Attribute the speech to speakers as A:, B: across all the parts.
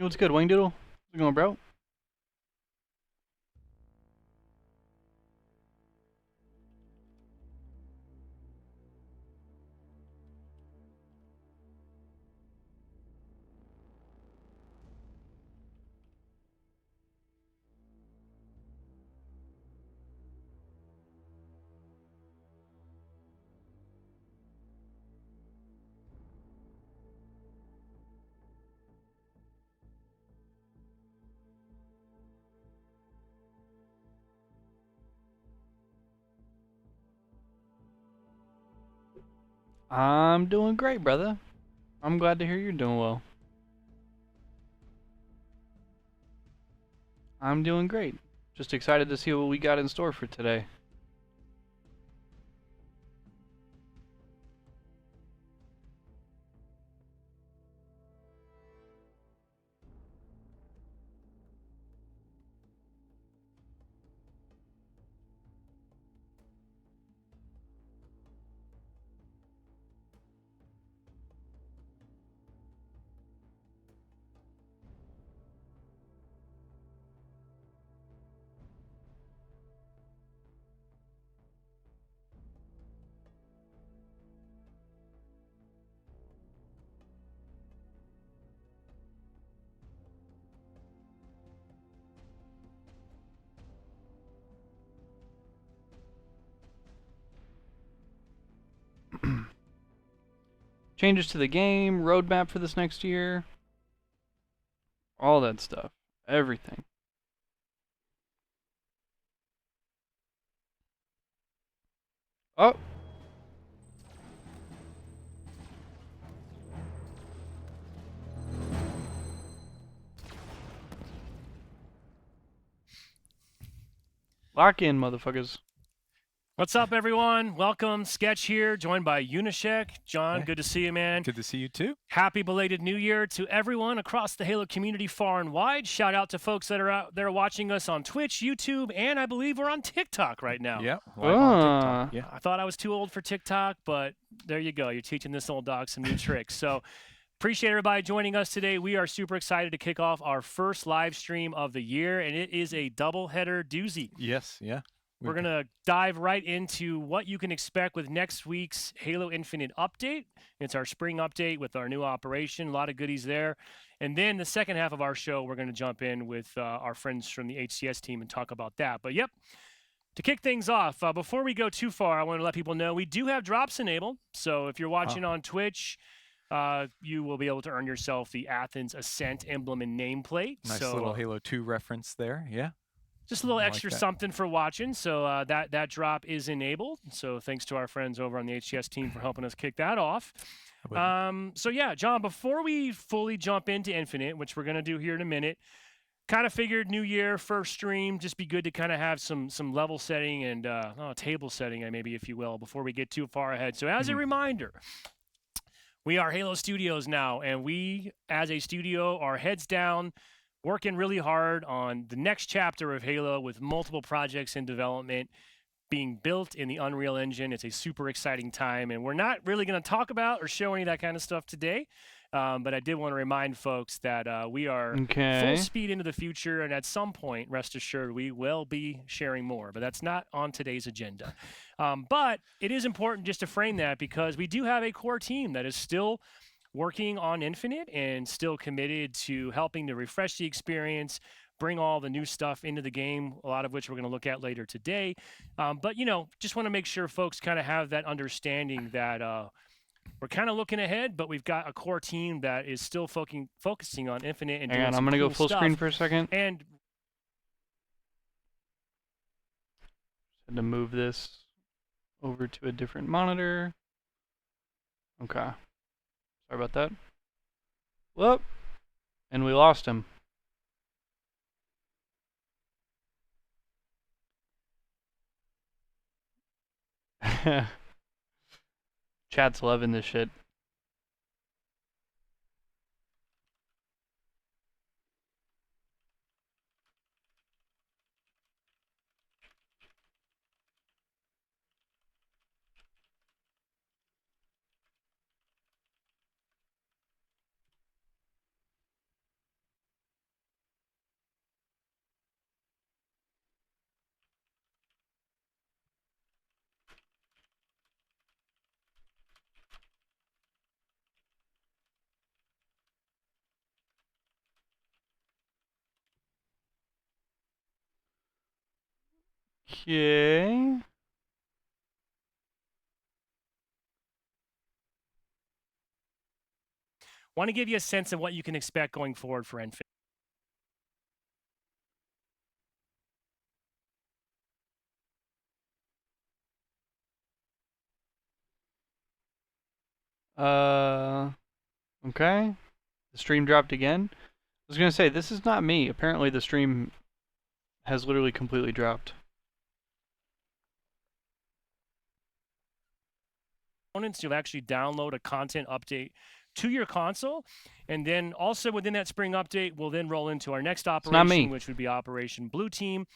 A: Hey, what's good, Wayne Doodle? How's it going, bro? I'm doing great, brother. I'm glad to hear you're doing well. I'm doing great. Just excited to see what we got in store for today. Changes to the game, roadmap for this next year, all that stuff. Everything. Oh! Lock in, motherfuckers.
B: What's up, everyone? Welcome. Sketch here, joined by Unishek. John,
C: Hey.
B: good to see you, man.
C: Good to see you too.
B: Happy belated New Year to everyone across the Halo community far and wide. Shout out to folks that are out there watching us on Twitch, YouTube, and I believe we're on TikTok right now.
C: Yeah, live on TikTok. Yeah.
B: I thought I was too old for TikTok, but there you go. You're teaching this old dog some new tricks. So appreciate everybody joining us today. We are super excited to kick off our first live stream of the year, and it is a doubleheader doozy.
C: Yes, yeah.
B: We're going to dive right into what you can expect with next week's Halo Infinite update. It's our spring update with our new operation. A lot of goodies there. And then the second half of our show, we're going to jump in with our friends from the HCS team and talk about that. But yep, to kick things off, before we go too far, I want to let people know we do have drops enabled. So if you're watching on Twitch, you will be able to earn yourself the Athens Ascent emblem and nameplate.
C: Nice
B: so,
C: little Halo 2 reference there. Yeah.
B: Just a little
C: I
B: extra
C: like that.
B: something for watching. So that drop is enabled. So thanks to our friends over on the HCS team for helping us kick that off. So yeah, John, before we fully jump into Infinite, which we're going to do here in a minute, kind of figured New Year, first stream, just be good to kind of have some level setting and table setting, maybe, if you will, before we get too far ahead. So as a reminder, we are Halo Studios now, and we, as a studio, are heads down, working really hard on the next chapter of Halo with multiple projects in development being built in the Unreal Engine. It's a super exciting time, and we're not really going to talk about or show any of that kind of stuff today. But I did want to remind folks that we are full speed into the future, and at some point, rest assured, we will be sharing more. But that's not on today's agenda. But it is important just to frame that because we do have a core team that is still working on Infinite and still committed to helping to refresh the experience, bring all the new stuff into the game, a lot of which we're going to look at later today. But, just want to make sure folks kind of have that understanding that we're kind of looking ahead, but we've got a core team that is still focusing on Infinite and doing some
A: I'm going to
B: cool
A: go full
B: stuff.
A: screen for a second.
B: And
A: had to move this over to a different monitor. Okay. Sorry about that. Whoop. And we lost him. Chat's loving this shit. Okay.
B: Want to give you a sense of what you can expect going forward for Infinite.
A: Okay. The stream dropped again. I was gonna say, this is not me. Apparently the stream has literally completely dropped.
B: You'll actually download a content update to your console, and then also within that spring update, we'll then roll into our next operation, which would be Operation Blue Team,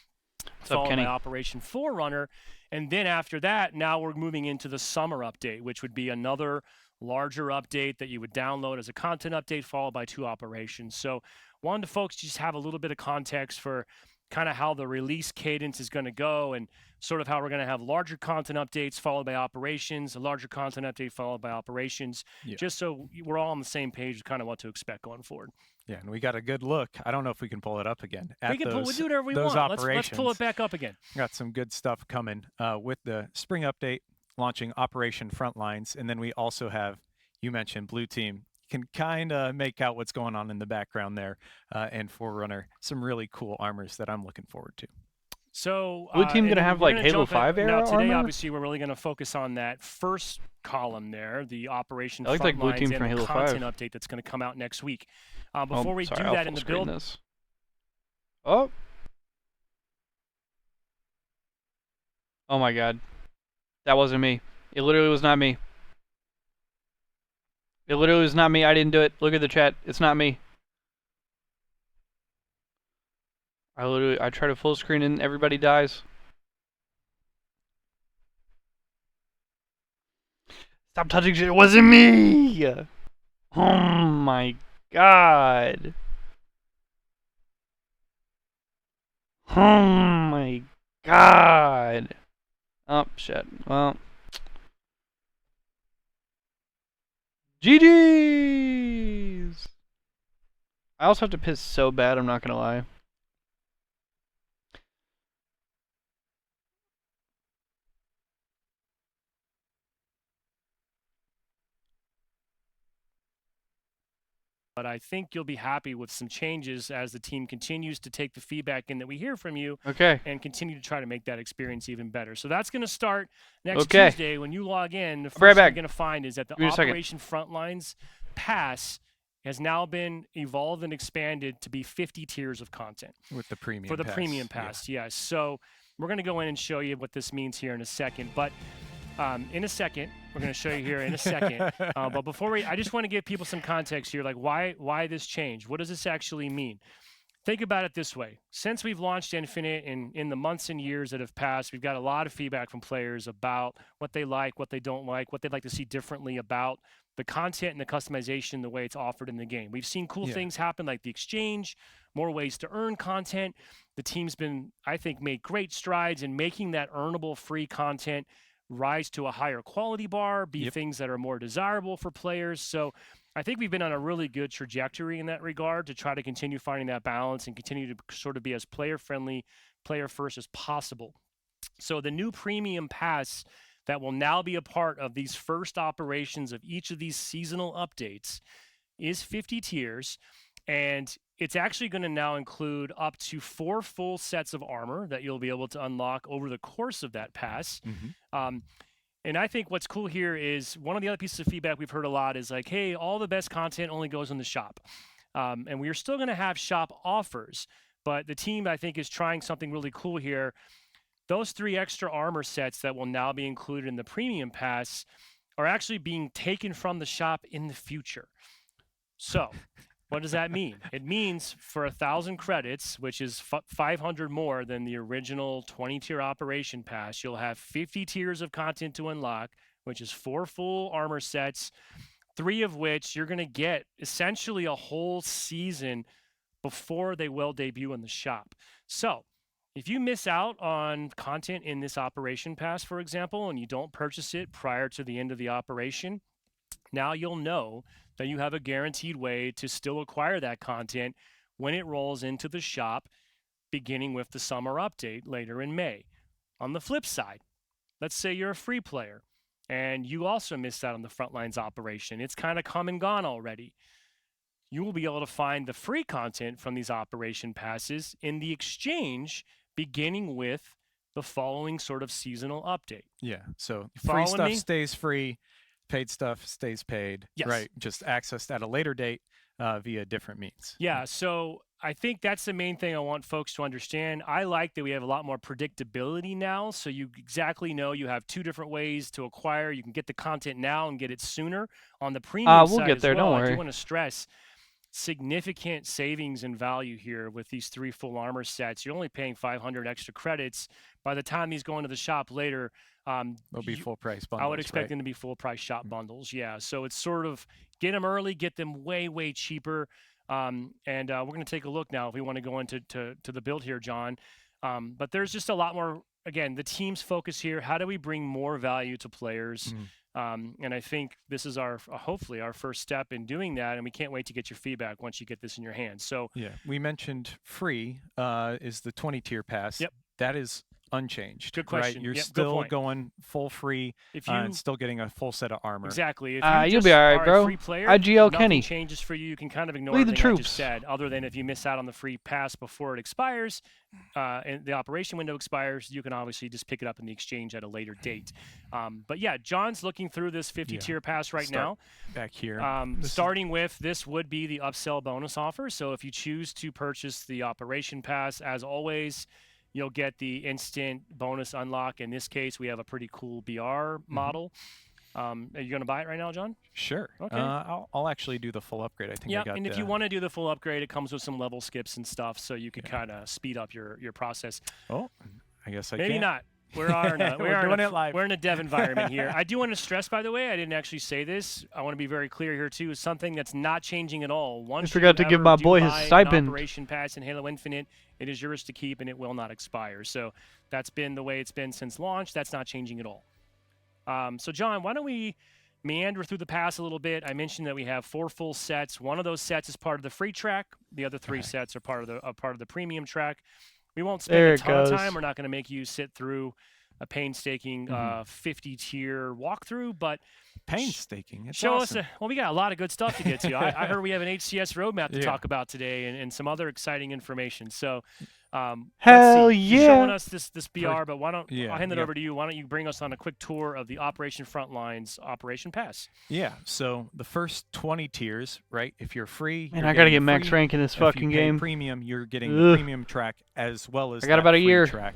B: followed by Operation Forerunner, and then after that, now we're moving into the summer update, which would be another larger update that you would download as a content update, followed by 2 operations. So wanted to folks just have a little bit of context for kind of how the release cadence is going to go, and sort of how we're going to have larger content updates followed by operations, a larger content update followed by operations, just so we're all on the same page with kind of what to expect going forward.
C: Yeah, and we got a good look. I don't know if we can pull it up again.
B: We can we'll do whatever we want. Let's pull it back up again.
C: Got some good stuff coming with the spring update, launching Operation Frontlines, and then we also have, you mentioned Blue Team. You can kind of make out what's going on in the background there, and Forerunner. Some really cool armors that I'm looking forward to.
B: So
A: Blue Team gonna have like Halo 5 era
B: now today,
A: armor?
B: obviously, we're really going to focus on that first column there, the Operation
A: I like Blue Team
B: Frontlines
A: from
B: and
A: Halo
B: the content
A: 5
B: update that's going to come out next week. Before we do that in the build,
A: oh my God, that wasn't me. It literally was not me. It literally was not me. I didn't do it. Look at the chat. It's not me. I try to full screen and everybody dies. Stop touching shit. It wasn't me. Oh my God. Oh my God. Oh shit. Well. GG's. I also have to piss so bad, I'm not gonna lie.
B: But I think you'll be happy with some changes as the team continues to take the feedback in that we hear from you, and continue to try to make that experience even better. So that's going to start next Tuesday. When you log in, the first thing you're going to find is that the Operation Frontlines pass has now been evolved and expanded to be 50 tiers of content.
C: With the premium
B: For the premium pass, yes. So we're going to go in and show you what this means here in a second. But in a second, we're going to show you here in a second. But before I just want to give people some context here, like why this change? What does this actually mean? Think about it this way. Since we've launched Infinite in the months and years that have passed, we've got a lot of feedback from players about what they like, what they don't like, what they'd like to see differently about the content and the customization, the way it's offered in the game. We've seen cool things happen like the exchange, more ways to earn content. The team's been, I think, made great strides in making that earnable free content rise to a higher quality bar, be things that are more desirable for players. So I think we've been on a really good trajectory in that regard to try to continue finding that balance and continue to sort of be as player-friendly, player-first as possible. So the new premium pass that will now be a part of these first operations of each of these seasonal updates is 50 tiers, and it's actually going to now include up to 4 full sets of armor that you'll be able to unlock over the course of that pass. And I think what's cool here is one of the other pieces of feedback we've heard a lot is like, hey, all the best content only goes in the shop. And we're still going to have shop offers, but the team, I think, is trying something really cool here. Those 3 extra armor sets that will now be included in the premium pass are actually being taken from the shop in the future. So what does that mean? It means for 1,000 credits, which is 500 more than the original 20-tier operation pass, you'll have 50 tiers of content to unlock, which is 4 full armor sets, 3 of which you're going to get essentially a whole season before they will debut in the shop. So if you miss out on content in this operation pass, for example, and you don't purchase it prior to the end of the operation, now you'll know that you have a guaranteed way to still acquire that content when it rolls into the shop, beginning with the summer update later in May. On the flip side, let's say you're a free player and you also missed out on the Frontlines operation. It's kind of come and gone already. You will be able to find the free content from these operation passes in the exchange, beginning with the following sort of seasonal update.
C: Yeah. So
B: You
C: free
B: following
C: stuff
B: me?
C: stays free, paid stuff stays paid.
B: Yes.
C: Right. Just accessed at a later date via different means.
B: Yeah, so I think that's the main thing I want folks to understand. I like that we have a lot more predictability now, so you exactly know you have two different ways to acquire. You can get the content now and get it sooner. On the premium
A: We'll
B: side
A: get
B: as
A: there,
B: well,
A: don't
B: I
A: worry.
B: do want to stress significant savings in value here with these 3 full armor sets. You're only paying 500 extra credits. By the time these go into the shop later,
C: They'll be full price bundles.
B: I would expect
C: right?
B: them to be full price shop bundles. Yeah, so it's sort of get them early, get them way cheaper. And we're going to take a look now if we want to go into the build here, John. But there's just a lot more. Again, the team's focus here. How do we bring more value to players? And I think this is our hopefully our first step in doing that. And we can't wait to get your feedback once you get this in your hands. So
C: yeah, we mentioned free is the 20 tier pass.
B: Yep.
C: That is unchanged.
B: Good question.
C: Right? You're
B: Yep, good
C: still
B: point.
C: going full free
B: if you
C: and still getting a full set of armor.
B: exactly, if
A: You'll
B: just
A: be all right,
B: are
A: bro.
B: a free player,
A: IGL
B: nothing
A: Kenny.
B: changes for you. You can kind of ignore
A: Lead the
B: everything I just
A: troops.
B: said, other than if you miss out on the free pass before it expires, and the operation window expires, you can obviously just pick it up in the exchange at a later date. But yeah, John's looking through this 50 tier pass right now.
C: Back here.
B: Starting with this would be the upsell bonus offer. So if you choose to purchase the operation pass, as always, you'll get the instant bonus unlock. In this case, we have a pretty cool BR model. Are you going to buy it right now, John?
C: Sure.
B: Okay.
C: I'll actually do the full upgrade. I think
B: Yeah,
C: I got
B: and if you want to do the full upgrade, it comes with some level skips and stuff, so you could kind of speed up your process.
C: Oh, I guess I
B: Maybe
C: can't.
B: not. We're doing it live. We're in a dev environment here. I do want to stress, by the way, I didn't actually say this. I want to be very clear here too. Something that's not changing at all. Once
A: forgot to give my boy his stipend.
B: Operation Pass in Halo Infinite, it is yours to keep and it will not expire. So that's been the way it's been since launch. That's not changing at all. So John, why don't we meander through the pass a little bit? I mentioned that we have 4 full sets. One of those sets is part of the free track. The other 3 sets are part of the premium track. We won't spend a ton of time. We're not going to make you sit through a painstaking 50-tier walkthrough, but
C: painstaking. It's
B: show
C: awesome.
B: us. Well, we got a lot of good stuff to get to. I heard we have an HCS roadmap to
C: Yeah.
B: talk about today, and some other exciting information. So,
A: Hell
B: let's see. You're
A: yeah.
B: showing us this BR, but why don't
C: Yeah,
B: I'll hand it
C: yeah.
B: over to you? Why don't you bring us on a quick tour of the Operation Frontlines Operation Pass?
C: Yeah. So the first 20 tiers, right? If you're free,
A: Man,
C: you're
A: I gotta
C: getting
A: get max
C: free.
A: rank in this
C: If you
A: fucking
C: pay
A: game.
C: premium, you're getting the
A: Ugh.
C: premium track as well as
A: I got
C: that
A: about a
C: free
A: year.
C: track.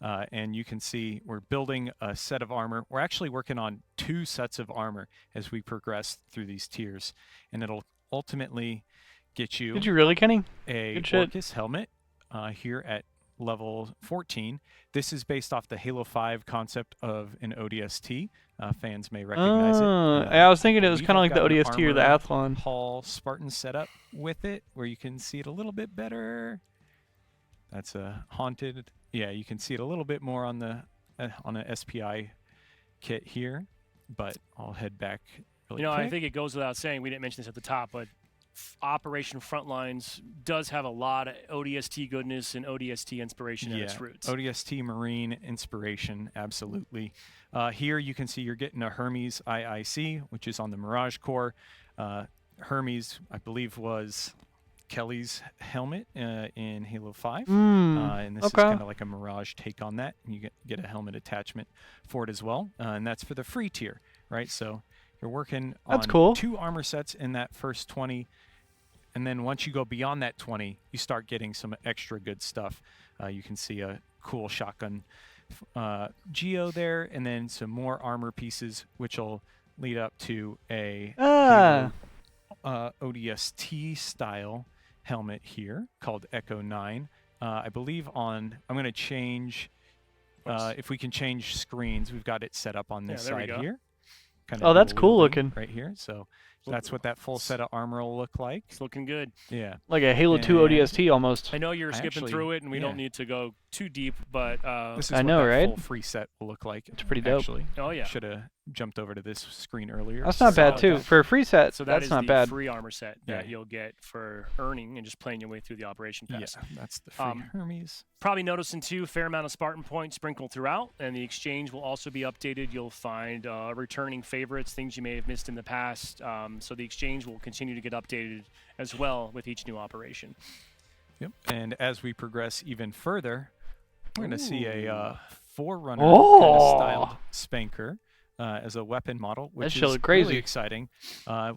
C: And you can see we're building a set of armor. We're actually working on 2 sets of armor as we progress through these tiers, and it'll ultimately get you
A: Did you really, Kenny?
C: a
A: Good shit.
C: Orcus helmet here at level 14. This is based off the Halo 5 concept of an ODST. Fans may recognize it.
A: I was thinking it was
C: believe
A: kind of
C: I've
A: like the
C: got an
A: ODST or the
C: Armor
A: Athlon.
C: Hall Spartan setup with it, where you can see it a little bit better. That's a haunted. Yeah, you can see it a little bit more on the on an SPI kit here, but I'll head back really quick.
B: I think it goes without saying, we didn't mention this at the top, but Operation Frontlines does have a lot of ODST goodness and ODST inspiration at its roots.
C: ODST Marine inspiration, absolutely. Here you can see you're getting a Hermes IIC, which is on the Mirage Core. Hermes, I believe, was Kelly's helmet in Halo 5. And this is kind of like a Mirage take on that. And you get a helmet attachment for it as well. And that's for the free tier, right? So you're working on
A: cool.
C: 2 armor sets in that first 20. And then once you go beyond that 20, you start getting some extra good stuff. You can see a cool shotgun Geo there, and then some more armor pieces, which will lead up to a Halo, ODST style helmet here called Echo 9. I believe I'm going to change, if we can change screens, we've got it set up on this side here.
A: Oh, that's cool looking.
C: right here. So That's what that full set of armor will look like.
B: It's looking good.
C: Yeah.
A: Like a Halo 2
C: And
A: ODST almost.
B: I know you're skipping
C: Actually,
B: through it, and we
C: yeah.
B: don't need to go too deep, but
C: This is
A: I
C: what
A: know,
C: that
A: right?
C: full free set will look like.
A: It's pretty dope.
C: Actually.
B: oh yeah.
C: Should have jumped over to this screen earlier.
A: That's not
B: Sorry
A: bad
B: about
A: too.
B: that.
A: For a free set,
B: So that
A: that's
B: is
A: not
B: the
A: bad.
B: free armor set that
C: Yeah.
B: you'll get for earning and just playing your way through the Operation Pass.
C: Yeah, that's the free Hermes.
B: Probably noticing too, fair amount of Spartan points sprinkled throughout, and the exchange will also be updated. You'll find returning favorites, things you may have missed in the past. So the exchange will continue to get updated as well with each new operation.
C: Yep. And as we progress even further, we're going to see a Forerunner
A: Oh.
C: kind of styled Spanker as a weapon model, which
A: shit
C: is
A: look crazy.
C: really exciting.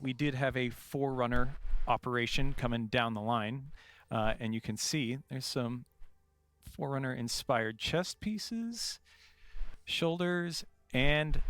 C: We did have a Forerunner operation coming down the line, and you can see there's some Forerunner-inspired chest pieces, shoulders, and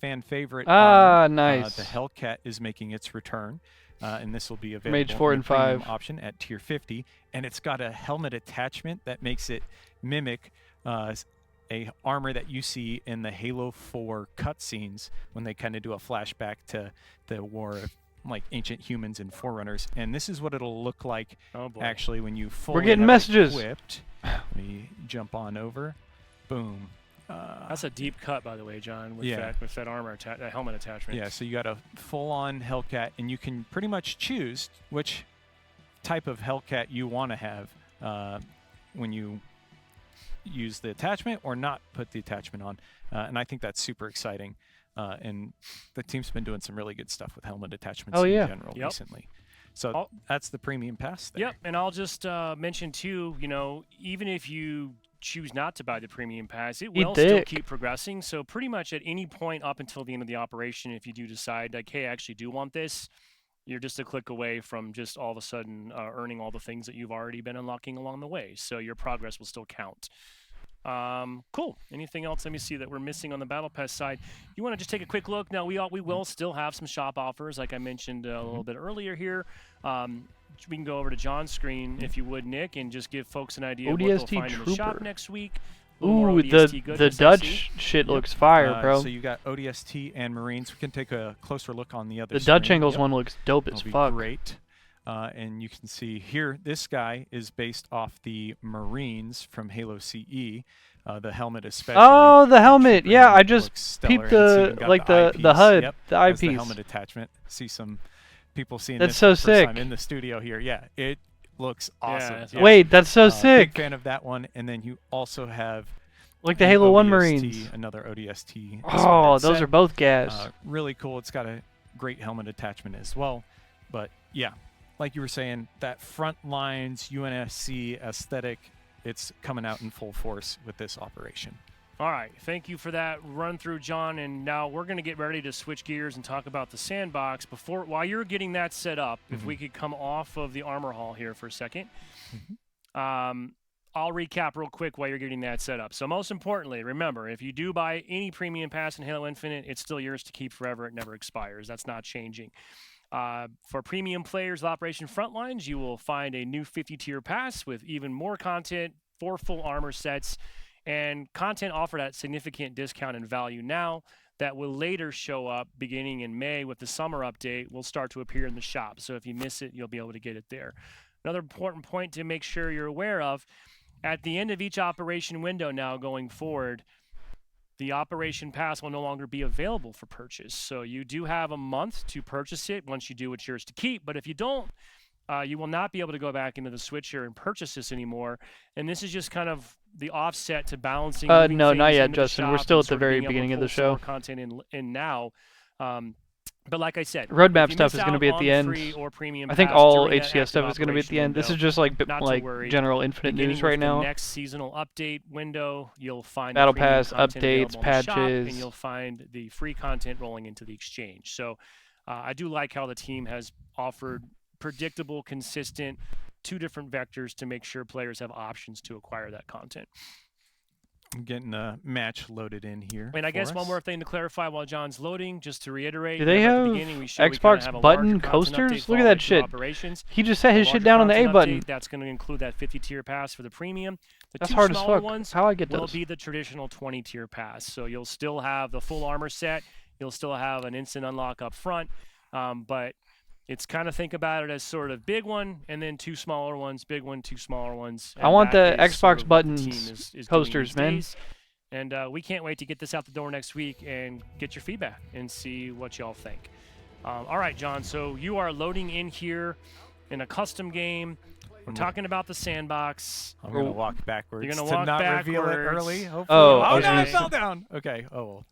C: fan favorite armor.
A: Nice.
C: The Hellcat is making its return. And this will be available
A: Mage 4
C: in
A: and
C: the premium
A: 5.
C: option at tier 50, and it's got a helmet attachment that makes it mimic a armor that you see in the Halo 4 cutscenes when they kind of do a flashback to the war of like ancient humans and Forerunners. And this is what it'll look like
B: Oh boy.
C: actually when you fully
A: getting
C: have it
A: messages.
C: equipped. Let me jump on over. Boom.
B: That's a deep cut, by the way, John, with
C: Yeah.
B: that armor, that helmet attachment.
C: Yeah, so you got a full-on Hellcat, and you can pretty much choose which type of Hellcat you want to have when you use the attachment or not put the attachment on. And I think that's super exciting. And the team's been doing some really good stuff with helmet attachments in general
B: Yep.
C: recently. So that's the premium pass there.
B: Yep, and I'll just mention too, even if you choose not to buy the premium pass, it will still keep progressing. So pretty much at any point up until the end of the operation, if you do decide like, hey, I actually do want this, you're just a click away from just all of a sudden earning all the things that you've already been unlocking along the way. So your progress will still count. Cool. Anything else? Let me see that we're missing on the Battle Pass side. You want to just take a quick look? Now, we will still have some shop offers, like I mentioned a little bit earlier here. We can go over to John's screen, if you would, Nick, and just give folks an idea of what they'll find in the shop next week.
A: Ooh, the Dutch shit looks fire, bro.
C: So you got ODST and Marines. We can take a closer look on the other
A: The
C: screen.
A: Dutch Angles one looks dope as fuck.
C: Great. And you can see here, this guy is based off the Marines from Halo CE. The helmet especially.
A: Oh, the helmet. Yeah, I just peeped the HUD,
C: Yep,
A: the eyepiece.
C: the helmet attachment. See some people seeing
A: that's
C: this
A: so
C: for the first
A: sick.
C: time in the studio here. Yeah, it looks awesome.
B: Yeah.
A: Wait, that's so sick.
C: Big fan of that one. And then you also have
A: like the Halo 1
C: ODST,
A: Marines.
C: Another ODST.
A: Oh, those
C: set.
A: are both gas.
C: Really cool. It's got a great helmet attachment as well. But yeah, like you were saying, that front lines UNSC aesthetic, it's coming out in full force with this operation.
B: All right, thank you for that run through, John. And now we're going to get ready to switch gears and talk about the sandbox. While you're getting that set up, if we could come off of the armor hall here for a second, I'll recap real quick while you're getting that set up. So most importantly, remember, if you do buy any premium pass in Halo Infinite, it's still yours to keep forever. It never expires. That's not changing. For premium players of Operation Frontlines, you will find a new 50-tier pass with even more content, 4 full armor sets, and content offered at significant discount and value now that will later show up beginning in May with the summer update will start to appear in the shop. So if you miss it, you'll be able to get it there. Another important point to make sure you're aware of, at the end of each operation window now going forward, the Operation Pass will no longer be available for purchase. So you do have a month to purchase it. Once you do, it's yours to keep. But if you don't, you will not be able to go back into the switcher and purchase this anymore. And this is just kind of the offset to balancing.
A: No, not yet, Justin. We're still at the very beginning of the show.
B: Content in now. But like I said,
A: roadmap stuff is going to be at the end. I think all HCS stuff is going to be at the end. This is just like general Infinite news right now.
B: The next seasonal update window, you'll find
A: Battle
B: the premium
A: Pass
B: content
A: updates,
B: available in the shop,
A: patches,
B: and you'll find the free content rolling into the exchange. So I do like how the team has offered predictable, consistent, 2 different vectors to make sure players have options to acquire that content.
C: I'm getting a match loaded in here.
B: And I guess one more thing to clarify while John's loading, just to reiterate.
A: Do they have Xbox button coasters? Look at that shit. He just set his shit down on the A button.
B: That's going to include that 50-tier pass for the premium.
A: That's hard as fuck. How I get those?
B: Will be the traditional 20-tier pass. So you'll still have the full armor set. You'll still have an instant unlock up front. But it's kind of think about it as sort of big one and then 2 smaller ones, big one, 2 smaller ones.
A: I want
B: that
A: the
B: is sort
A: Xbox
B: of what the
A: buttons
B: team is doing
A: coasters,
B: these
A: man.
B: days. And we can't wait to get this out the door next week and get your feedback and see what y'all think. All right, John, so you are loading in here in a custom game. We're talking about the sandbox.
C: I'm going to walk backwards
B: You're gonna
C: to
B: walk
C: not reveal it
B: backwards.
C: early. Hopefully.
A: Oh, I
C: Oh
A: was
C: no,
A: gonna
C: I
A: say-
C: fell down. Okay. Oh, well.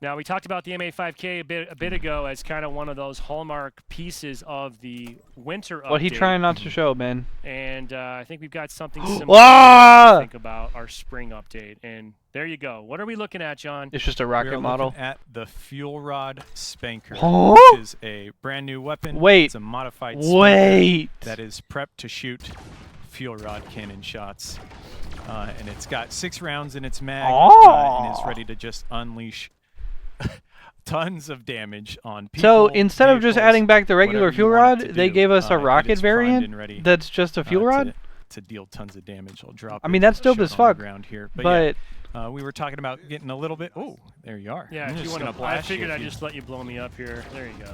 B: Now, we talked about the MA5K a bit ago as kind of one of those hallmark pieces of the winter update.
A: What he trying not to show, man?
B: And I think we've got something similar
A: Ah!
B: to think about our spring update. And there you go. What are we looking at, John?
A: It's just a
C: We
A: rocket
C: are
A: model.
C: looking at the Fuel Rod Spanker,
A: Huh?
C: which is a brand new weapon.
A: Wait.
C: It's a modified spanker
A: Wait.
C: that is prepped to shoot fuel rod cannon shots. And it's got 6 rounds in its mag and is ready to just unleash tons of damage on people.
A: So instead of just
C: vehicles,
A: adding back the regular
C: whatever you
A: fuel
C: want
A: rod,
C: it to
A: they
C: do.
A: gave us a
C: It
A: rocket
C: is primed and
A: variant
C: ready,
A: that's just a fuel rod?
C: to deal tons of damage. I'll drop
A: I mean,
C: it,
A: that's dope
C: show
A: as
C: it on the
A: fuck,
C: ground here. But
A: But
C: yeah, we were talking about getting a little bit. Oh, there you are.
B: Yeah,
C: I'm
B: if you
C: just
B: want
C: gonna
B: to, I
C: blast you
B: figured
C: if
B: I'd
C: you-
B: just let you blow me up here. There you go.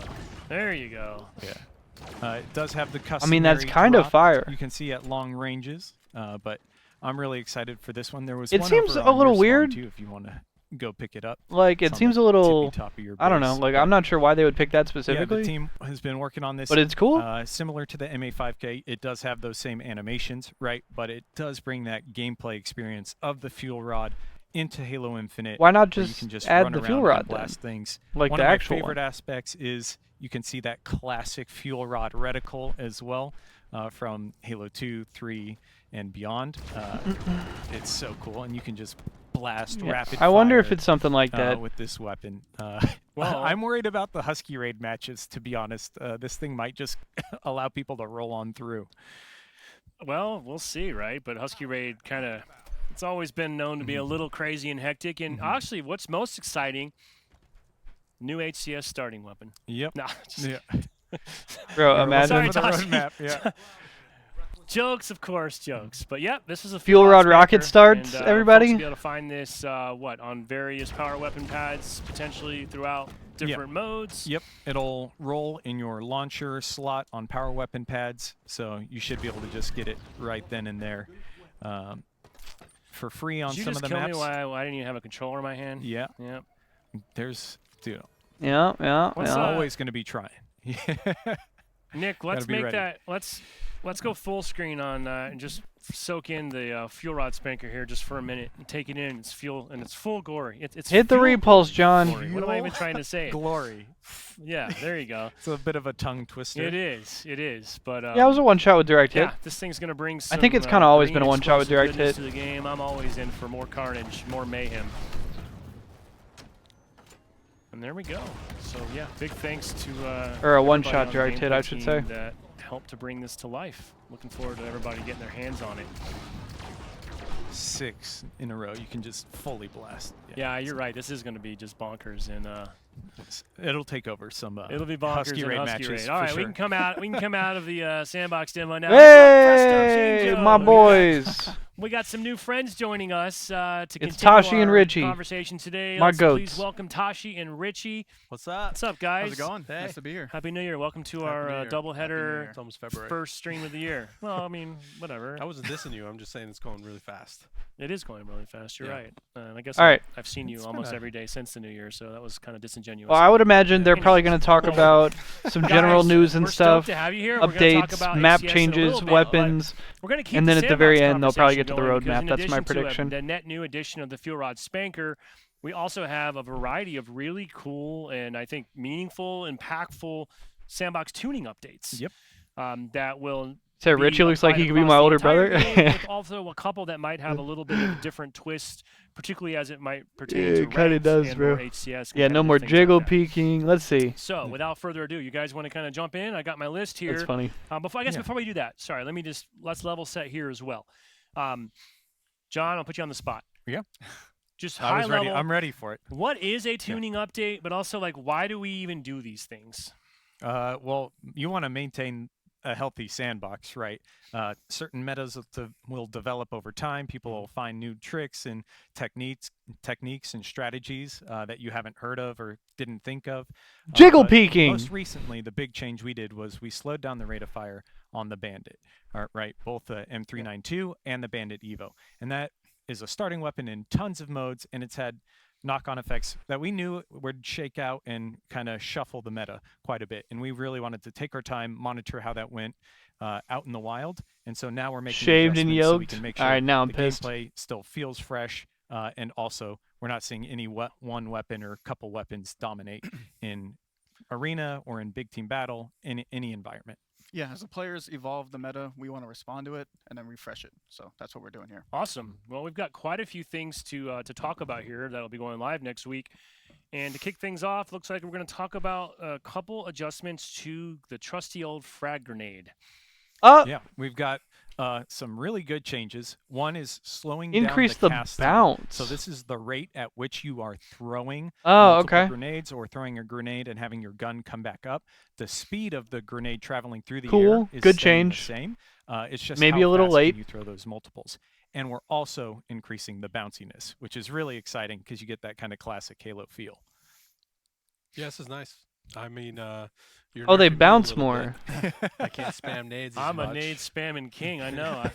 B: There you go.
C: Yeah. It does have the custom.
A: I mean, that's kind of fire.
C: You can see at long ranges, but I'm really excited for this one. There was
A: It
C: one
A: seems
C: over
A: a
C: on
A: little
C: your spawn,
A: weird.
C: too, if you want to go pick it up.
A: Like,
C: It's
A: it
C: on
A: seems
C: the
A: a little,
C: tippy top of your
A: I don't know,
C: base,
A: like,
C: but
A: I'm not sure why they would pick that
C: Yeah, the
A: specifically,
C: team has been working on this.
A: but it's cool.
C: Similar to the MA5K, it does have those same animations, right? But it does bring that gameplay experience of the fuel rod into Halo Infinite.
A: Why not
C: where you
A: just
C: can just
A: add
C: run
A: the
C: around
A: fuel
C: and
A: rod then?
C: blast things.
A: Like
C: One
A: the
C: of my
A: actual
C: favorite
A: one.
C: aspects is you can see that classic fuel rod reticle as well from Halo 2, 3, and beyond. It's so cool, and you can just blast
A: Yeah.
C: rapid
A: I wonder if
C: fire,
A: it's something like that.
C: with this weapon.
B: Well-
C: I'm worried about the Husky Raid matches, to be honest. This thing might just allow people to roll on through.
B: Well, we'll see, right? But Husky Raid kind of, it's always been known to be a little crazy and hectic. And actually, what's most exciting, new HCS starting weapon.
C: Yep.
B: Nah, just
C: Yeah.
A: Bro,
C: We're
A: imagine
C: looking for the
B: Sorry,
C: roadmap, yeah.
B: jokes, of course, jokes. But yeah, this is a
A: Fuel rod rocket
B: spanker,
A: starts,
B: and,
A: everybody?
B: Folks will be able to find this, on various power weapon pads, potentially throughout different modes.
C: Yep, it'll roll in your launcher slot on power weapon pads, so you should be able to just get it right then and there for free on
B: Did you
C: some
B: just
C: of the
B: kill
C: maps.
B: me why I didn't even have a controller in my hand?
C: Yeah,
B: Yep.
C: there's, dude,
A: Yeah, yeah,
B: What's
A: yeah.
B: up?
C: always going to be trying.
B: Nick, let's
C: be
B: make
C: ready.
B: that. Let's go full screen on and just soak in the fuel rod spanker here just for a minute and take it in. It's fuel and it's full glory. It's
A: Hit the
B: fuel
A: repulse, John.
B: glory. What am I even trying to say?
C: Glory.
B: Yeah, there you go.
C: It's a bit of a tongue twister.
B: It is. It is. But
A: Yeah, it was a one-shot with direct hit.
B: yeah, this thing's gonna bring. Some,
A: I think it's kinda always
B: green
A: been a one-shot with
B: explosive
A: direct
B: goodness
A: hit.
B: to the game. I'm always in for more carnage, more mayhem. And there we go. So yeah, big thanks to
A: Or a
B: everybody
A: one-shot
B: on the
A: direct hit,
B: gameplay
A: I should
B: team
A: say.
B: that helped to bring this to life. Looking forward to everybody getting their hands on it.
C: 6 in a row. You can just fully blast.
B: Yeah, you're right. This is going to be just bonkers, and
C: It'll take over some
B: it'll be bonkers
C: Husky
B: and
C: Raid
B: Husky
C: matches
B: Raid.
C: for
B: All right,
C: sure.
B: we can come out. We can come out of the sandbox demo now.
A: Hey, my boys.
B: We got some new friends joining us to continue
A: Tashi and
B: our
A: Richie.
B: conversation today.
A: My
B: Let's please
A: goats.
B: welcome Tashi and Richie.
D: What's up?
B: What's up, guys?
D: How's it going? Nice to be here.
B: Happy New Year. Welcome to
D: Happy
B: our
D: New Year.
B: doubleheader
D: It's almost February.
B: first stream of the year. Well, I mean, whatever.
D: I wasn't dissing you. I'm just saying it's going really fast.
B: It is going really fast. You're
D: Yeah.
B: right. And I guess
A: All right.
B: I've seen you
D: It's
B: almost
D: been a-
B: every day since the New Year, so that was kind of disingenuous.
A: Well, I would imagine they're
B: Yeah.
A: probably going to talk about some general
B: Guys,
A: news and
B: we're stoked
A: stuff,
B: to have you here. We're gonna talk
A: updates,
B: about
A: map
B: HCS in a
A: changes,
B: little bit, but
A: weapons.
B: We're going to keep
A: and then
B: the
A: at the very
B: sandbox
A: end, they'll probably
B: conversation
A: get to the
B: going, because
A: roadmap.
B: in
A: That's my
B: addition to
A: prediction.
B: the net new edition of the Fuel Rod Spanker, we also have a variety of really cool and I think meaningful, impactful sandbox tuning updates.
C: Yep.
B: That will
A: So
B: be
A: Richie looks like he
B: applied
A: could be
B: across
A: my
B: the
A: older
B: entire
A: brother.
B: game, with also a couple that might have a little bit of a different twist, particularly as it might pertain
A: Yeah,
B: to
A: it kinda
B: ranked
A: does,
B: and
A: bro.
B: more HCS.
A: Yeah, no
B: competitive
A: more
B: things
A: jiggle
B: like that.
A: peeking. Let's see.
B: So, without further ado, you guys want to kind of jump in? I got my list here.
A: That's funny.
B: Before we do that, sorry, let's level set here as well. John, I'll put you on the spot.
C: Yeah.
B: Just
C: I
B: high
C: was ready.
B: level.
C: I'm ready for it.
B: What is a tuning update? But also, like, why do we even do these things?
C: Well, you want to maintain a healthy sandbox, right? Certain metas will develop over time. People will find new tricks and techniques and strategies that you haven't heard of or didn't think of.
A: Jiggle
C: But
A: peeking.
C: Most recently, the big change we did was we slowed down the rate of fire on the Bandit, right? Both the M392 and the Bandit Evo, and that is a starting weapon in tons of modes, and it's had knock-on effects that we knew would shake out and kind of shuffle the meta quite a bit. And we really wanted to take our time, monitor how that went out in the wild. And so now we're making
A: Shaved and
C: adjustments so we
A: yoked.
C: can make
A: All
C: sure
A: right, now I'm
C: the
A: pissed.
C: gameplay still feels fresh. And also, we're not seeing any one weapon or couple weapons dominate in arena or in big team battle in any environment.
E: Yeah, as the players evolve the meta, we want to respond to it and then refresh it. So that's what we're doing here.
B: Awesome. Well, we've got quite a few things to talk about here that'll be going live next week. And to kick things off, looks like we're going to talk about a couple adjustments to the trusty old frag grenade.
C: Yeah, we've got some really good changes. One is slowing
A: Increase
C: down
A: the
C: cast
A: bounce.
C: time. So this is the rate at which you are throwing
A: Oh,
C: multiple
A: okay.
C: grenades or throwing a grenade and having your gun come back up. The speed of the grenade traveling through the
A: Cool.
C: air is
A: Good
C: staying
A: change.
C: the same. It's just
A: Maybe
C: how
A: a little
C: fast
A: late.
C: can you throw those multiples. And we're also increasing the bounciness, which is really exciting because you get that kind of classic Halo feel.
D: Yeah, this is nice. I mean, you're
A: Oh, they
D: nerfing me a
A: bounce
D: little
A: more.
D: bit. I can't spam nades.
B: I'm
D: as
B: a
D: much.
B: nade spamming king. I know. I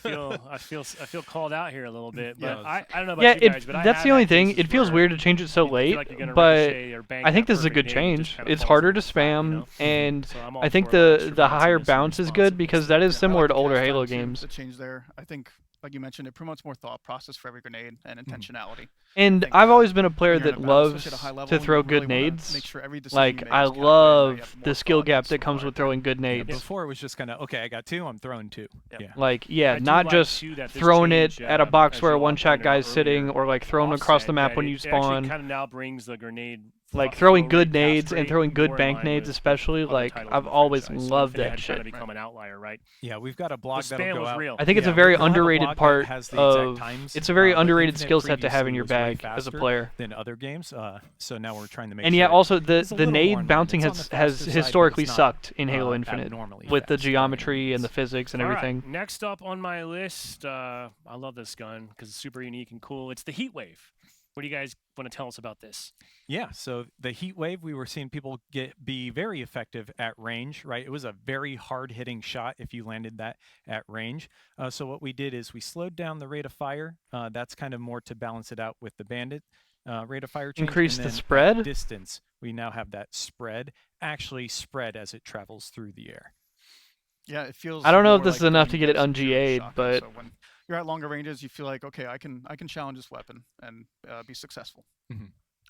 B: feel called out here a little bit. But
D: Yeah.
B: I don't know about
A: Yeah,
B: you guys, but
A: that's
B: I
A: the
B: have
A: only
B: had
A: thing.
B: cases
A: It feels
B: where
A: weird to change it so
B: you feel
A: late,
B: like you're gonna
A: but
B: ricochet or bang
A: I think
B: that
A: this is a good
B: perfect nade and it just
A: change.
B: kinda
A: It's
B: falls
A: harder
B: into
A: to
B: the flat, you
A: spam,
B: know?
A: and
B: So I'm all
A: I think
B: for extra
A: the higher
B: bounciness and
A: bounce is good because that is
E: Yeah, I
A: similar
E: like
A: to
E: the
A: older
E: cast
A: Halo
E: time, too,
A: games.
E: The change there, I think, like you mentioned, it promotes more thought process for every grenade and intentionality.
A: And
E: think,
A: I've always been a
E: When
A: player
E: you're in
A: that
E: a battle,
A: loves
E: especially at a high level,
A: to
E: you
A: throw
E: really
A: good
E: wanna
A: nades.
E: make sure every decision
A: Like
E: you make
A: I
E: is calculated, that you
A: love
E: have more
A: the skill
E: thought
A: gap
E: and
A: that comes
E: smart.
A: with throwing good
C: Yeah,
A: nades.
C: before it was just kind of, okay, I got two, I'm throwing two.
E: Yep.
C: Yeah.
A: Like, yeah,
B: I do
A: not
B: like,
A: just
B: too, that this
A: throwing
B: change,
A: it at a box
B: as
A: where a
B: you all
A: one-shot
B: pointed out
A: guy's sitting,
B: earlier,
A: or like throwing across the
B: offset,
A: map
B: that
A: when you
B: it actually
A: spawn.
B: kind of now brings the grenade
A: Like
B: flow
A: throwing good
B: rate
A: nades
B: cast
A: and
B: rate
A: throwing good
B: more in
A: bank
B: line
A: nades,
B: with
A: especially.
B: other
A: Like
B: titles in
A: I've
B: the
A: always
B: franchise.
A: loved
B: Infinite
A: that
B: had
A: shit.
B: kind of become an outlier, right?
C: Yeah, we've got a
B: The
C: blog that'll
B: spam
C: go
B: was
C: out.
B: real.
A: I think it's
C: Yeah,
A: a very
C: we'll have a
A: underrated
C: blog that
A: part
C: has the exact
A: of.
C: times,
A: It's a very
C: but
A: underrated
C: Infinite
A: skill set to have in
C: previously
A: your
C: was way
A: bag as a
C: faster
A: player.
C: than other games. So now we're trying to make
A: And
C: sure
A: yeah, also the
C: it's a little more in
A: nade
C: line.
A: bouncing
C: It's on the
A: has
C: faster side, but
A: historically
C: it's not,
A: sucked in Halo Infinite
C: abnormally
A: with the
C: fast throwing
A: geometry and the
C: nades.
A: physics and
B: All
A: everything.
B: right, next up on my list, I love this gun because it's super unique and cool. It's the Heat Wave. What do you guys want to tell us about this?
C: Yeah, so the heat wave, we were seeing people be very effective at range, right? It was a very hard-hitting shot if you landed that at range. So what we did is we slowed down the rate of fire. That's kind of more to balance it out with the Bandit rate of fire change.
A: Increase
C: and
A: the
C: then at
A: spread?
C: distance, we now have that spread actually spread as it travels through the air.
E: Yeah, it feels.
A: I don't know if
E: more
A: this
E: like
A: is enough to
E: doing
A: get it
E: bits of pure
A: un-GA'd,
E: shotgun,
A: but
E: so when you're at longer ranges, you feel like, okay, I can challenge this weapon and be successful.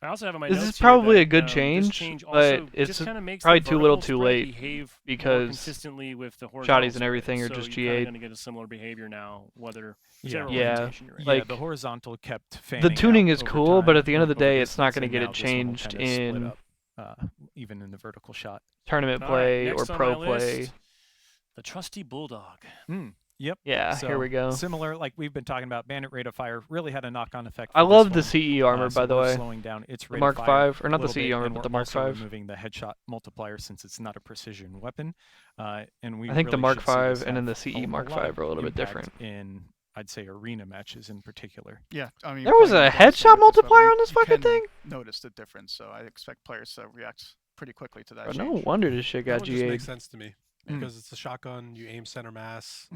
B: I also have on my
A: This
B: notes
A: is
B: here
A: probably
B: that,
A: a good
B: this
A: change,
B: change
A: but
B: also
A: it's
B: just kind of makes
A: probably
B: the
A: too little
B: vertical
A: too
B: spread
A: late
B: behave more
A: because
B: consistently with the horizontal
A: shotties and everything
B: spread.
A: are just
B: So you're
A: GA'd.
B: going to get a similar behavior now, whether
C: Yeah.
B: general
A: Yeah.
B: orientation you're in.
C: Yeah,
A: Like,
C: the horizontal kept fanning
A: the tuning
C: out
A: is
C: over
A: cool, but
C: time,
A: at the end of the
C: over
A: day, it's not
C: distance,
A: going to
C: and
A: get it
C: now this one will
A: changed
C: kinda split
A: in
C: up, even in the vertical shot.
A: tournament
B: All right,
A: play or
B: next on
A: pro
B: my
A: play.
B: list, the trusty Bulldog.
C: Yep.
A: Yeah,
C: So
A: here we go.
C: Similar, like we've been talking about, Bandit rate of fire really had a knock-on effect.
A: I
C: for this
A: love the
C: one.
A: CE armor,
C: So
A: by the
C: we're
A: way.
C: slowing down its
A: The
C: rate
A: Mark
C: of fire
A: V, or not
C: a
A: the
C: little
A: CE
C: bit,
A: armor,
C: and
A: but
C: we're
A: the Mark
C: also
A: V.
C: removing the headshot multiplier since it's not a precision weapon. And we
A: I think the
C: really
A: Mark
C: should see this
A: V and then
C: have
A: the CE
C: a
A: Mark V
C: lot
A: are
C: of
A: a little bit
C: impact
A: different.
C: in, I'd say, arena matches in particular.
E: Yeah, I mean,
A: There was
E: playing
A: a
E: against them
A: headshot
E: with this weapon,
A: multiplier on this
E: you
A: fucking
E: can
A: thing?
E: Notice the difference, so I expect players to react pretty quickly to that
A: Bro,
E: change.
A: no wonder this shit
D: That
A: got
D: one just
A: GA'd.
D: makes sense to me because it's a shotgun. You aim center mass,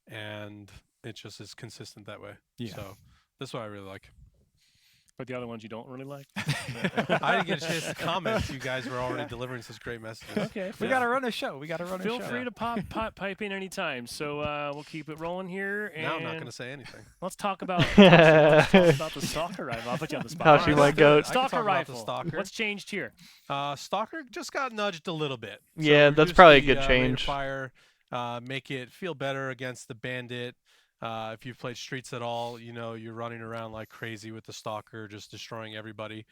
D: and it just is consistent that way.
C: Yeah.
D: So that's what I really like.
B: But the other ones you don't really like?
D: I didn't get a chance to comment. You guys were already delivering such great messages.
B: Okay.
C: We
B: fair.
C: got to run a show. We got to run a
B: Feel
C: show.
B: free to pipe in anytime. So we'll keep it rolling here. And
D: Now I'm not going to say anything.
B: let's talk about the stalker rifle. I'll put you on the spot.
A: How
B: All
A: she
B: right,
A: my
B: let's do it.
A: goat.
D: I can
B: Stalker
D: talk about the
B: rifle.
D: stalker.
B: What's changed here?
D: Stalker just got nudged a little bit. So
A: Yeah, that's
D: reduce
A: probably a
D: the,
A: good
D: rate of
A: change.
D: Fire, make it feel better against the Bandit. If you've played Streets at all, you know you're running around like crazy with the Stalker, just destroying everybody.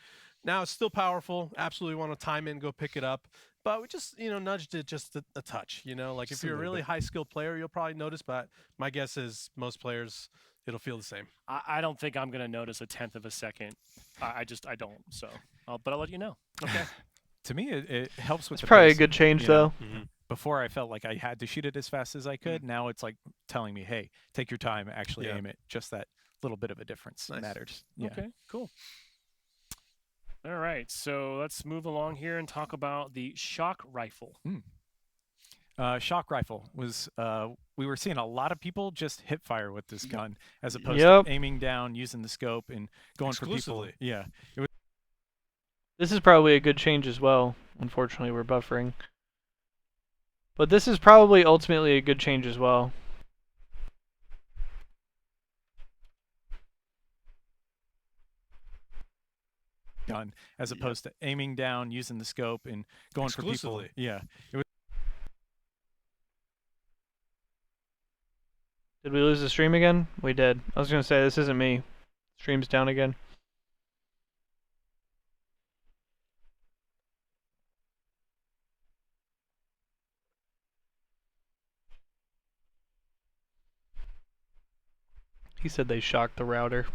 D: Now it's still powerful. Absolutely want to time in, go pick it up. But we just, nudged it just a touch. Like if you're a really high skilled player, you'll probably notice. But my guess is most players, it'll feel the same.
B: I don't think I'm going to notice a tenth of a second. I don't. So, but I'll let you know. Okay.
C: To me, it helps with
A: It's
C: the
A: probably a
C: pacing,
A: good change,
C: you know?
A: though.
C: before I felt like I had to shoot it as fast as I could. Now it's like telling me, hey, take your time, actually aim it. Just that little bit of a difference matters. Yeah.
B: Okay, cool. All right, so let's move along here and talk about the shock rifle.
C: Shock rifle was we were seeing a lot of people just hip fire with this gun as opposed to aiming down, using the scope, and going for people. Yeah.
A: This is probably a good change as well. Unfortunately, we're buffering. But this is probably ultimately a good change as well.
C: Gun as opposed to aiming down, using the scope, and going for people. Yeah.
A: Did we lose the stream again? We did. I was going to say, this isn't me. Stream's down again. He said they shocked the router.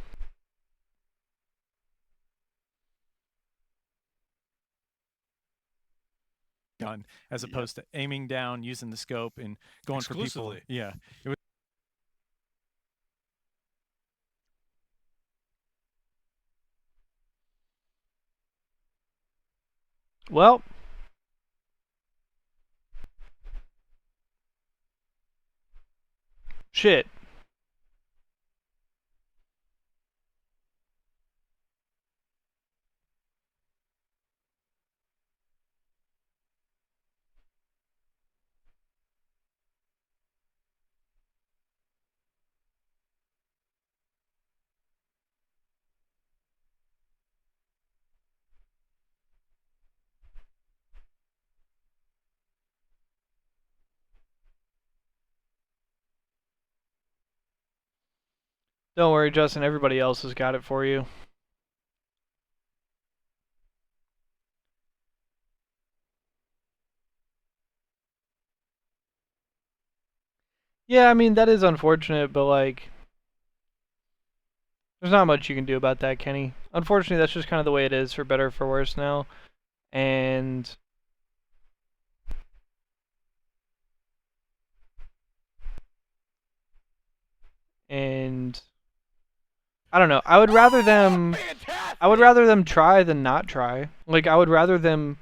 C: Gun as opposed to aiming down, using the scope, and going for people. Yeah.
A: Well, shit. Don't worry, Justin. Everybody else has got it for you. Yeah, I mean, that is unfortunate, but, like, there's not much you can do about that, Kenny. Unfortunately, that's just kind of the way it is, for better or for worse now. And I don't know. I would rather them try than not try. Like, I would rather them.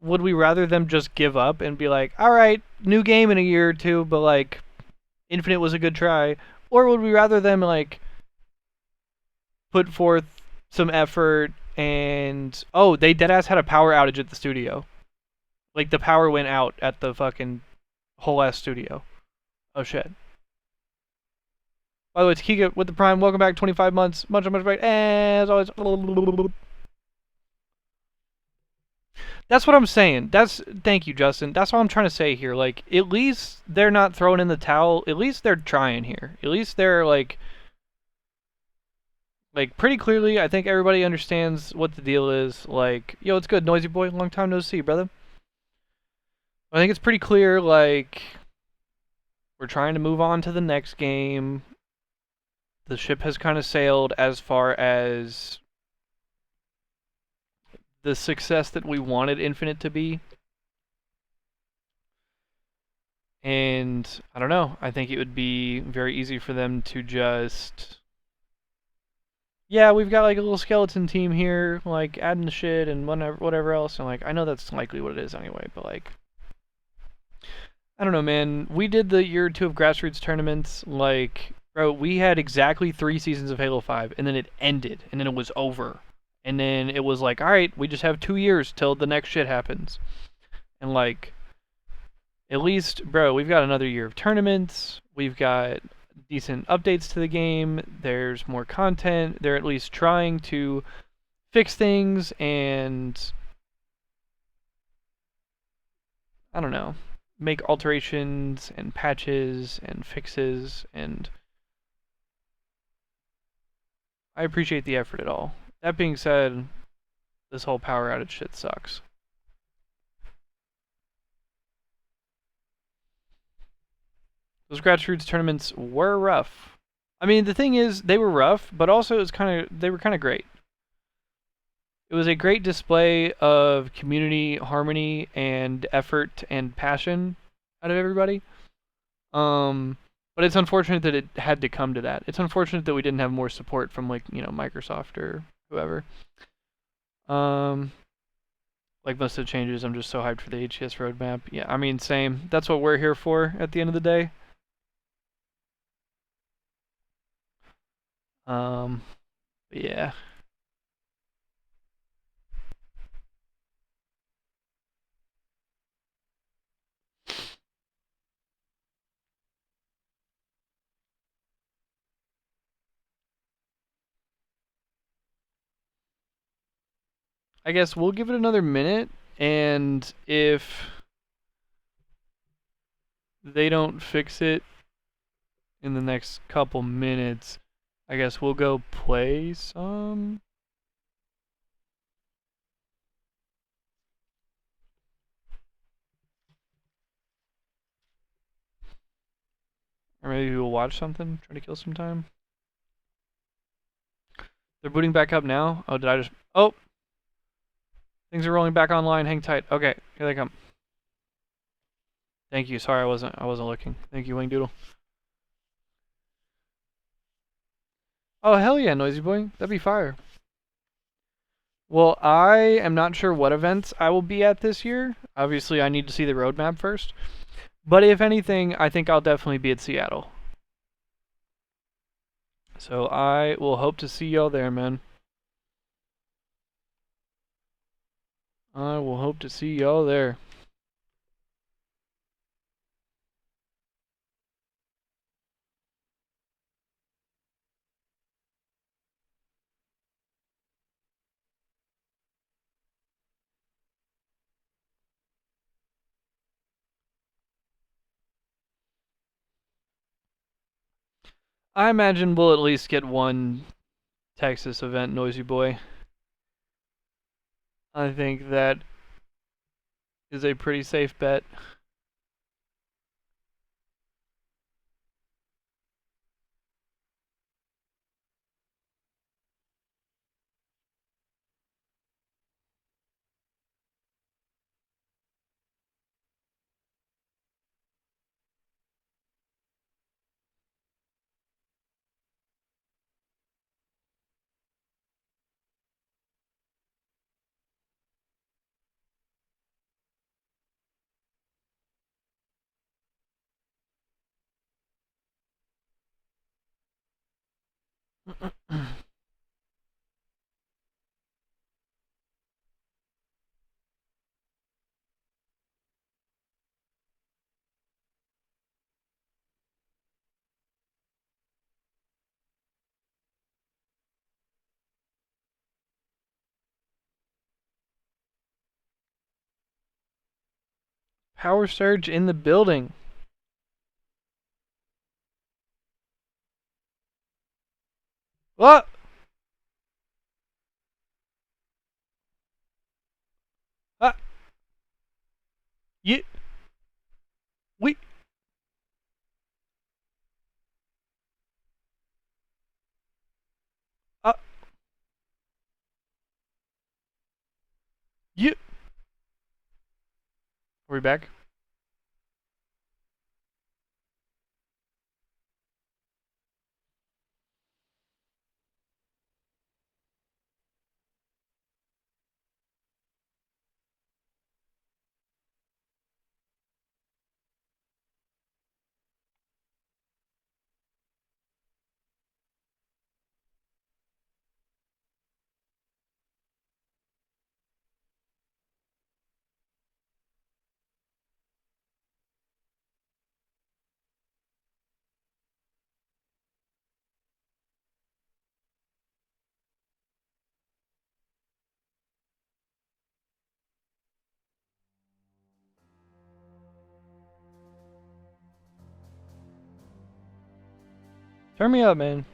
A: Would we rather them just give up and be like, all right, new game in a year or two, but like, Infinite was a good try, or would we rather them like put forth some effort and they deadass had a power outage at the studio, like the power went out at the fucking whole ass studio. Oh shit. By the way, it's Kika with the Prime. Welcome back, 25 months. Much right. As always. That's what I'm saying. Thank you, Justin. That's what I'm trying to say here. Like, at least they're not throwing in the towel. At least they're trying here. At least they're like pretty clearly, I think everybody understands what the deal is. Like, yo, it's good, Noisy Boy. Long time no see, brother. I think it's pretty clear, like, we're trying to move on to the next game. The ship has kind of sailed as far as the success that we wanted Infinite to be. And I don't know. I think it would be very easy for them to just, yeah, we've got like a little skeleton team here, like adding the shit and whatever else. And like, I know that's likely what it is anyway, but like, I don't know, man. We did the year or two of grassroots tournaments. Like, bro, we had exactly 3 seasons of Halo 5, and then it ended, and then it was over. And then it was like, all right, we just have 2 years till the next shit happens. And like, at least, bro, we've got another year of tournaments. We've got decent updates to the game. There's more content. They're at least trying to fix things and, I don't know, make alterations and patches and fixes, and I appreciate the effort at all. That being said, this whole power outage shit sucks. Those grassroots tournaments were rough. I mean, the thing is, they were rough, but also they were kind of great. It was a great display of community harmony and effort and passion out of everybody. But it's unfortunate that it had to come to that. It's unfortunate that we didn't have more support from like, Microsoft or whoever. Like most of the changes, I'm just so hyped for the HCS roadmap. Yeah, I mean, same. That's what we're here for at the end of the day. But yeah. I guess we'll give it another minute, and if they don't fix it in the next couple minutes, I guess we'll go play some. Or maybe we'll watch something, try to kill some time. They're booting back up now. Oh, did I just... Oh! Things are rolling back online. Hang tight. Okay, here they come. Thank you. Sorry, I wasn't looking. Thank you, Wingdoodle. Oh, hell yeah, Noisy Boy. That'd be fire. Well, I am not sure what events I will be at this year. Obviously, I need to see the roadmap first. But if anything, I think I'll definitely be at Seattle. So I will hope to see y'all there, man. I will hope to see y'all there. I imagine we'll at least get one Texas event, Noisy Boy. I think that is a pretty safe bet. Power surge in the building. What? Ah. You. We. You. Are we back? Turn me up, man.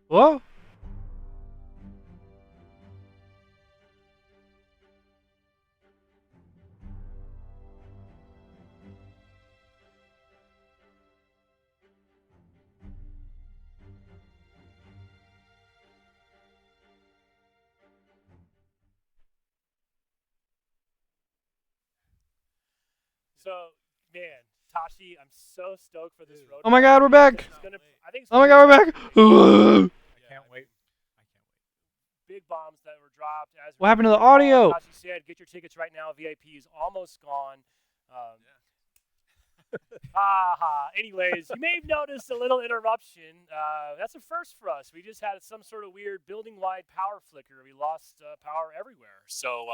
A: Whoa.
B: So, man, Tashi, I'm so stoked for this road.
A: Oh my God, we're back.
B: I think it's
A: Oh my God, we're back. Ooh.
C: I can't wait.
B: big bombs that were dropped. As
A: What happened to the
B: recall,
A: audio?
B: Tashi said, get your tickets right now. VIP is almost gone. Anyways, you may have noticed a little interruption. That's a first for us. We just had some sort of weird building-wide power flicker. We lost power everywhere. So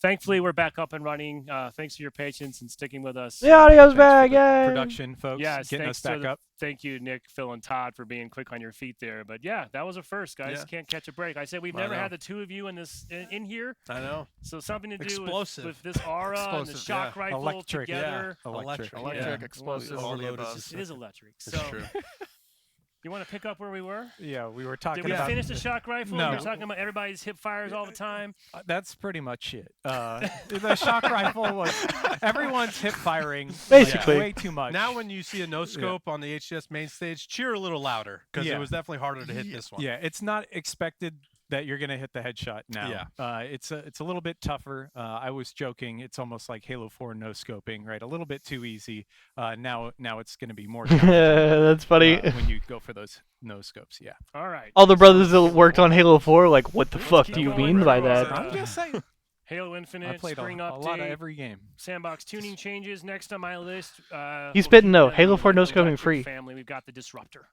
B: thankfully, we're back up and running. Thanks for your patience and sticking with us.
A: The audio's
C: Thanks
A: back,
C: for the
A: yay.
C: production, folks.
B: Yes,
C: getting
B: thanks
C: us back up.
B: Thank you, Nick, Phil, and Todd for being quick on your feet there. But yeah, that was a first, guys.
D: Yeah.
B: Can't catch a break. I said we've
D: I
B: never
D: know.
B: had the two of you in this in here.
D: I know.
B: So something to do
D: Explosive.
B: with this aura and the
E: Explosive,
B: shock
D: yeah.
B: rifle
C: Electric,
B: together.
C: Electric.
E: Electric,
B: Yeah.
E: explosive,
B: Well,
E: all the
D: overloaded
E: above.
D: system.
B: It is electric.
D: It's
B: So
D: true.
B: you want to pick up where we were?
C: Yeah, we were talking
B: Did we
C: about.
B: finish the shock rifle?
C: No.
B: We were talking about everybody's hip fires all the time.
C: That's pretty much it. The shock rifle was everyone's hip firing
A: Basically.
C: way too much.
D: Now, when you see a no scope on the HCS main stage, cheer a little louder because
C: Yeah.
D: it was definitely harder to hit this one.
C: Yeah, it's not expected that you're going to hit the headshot now.
D: Yeah.
C: It's a little bit tougher. I was joking. It's almost like Halo 4 no scoping, right? A little bit too easy. Now it's going to be more challenging
A: That's funny.
C: when you go for those no scopes. Yeah.
B: All right.
A: All the brothers that worked on Halo 4 like, what the
B: Let's
A: fuck
B: keep
A: do you
B: going
A: mean
B: with
A: by
B: our,
A: that?
C: I'm just saying.
B: Halo
C: I
B: Infinite,
C: played a
B: spring update,
C: lot of every game.
B: sandbox tuning changes. Next on my list.
A: He's
B: we'll
A: spitting
B: keep
A: no.
B: it in
A: Halo
B: the
A: 4 no
B: electric
A: scoping free.
B: Family, we've got the Disruptor.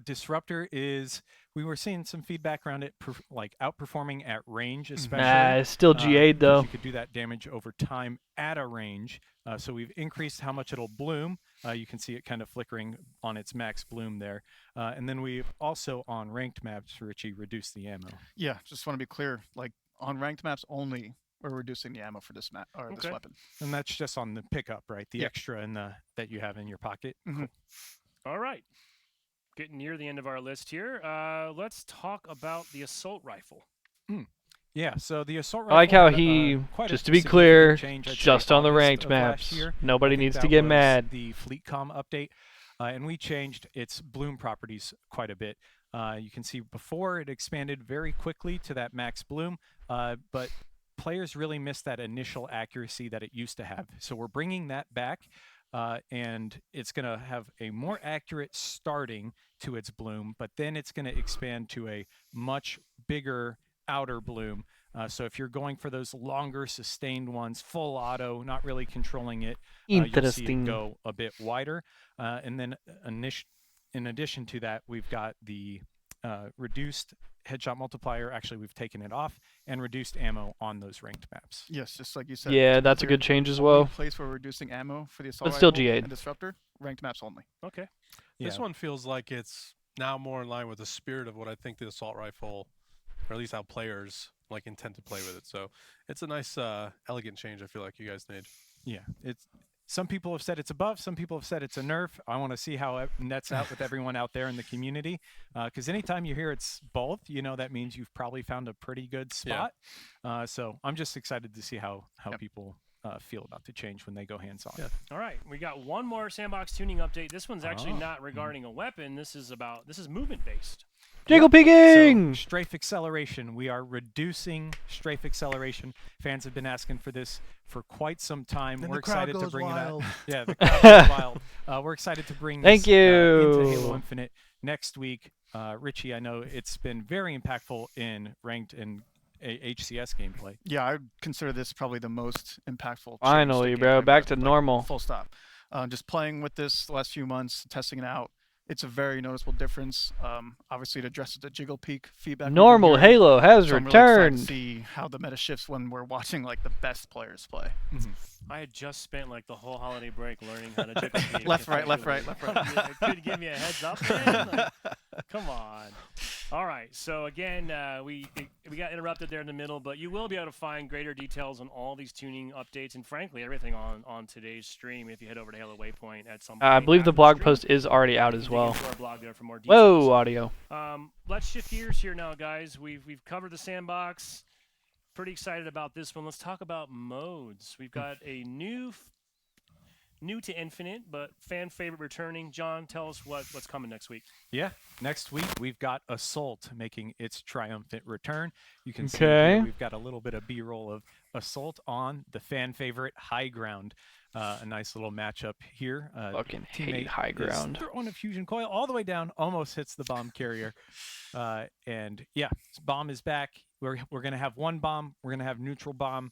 C: Disruptor is. We were seeing some feedback around it, like outperforming at range, especially.
A: Nah, it's still GA'd
C: 'cause
A: though.
C: You could do that damage over time at a range. So we've increased how much it'll bloom. You can see it kind of flickering on its max bloom there. And then we've also on ranked maps, Richie, reduced the ammo.
E: Yeah, just want to be clear. Like on ranked maps only, we're reducing the ammo for this map or this
B: Okay.
E: weapon.
C: And that's just on the pickup, right? The
E: Yeah.
C: extra in the that you have in your pocket.
E: Mhm.
B: All right. Getting near the end of our list here. Let's talk about the assault rifle.
C: Yeah, so the assault
A: I
C: rifle.
A: like how
C: had,
A: he,
C: quite a
A: just to be
C: significant
A: clear,
C: change, I'd say,
A: just on the
C: August
A: ranked
C: of last
A: maps.
C: year.
A: Nobody
C: I think
A: needs to
C: that
A: get
C: was
A: mad.
C: The FleetCom update, and we changed its bloom properties quite a bit. You can see before it expanded very quickly to that max bloom, but players really missed that initial accuracy that it used to have. So we're bringing that back, and it's going to have a more accurate starting to its bloom, but then it's going to expand to a much bigger outer bloom. So if you're going for those longer sustained ones, full auto, not really controlling it, you'll see it
A: Interesting.
C: go a bit wider. And then in addition to that, we've got the reduced headshot multiplier. Actually, we've taken it off, and reduced ammo on those ranked maps.
E: Yes, just like you said.
A: Yeah,
E: to be
A: that's a
E: clear,
A: good change as
E: only
A: well.
E: place where we're reducing ammo for the assault
A: But still
E: rifle
A: GA'd.
E: and disruptor, ranked maps only.
B: Okay.
D: This
C: Yeah.
D: one feels like it's now more in line with the spirit of what I think the assault rifle, or at least how players like intend to play with it. So it's a nice, elegant change. I feel like you guys made.
C: Yeah, it's. Some people have said it's a buff. Some people have said it's a nerf. I want to see how it nets out with everyone out there in the community. Because anytime you hear it's both, that means you've probably found a pretty good
D: Yeah.
C: spot. So I'm just excited to see how
E: Yep.
C: people feel about the change when they go hands-on.
D: Yeah.
B: All right. We got one more sandbox tuning update. This one's actually
C: Oh.
B: not regarding a weapon. This is movement based.
A: Jiggle
C: So
A: peeking!
C: strafe acceleration. We are reducing strafe acceleration. Fans have been asking for this for quite some time. We're excited to bring it out. Yeah, the crowd goes wild. We're excited to bring
A: Thank
C: this into
A: you.
C: Halo Infinite next week. Richie, I know it's been very impactful in ranked and HCS gameplay.
E: Yeah, I would consider this probably the most impactful. change to
A: Finally, bro,
E: gameplay,
A: back
E: but,
A: to
E: like,
A: normal.
E: Full stop. Just playing with this the last few months, testing it out. It's a very noticeable difference. Obviously, it addresses the jiggle peak feedback. we've been
A: Normal
E: hearing,
A: Halo has
E: so I'm really excited
A: returned.
E: to see how the meta shifts when we're watching like the best players play.
B: I had just spent like the whole holiday break learning how to jiggle peek
E: Left, right, left,
B: effectively.
E: right, left, right.
B: Could you give me a heads up, man? Like, come on. All right. So again, we got interrupted there in the middle, but you will be able to find greater details on all these tuning updates and frankly everything on today's stream if you head over to Halo Waypoint at some point.
A: I believe the
B: after
A: blog
B: stream.
A: post is already out
B: You
A: as
B: can dig
A: well.
B: into our blog there for more details.
A: Whoa, audio.
B: Let's shift gears here now, guys. We've covered the sandbox. Pretty excited about this one. Let's talk about modes. We've got a new to Infinite, but fan favorite returning. John, tell us what's coming next week.
C: Yeah, next week we've got Assault making its triumphant return. You can see
A: Okay.
C: here we've got a little bit of B-roll of Assault on the fan favorite High Ground. A nice little matchup here.
A: Fucking hate
C: Teammate
A: High
C: is
A: Ground.
C: throwing a fusion coil all the way down, almost hits the bomb carrier. And yeah, bomb is back. We're gonna have one bomb. We're gonna have neutral bomb.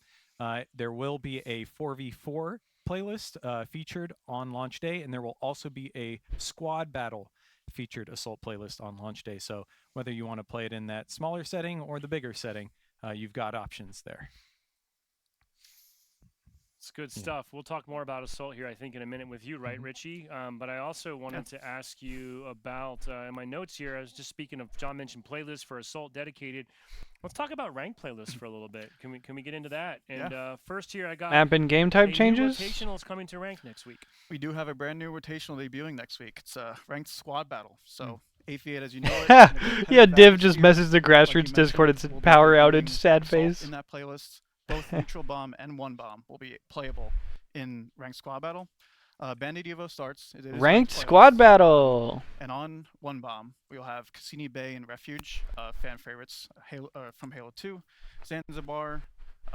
C: There will be a 4v4 playlist featured on launch day, and there will also be a squad battle featured Assault playlist on launch day. So whether you want to play it in that smaller setting or the bigger setting, you've got options there.
B: It's good stuff. We'll talk more about Assault here, I think, in a minute with you, right, Richie? But I also wanted to ask you about, in my notes here, I was just speaking of, John mentioned playlists for Assault dedicated. Let's talk about ranked playlists for a little bit. Can we get into that? And first here, I got
A: Map and game type changes?
B: rotational is coming to ranked next week.
E: We do have a brand new rotational debuting next week. It's a ranked squad battle. So Aviate, as you know it,
A: Yeah, Div just
E: here,
A: messaged the
E: like you
A: grassroots Discord. It's
E: mentioned, we'll be
A: power
E: including
A: outage, sad
E: Assault
A: face.
E: in that playlist. Both neutral bomb and one bomb will be playable in ranked squad battle. Bandit Evo starts. It is
A: Ranked
E: playlist.
A: squad battle.
E: And on one bomb, we'll have Cassini Bay and Refuge, fan favorites from Halo 2, Zanzibar,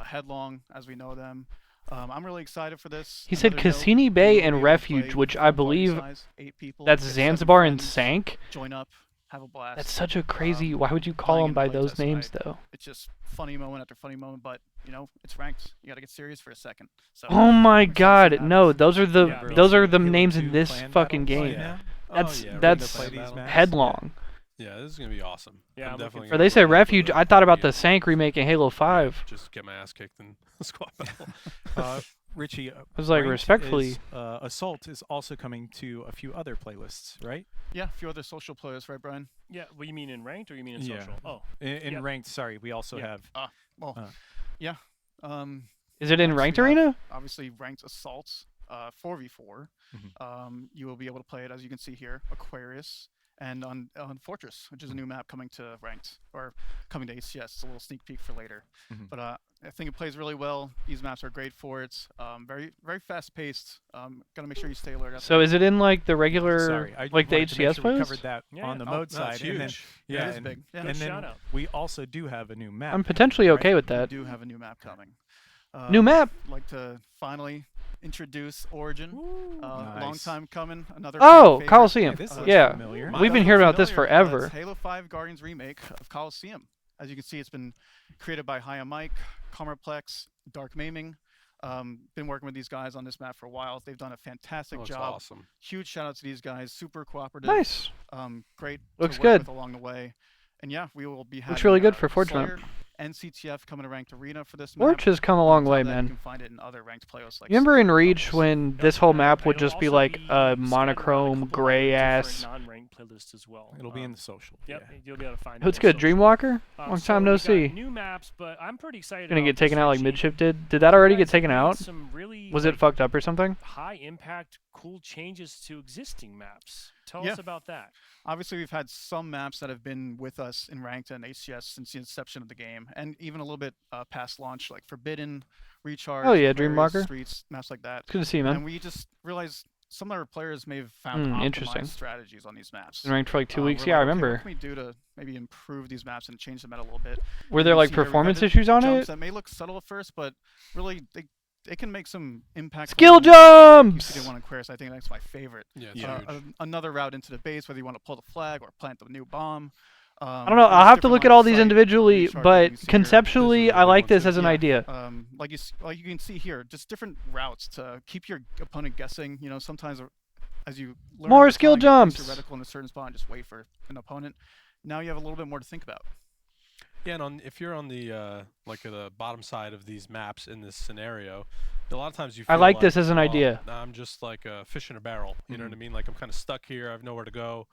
E: Headlong, as we know them. I'm really excited for this.
A: He said
E: Another note,
A: Cassini
E: we
A: Bay
E: will be
A: and
E: able to
A: Refuge,
E: play
A: which I
E: full party
A: believe
E: size, 8 people,
A: that's
E: get 7
A: Zanzibar and
E: friends,
A: Sank.
E: Join up, have a blast.
A: That's such a crazy. Why would you call
E: playing
A: them
E: in
A: by
E: the
A: those
E: playtest
A: names
E: night.
A: though?
E: It's just funny moment after funny moment, but you know it's ranked. You got to get serious for a second. So
A: Oh my
E: I'm excited for
A: God!
E: that.
A: No, those are the
B: Yeah,
A: those are
C: Halo
A: the
C: 2
A: names in this
C: clan
A: fucking
C: battles
A: game.
C: right now.
A: That's
D: Oh, yeah,
A: that's
D: we're gonna play these
A: Headlong.
D: Yeah, this is gonna be awesome.
B: Yeah,
D: I'm
B: I'm looking
D: definitely
A: Or
D: gonna
A: they said
D: run up with
A: Refuge.
D: the
A: I thought about the
D: game.
A: Sank remake in Halo 5.
D: Just get my ass kicked in squad battle.
C: Richie,
A: I was like,
C: ranked
A: respectfully.
C: is, Assault is also coming to a few other playlists, right?
E: Yeah, a few other social players, right, Brian?
B: Yeah, what you mean in ranked or you mean in
C: Yeah.
B: social? Oh,
C: In
B: Yep.
C: ranked, sorry, we also
B: Yeah.
C: have.
E: Well,
C: Uh.
E: yeah.
A: Is it in
E: Next
A: ranked
E: we have,
A: arena?
E: Obviously, ranked assaults, 4v4.
C: Mhm.
E: You will be able to play it, as you can see here, Aquarius, and on Fortress, which is a new map coming to ranked, or coming to HCS. It's a little sneak peek for later.
C: Mhm.
E: But I think it plays really well. These maps are great for it. Very, very fast paced. Gotta make sure you stay alert.
A: So is it in like the regular,
C: Sorry, I
A: like the
C: wanted to make
A: HCS
C: sure we
A: playlist?
C: covered that
B: Yeah,
C: on the
B: yeah.
C: mode
D: No, it's
C: side, and then
D: huge.
C: yeah,
E: It is
C: and,
E: big. Yeah.
C: and
B: Good
C: then
B: shout-out.
C: we also do have a new map.
A: I'm potentially
C: right?
A: okay with
E: We
A: that.
E: do have a new map coming.
A: New map.
E: Like to finally introduce Origin. Long
C: Nice.
E: time coming. Another.
A: Oh,
E: fan favorite.
A: Coliseum.
C: This looks
A: Yeah.
C: familiar.
E: Might
A: We've been
E: not
A: hearing
E: look
A: about this
E: familiar,
A: forever.
E: it's Halo 5 Guardians remake of Coliseum. As you can see, it's been created by Haya Mike, Comerplex, Dark Maiming. Been working with these guys on this map for a while. They've done a fantastic
D: Looks
E: job.
D: awesome.
E: Huge shout out to these guys. Super cooperative.
A: Nice.
E: Great.
A: Looks
E: to work
A: good.
E: With along the way. And yeah, we will be having
A: Looks really good for Forge
E: Slayer
A: map.
E: and CTF coming to ranked arena for this map.
A: Forge has come a long
E: On top
A: way,
E: of that, You
A: man.
E: can find it in other ranked playlists like
A: You remember in
E: Slayer
A: Reach
E: levels.
A: when this whole map would
B: It'll
A: just be
B: also
A: like
B: be
A: a
B: scattered around a
A: monochrome
B: couple
A: gray
B: other
A: ass?
B: different non-ranked playlists as well.
C: It'll be in the social.
B: Yep,
C: Yeah.
B: you'll be able to find it.
A: Who's
B: on
A: good?
B: social.
A: Dreamwalker? Long
B: So
A: time no
B: we got
A: see.
B: New maps, but I'm pretty excited.
A: Gonna
B: about
A: get
B: this,
A: taken out like
B: Richie.
A: midship did. Did that already
B: You
A: get
B: guys
A: taken
B: made
A: out?
B: Some really,
A: Was it
B: like,
A: fucked up or something?
B: high impact, cool changes to existing maps. Tell
E: Yeah.
B: us about that.
E: Obviously, we've had some maps that have been with us in ranked and HCS since the inception of the game, and even a little bit past launch, like Forbidden, Recharge,
A: Oh, yeah,
E: Aquarius,
A: Dreamwalker.
E: Streets, maps like that.
A: It's good to see you, man.
E: And we just realized some of our players may have found
A: Interesting.
E: optimized strategies on these maps.
A: Been ranked for like 2 weeks.
E: We're
A: Yeah, I
E: like, okay,
A: remember.
E: What can we do to maybe improve these maps and change them out a little bit?
A: Were
E: And
A: there
E: you
A: like
E: see here we've
A: performance
E: added
A: issues on
E: jumps
A: it?
E: that may look subtle at first, but really they can make some impact.
A: Skill
E: You
A: jumps!
E: see one Aquarius, I think that's my favorite.
D: Yeah, it's
C: Yeah.
D: huge.
E: Another route into the base, whether you want to pull the flag or plant the new bomb.
A: I don't know. I'll have to look at all these individually,
E: but
A: but conceptually, I like this as an idea.
E: like like you can see here, just different routes to keep your opponent guessing. You know, sometimes as you learn
A: More
E: over
A: skill
E: time, you place
A: jumps.
E: your reticle in a certain spot and just wait for an opponent. Now you have a little bit more to think about.
D: Yeah, and if you're on the like the bottom side of these maps in this scenario, a lot of times you.
A: I
D: Feel
A: like this as an
D: well,
A: idea.
D: I'm just like a fish in a barrel. You know what I mean? Like I'm kind of stuck here. I have nowhere to go.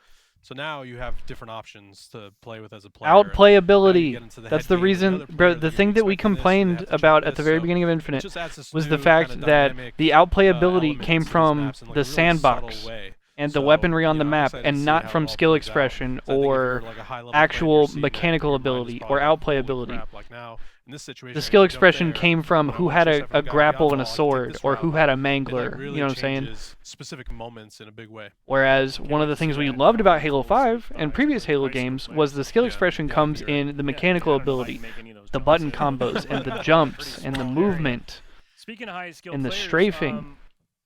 D: So now you have different options to play with as a player.
A: Outplayability. That's the
D: head game with
A: reason,
D: another
A: bro.
D: player
A: The
D: that
A: thing
D: you're
A: that we
D: expecting this, and they
A: complained
D: have to check
A: about at
D: this,
A: the very
D: so
A: beginning of
D: it
A: Infinite
D: just adds this
A: was the
D: new
A: fact
D: kinda
A: that
D: dynamic,
A: the outplayability
D: element
A: came
D: to these
A: from
D: maps in, like,
A: the
D: a really subtle
A: sandbox
D: way.
A: and the
D: So,
A: weaponry on
D: you
A: the
D: know, I'm
A: map,
D: excited to
A: and
D: see
A: not
D: how it
A: from
D: all
A: skill
D: plays out.
A: expression
D: 'Cause I think if you're,
A: or
D: like, a high-level player and you're
A: actual
D: seeing that,
A: mechanical
D: your mind is
A: ability
D: probably
A: or
D: like, "Holy
A: outplayability.
D: crap, like, now in this situation,
A: The
D: I
A: skill
D: can jump
A: expression
D: there,
A: came from
D: but I
A: who
D: wanna
A: had
D: chase
A: a
D: after the guy with the
A: grapple and a
D: eyeball, I can take
A: sword,
D: this
A: or
D: route."
A: who had a
D: It,
A: mangler.
D: really
A: You know what I'm saying?
D: changes specific moments in a big way.
A: Whereas
B: Can't
A: one of
B: wait
A: the
B: to see
A: things we
B: that
A: loved
B: in
A: about Halo
B: full
A: 5
B: with
A: and
B: high
A: previous
B: school
A: Halo
B: players.
A: games was the skill
D: Yeah,
A: expression
D: yeah,
A: comes
D: you're right.
A: in the
B: Yeah,
A: mechanical
B: I don't know if I
A: ability,
B: can make any of those
A: the
B: jumps
A: button
B: in.
A: combos, and the
B: Pretty
A: jumps, and the
B: small area.
A: movement,
B: Speaking of high skill
A: and the
B: players,
A: strafing.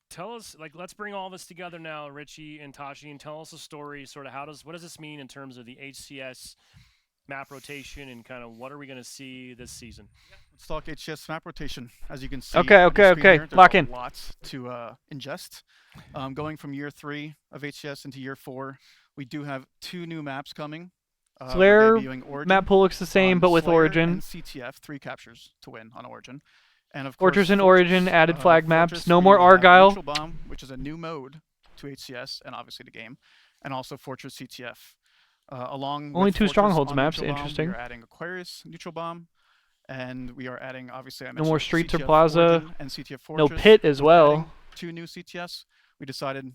B: tell us, like, let's bring all this together now, Richie and Tashi, and tell us a story. Sort of, what does this mean in terms of the HCS map rotation, and kind of what are we going to see this season?
E: Let's talk HCS map rotation. As you can see,
A: Okay,
E: on your
A: okay,
E: screen
A: okay.
E: here, there's
A: Lock
E: a
A: in.
E: lot to ingest. Going from year 3 of HCS into year 4, we do have 2 new maps coming. We're
A: Slayer
E: debuting Origin
A: map pool looks the same,
E: on
A: but with
E: Slayer
A: Origin.
E: and CTF, 3 captures to win on Origin. And of
A: Fortress
E: course,
A: and Origin, added flag maps.
E: Fortress,
A: No
E: we
A: more
E: will have
A: Argyle.
E: Neutral Bomb, which is a new mode to HCS and obviously the game, and also Fortress CTF. Along
A: Only
E: with
A: 2
E: Fortress
A: strongholds
E: on
A: maps.
E: Neutral Bomb,
A: Interesting.
E: we are adding Aquarius Neutral Bomb, and we are adding, obviously, I
A: No
E: mentioned
A: more Streets or
E: CTF
A: Plaza.
E: Origin and CTF
A: No
E: Fortress.
A: Pit as
E: With
A: well.
E: adding 2 new CTFs, we decided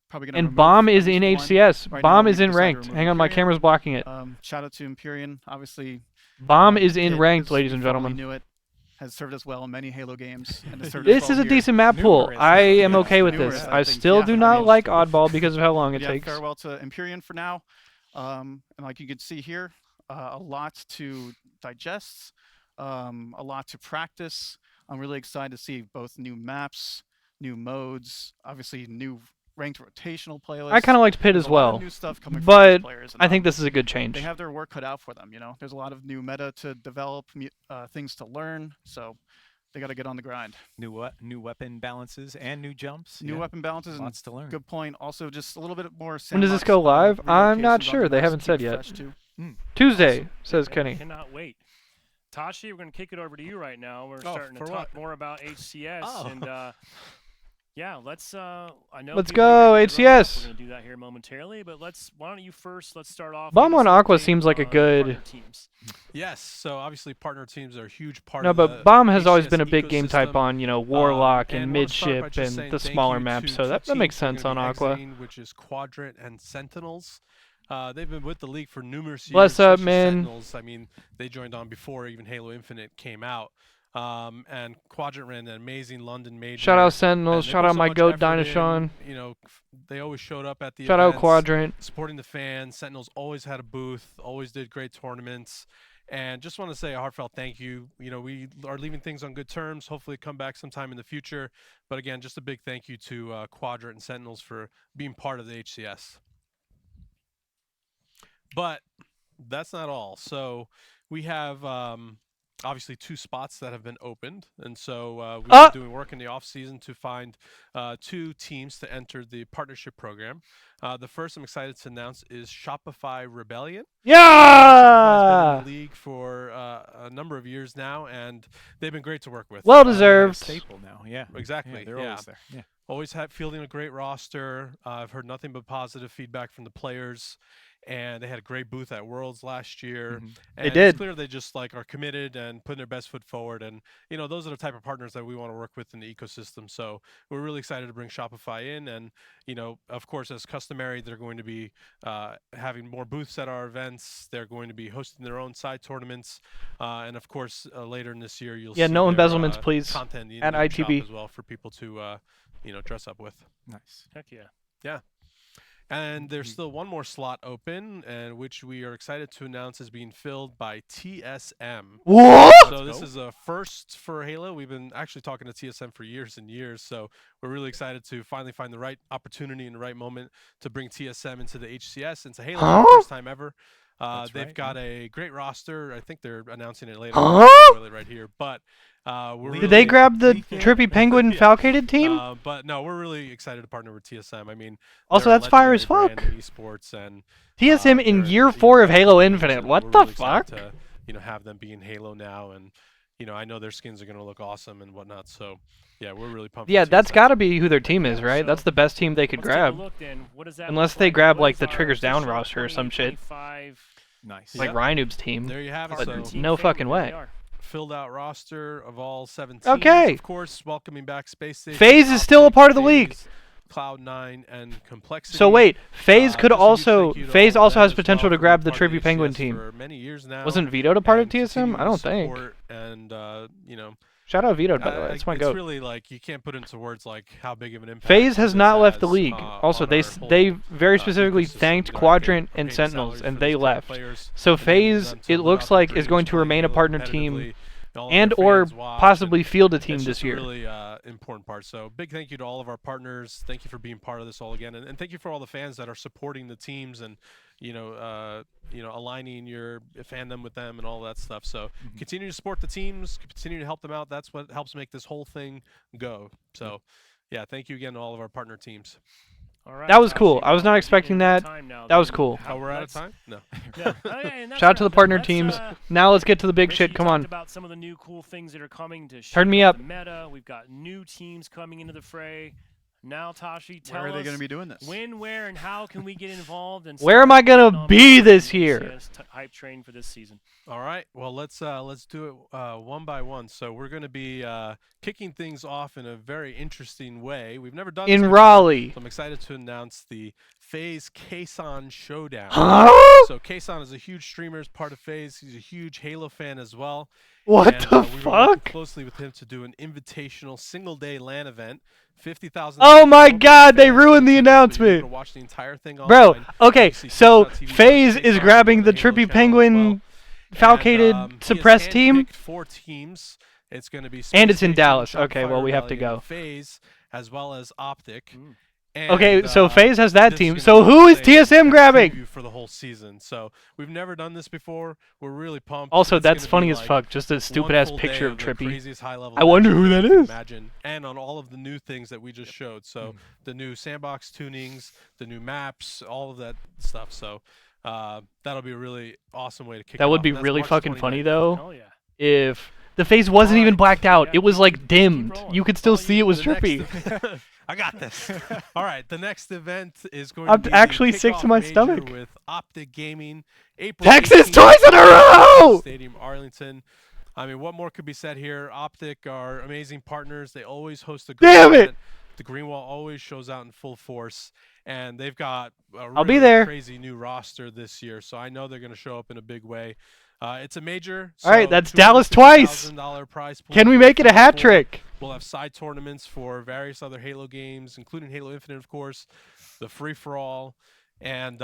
E: probably going to
A: And
E: remove
A: Bomb
E: at
A: is in
E: least one.
A: HCS.
E: Right
A: Bomb
E: now,
A: is
E: we've
A: in
E: decided to
A: ranked.
E: remove
A: Hang on, my
E: Empyrean.
A: camera's blocking it.
E: Shout out to Empyrean, obviously.
A: Bomb is in
E: Pit,
A: ranked,
E: as
A: ladies
E: we
A: and
E: formerly
A: gentlemen.
E: knew it, has served us well in many Halo games. And has served
A: This
E: us
A: is
E: well
A: a
E: here.
A: decent map pool.
C: Numerous.
A: I am
E: Yeah,
A: okay with
E: numerous,
A: this.
E: I
A: I
E: think.
A: still
E: Yeah,
A: do
E: I
A: not
E: mean,
A: like Oddball because of how long it
E: yeah,
A: takes.
E: farewell to Empyrean for now. And like you can see here, a lot to digest, a lot to practice. I'm really excited to see both new maps, new modes, obviously new ranked rotational playlists.
A: I kind of liked Pit
E: There's
A: as
E: a lot of
A: well,
E: new stuff coming from
A: but
E: these players, and,
A: I think this is a good change.
E: they have their work cut out for them. You know, there's a lot of new meta to develop, things to learn. So they got to get on the grind.
C: New weapon balances and new jumps.
E: New
C: yeah.
E: weapon balances, and
C: Lots to learn.
E: good point. Also, just a little bit more.
A: When does this
E: sandbox,
A: go live? I'm not
E: relocations on
A: sure.
E: the
A: They
E: maps
A: haven't
E: to
A: said
E: keep it
A: yet.
E: fresh, too.
A: Tuesday,
B: Awesome.
A: says
B: I
A: Kenny.
B: cannot wait. Tashi, we're going to kick it over to you right now. We're
D: Oh,
B: starting to
D: for
B: talk
D: what?
B: more about HCS.
C: Oh.
B: And yeah, let's. I know.
A: Let's
B: people
A: go,
B: are eager to run up.
A: HCS.
B: We're going to do that here momentarily, but why don't you first? Let's start off.
A: Bomb
B: with
A: on
B: us
A: Aqua
B: update
A: seems like a
B: on
A: good-
B: partner teams.
D: Yes, so obviously partner teams are a huge part
A: No,
D: of the
A: but Bomb has always
D: HCS
A: been a big game type
D: ecosystem.
A: on, Warlock and
D: And wanna start by
A: Midship
D: just
A: and
D: saying
A: the
D: thank
A: smaller
D: you
A: maps,
D: to
A: so
D: two
A: that makes
D: teams that are
A: sense
D: gonna
A: on
D: be
A: Aqua.
D: exiting, which is Quadrant and Sentinels. They've been with the league for numerous years.
A: Bless up,
D: especially
A: man.
D: Sentinels, I mean, they joined on before even Halo Infinite came out. And Quadrant ran an amazing London major.
A: Shout out
D: and
A: Sentinels.
D: they
A: Shout
D: put
A: out
D: so
A: my
D: much
A: goat
D: effort in,
A: Dinosaur.
D: they always showed up at the
A: Shout out
D: events,
A: Quadrant.
D: supporting the fans. Sentinels always had a booth, always did great tournaments. And just want to say a heartfelt thank you. We are leaving things on good terms. Hopefully come back sometime in the future. But again, just a big thank you to Quadrant and Sentinels for being part of the HCS. But that's not all. So we have obviously 2 spots that have been opened. And so we've been doing work in the off season to find 2 teams to enter the partnership program. The first I'm excited to announce is Shopify Rebellion. Shopify's been in the league for a number of years now, and they've been great to work with.
A: Well
C: They're a
A: deserved.
C: staple now. Yeah.
D: Exactly.
C: Yeah, they're always there. Yeah.
D: Always fielding a great roster. I've heard nothing but positive feedback from the players, and they had a great booth at Worlds last year.
C: Mhm.
D: And
A: They did.
D: It's clear they just are committed and putting their best foot forward. And those are the type of partners that we want to work with in the ecosystem. So we're really excited to bring Shopify in, and of course, as customary, they're going to be having more booths at our events. They're going to be hosting their own side tournaments, and of course, later in this year, you'll see
A: no
D: their,
A: embezzlements, please,
D: content in
A: at
D: the shop
A: ITB.
D: as well for people to dress up with.
C: Nice.
B: Heck yeah.
D: Yeah. And there's still one more slot open, and which we are excited to announce is being filled by TSM.
A: What?
D: So this is a first for Halo. We've been actually talking to TSM for years and years, so we're really excited to finally find the right opportunity and the right moment to bring TSM into the HCS, into Halo for the first time ever. They've
C: right,
D: got a great roster. I think they're announcing it later.
A: Huh?
D: I'll spoil it right here, but we're
A: Did
D: really,
A: they grab the Trippy Penguin
D: Yeah.
A: Falcated team?
D: But no, we're really excited to partner with TSM. I mean,
A: Also,
D: they're a
A: that's fire as
D: legendary
A: fuck.
D: brand in esports, and
A: TSM in
D: they're
A: year
D: a
A: 4 of
D: great
A: Halo
D: team,
A: Infinite.
D: so
A: What
D: we're
A: the
D: really
A: fuck?
D: excited to, have them be in Halo now, and I know their skins are going to look awesome and whatnot. So yeah, we're really pumped.
A: Yeah,
D: for
A: that's
D: TSM.
A: got to be who their team is, right?
B: So,
A: That's the best team they could
B: Let's take a
A: grab.
B: look then. What does that
A: Unless
B: look
A: they
B: like?
A: grab,
B: What
A: like,
B: is
A: the
B: our
A: Triggers Down
B: official
A: roster or some shit.
B: 2025
C: Nice.
A: Like
D: Yep.
A: Rhinoob's team.
D: There you have it.
B: partner
D: So
B: team
A: no
B: favorite,
A: fucking
B: here they
A: way.
B: are.
D: filled out roster of all 7 teams.
A: Okay.
D: Of course, welcoming back Space Station.
A: FaZe is still a
D: Optic,
A: part of the league.
D: FaZe, Cloud9, and Complexity.
A: So wait, FaZe could
D: just a huge
A: also
D: thank you to
A: FaZe
D: all of
A: also
D: them
A: has
D: as
A: potential
D: well
A: to
D: for
A: grab
D: being
A: the
D: part of
A: Tribute Penguin
D: HCS
A: team.
D: For many years now.
A: Wasn't Vito a part of
D: and
A: TSM? I
D: continuing
A: don't
D: to
A: think.
D: support And you know,
A: Shout out Vito, by the way. That's my
D: it's
A: goat.
D: really like you can't put into words like how big of an impact.
A: FaZe has
D: this
A: not left the
D: has,
A: league. Also,
D: on
A: they
D: our
A: s-
D: whole,
A: they very specifically
D: ecosystem.
A: thanked
D: They're not
A: Quadrant
D: paying
A: and Sentinels,
D: salaries
A: and
D: for
A: they
D: these top
A: left.
D: players,
A: So
D: enabling
A: FaZe,
D: them to
A: it
D: live
A: looks
D: out their
A: like, is
D: dreams,
A: going to
D: playing
A: remain a
D: Halo
A: partner team
D: competitively, all of
A: and
D: their
A: or
D: fans watch,
A: possibly
D: and
A: field a team
D: it's
A: this
D: just
A: year.
D: a really important part. So big thank you to all of our partners. Thank you for being part of this all again, and thank you for all the fans that are supporting the teams and aligning your fandom with them and all that stuff. So continue to support the teams, continue to help them out. That's what helps make this whole thing go. So yeah, thank you again to all of our partner teams.
B: All right,
A: That was
B: Tashi,
A: cool. I was not
B: we're getting
A: expecting
B: into
A: that.
B: time now
A: That was
B: then.
A: cool.
D: Oh, we're out of
B: Let's-
D: time? No.
B: Yeah. Okay, and that's
A: Shout out to
B: right.
A: the partner
B: Let's,
A: teams. Now let's get to the big
B: Rich,
A: shit.
B: you
A: Come
B: talked
A: on.
B: about some of the new cool things that are coming to
A: Turn me
B: shape
A: up.
B: the meta. We've got new teams coming into the fray. Now, Tashi, tell
E: Where are they
B: us
E: going to be doing this?
B: when, where, and how can we get involved? And
A: Where am I
B: start
A: gonna
B: getting on
A: be
B: board
A: this
B: the
A: year?
B: HCS hype train for this season.
D: All right. Well, let's do it one by one. So we're going to be kicking things off in a very interesting way. We've never done this
A: In
D: before,
A: Raleigh.
D: so I'm excited to announce the FaZe Kason Showdown.
A: Huh?
D: So Kason is a huge streamer, is part of FaZe. He's a huge Halo fan as well.
A: What
D: And,
A: the
D: we've been working
A: fuck?
D: closely with him to do an invitational single-day LAN event. 50,000.
A: Oh my
D: global
A: God, they
D: fans in
A: ruined the
D: attendance, so you're able
A: announcement.
D: to watch the entire thing
A: Bro,
D: online.
A: okay,
D: You see
A: so
D: Twitch.tv
A: FaZe is
D: Kason
A: grabbing
D: on
A: the
D: Halo
A: Trippy
D: channel as
A: Penguin
D: well.
A: falcated
D: And, he has
A: suppressed team.
D: handpicked 4 teams. It's going to be
A: And
D: Space
A: it's in
D: Station,
A: Dallas.
D: Shotfire
A: Okay, well, we have to
D: Rebellion,
A: go.
D: FaZe, as well as Optic.
B: Mm.
D: And,
A: Okay, so FaZe has that
D: this is
A: team.
D: gonna
A: So
D: be
A: who is
D: insane
A: TSM grabbing?
D: preview for the whole season. So we've never done this before. We're really pumped.
A: Also,
D: It's
A: that's
D: gonna
A: funny
D: be
A: as
D: like
A: fuck. Just a
D: one
A: stupid ass
D: full
A: picture
D: day
A: of
D: the
A: Trippy.
D: craziest high-level
A: I wonder
D: matches
A: who
D: that
A: that
D: you can
A: is.
D: Imagine, and on all of the new things that we just showed. So the new sandbox tunings, the new maps, all of that stuff. So that'll be a really awesome way to kick.
A: That
D: it
A: would
D: off,
A: be
D: and that's
A: really
D: March
A: fucking funny
D: 29th.
A: though,
B: Oh yeah.
A: if the FaZe wasn't even
D: Alright.
A: blacked out.
B: Yeah,
A: It was like dimmed.
B: rolling.
A: You could still
B: Oh,
A: see it was
D: The next
A: Trippy.
D: ev- I got this. All right, the next event is going
A: I'm
D: to be
A: actually
D: the
A: sick to
D: kickoff
A: my
D: major
A: stomach.
D: with Optic Gaming. April
A: Texas
D: 18th
A: twice in a row!
D: Stadium, Arlington. I mean, what more could be said here? Optic are amazing partners. They always host a great
A: Damn it!
D: event. The Green Wall always shows out in full force, and they've got a
A: I'll be
D: really
A: there.
D: crazy new roster this year. So I know they're going to show up in a big way. It's a major.
A: All right,
D: so
A: that's Dallas twice.
D: $250,000 prize pool
A: Can we
D: for
A: make it a
D: Final
A: hat
D: Four.
A: trick?
D: We'll have side tournaments for various other Halo games, including Halo Infinite, of course, the free for all, and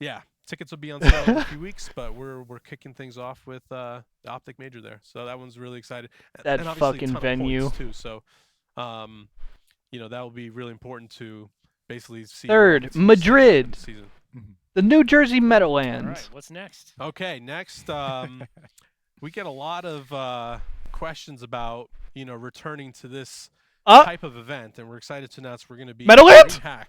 D: yeah, tickets will be on sale in a few weeks. But we're kicking things off with the Optic Major there, so that one's really excited.
A: That
D: and obviously a
A: fucking
D: ton of
A: venue.
D: points too. So, that will be really important to basically see.
A: Third,
D: what teams
A: Madrid.
D: this season.
A: The New Jersey
B: All
A: Meadowlands.
B: right. What's next?
D: Okay, next, we get a lot of questions about returning to this type of event, and we're excited to announce we're going to be
A: Meadowlands?
D: DreamHack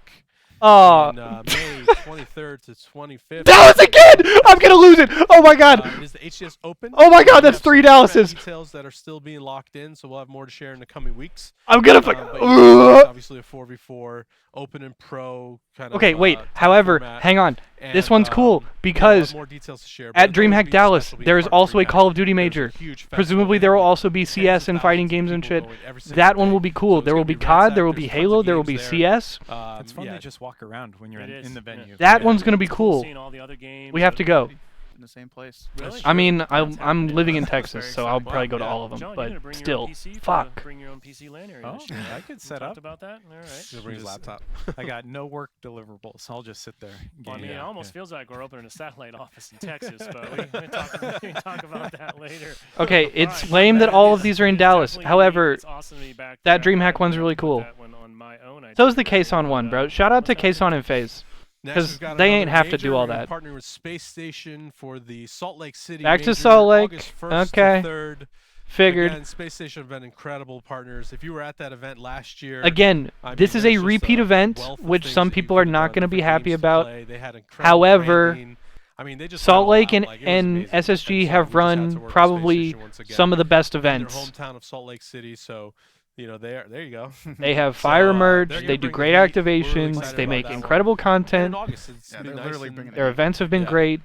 A: Oh,
D: on May 23rd to 25th.
A: Dallas again! I'm gonna lose it! Oh my god!
D: It is the HCS Open.
A: Oh my god,
D: We
A: that's
D: have
A: 3
D: some format
A: Dallases!
D: Details that are still being locked in, so we'll have more to share in the coming weeks.
A: I'm gonna
D: But
A: fuck.
D: it's obviously a 4v4 open and pro kind of.
A: Okay, wait.
D: type
A: However,
D: format.
A: hang on. This
D: And,
A: one's cool
D: we'll have
A: because
D: more details to share,
A: at
D: but it'll
A: DreamHack
D: be
A: Dallas,
D: special being
A: there is
D: part of
A: also a
D: DreamHack.
A: Call of Duty
D: There's a
A: major.
D: huge festival
A: Presumably
D: that
A: there will
D: will
A: also be
D: tens
A: CS
D: of
A: and fighting
D: thousands of
A: games and
D: people
A: shit.
D: going every single
A: That one
D: day.
A: will be cool.
D: So it's
A: There will
D: gonna
A: be
D: be
A: COD, there will
D: ransacked.
A: be
D: There's tons
A: Halo,
D: of
A: there will
D: games
A: be
D: there.
A: CS.
C: It's fun
D: Yeah.
C: to just walk around when you're
B: It
C: in
B: is,
C: the
B: yeah.
C: venue.
A: That
D: Yeah.
A: one's gonna be
B: Cool
A: cool.
B: seeing all the other games.
A: We have to go.
E: In the same place.
B: Really?
A: I mean, I'm
B: happening.
A: living in
E: That's
A: Texas,
E: very
A: so I'll
E: exciting.
A: probably go to
D: Yeah.
A: all of them.
B: John, you're
A: But
B: gonna bring your
A: still,
B: own PC to
A: fuck.
B: bring your own PC LAN area
C: Oh,
B: this year.
C: I could
B: We
C: set
B: talked
C: up.
B: about that. All right.
D: He'll bring his
C: Just-
D: laptop.
C: I got no work deliverables. I'll just sit there.
B: Well, I mean,
C: game.
B: it almost feels like we're opening a satellite office in Texas, but we can talk about that later.
A: Okay,
B: All
A: it's
B: right,
A: lame
B: well,
A: that all of
B: is-
A: these are in
B: it's
A: Dallas.
B: definitely
A: However,
B: unique. It's awesome to be back
A: that
B: there.
A: DreamHack one's
B: I
A: really
B: put
A: cool.
B: that one on my own
A: so's the
B: itinerary,
A: Kason
B: but,
A: one, bro. Shout out to
B: what's happening?
A: Kason and FaZe.
D: Next,
A: 'Cause
D: we've got
A: they ain't
D: another
A: have to do
D: major.
A: all
D: We're
A: that.
D: Partnering with Space Station for the Salt Lake City.
A: Back to
D: major,
A: Salt Lake.
D: August 1st
A: Okay.
D: To 3rd.
A: Figured.
D: Again, Space Station have been incredible partners. If you were at that event last year,
A: Again,
D: I
A: this
D: mean,
A: is
D: there's
A: a
D: just
A: repeat
D: a
A: event,
D: wealth of
A: which
D: things
A: some
D: that you
A: people are
D: could
A: not
D: have
A: going to
D: done,
A: be
D: different
A: happy
D: games to
A: about.
D: play. They had incredible
A: However,
D: branding. I mean, they just
A: Salt
D: went all
A: Lake
D: out.
A: and,
D: Like, it was
A: and
D: amazing.
A: SSG
D: And so
A: have
D: we just had to
A: run
D: work with Space
A: probably
D: Station once again.
A: some of the best
D: In their
A: events.
D: hometown of Salt Lake City, so there you go.
A: They have
D: So,
A: fire
D: they're
A: merge.
D: gonna
A: They do
D: bring the
A: great
D: heat. We're really
A: activations.
D: excited
A: They
D: about
A: make
D: that one.
A: incredible
D: And in
A: content.
D: August, it's
E: Yeah,
D: gonna be
E: they're
D: nice
E: literally
D: and-
E: bringing
A: Their
E: it.
A: events have been
D: Yeah.
A: great.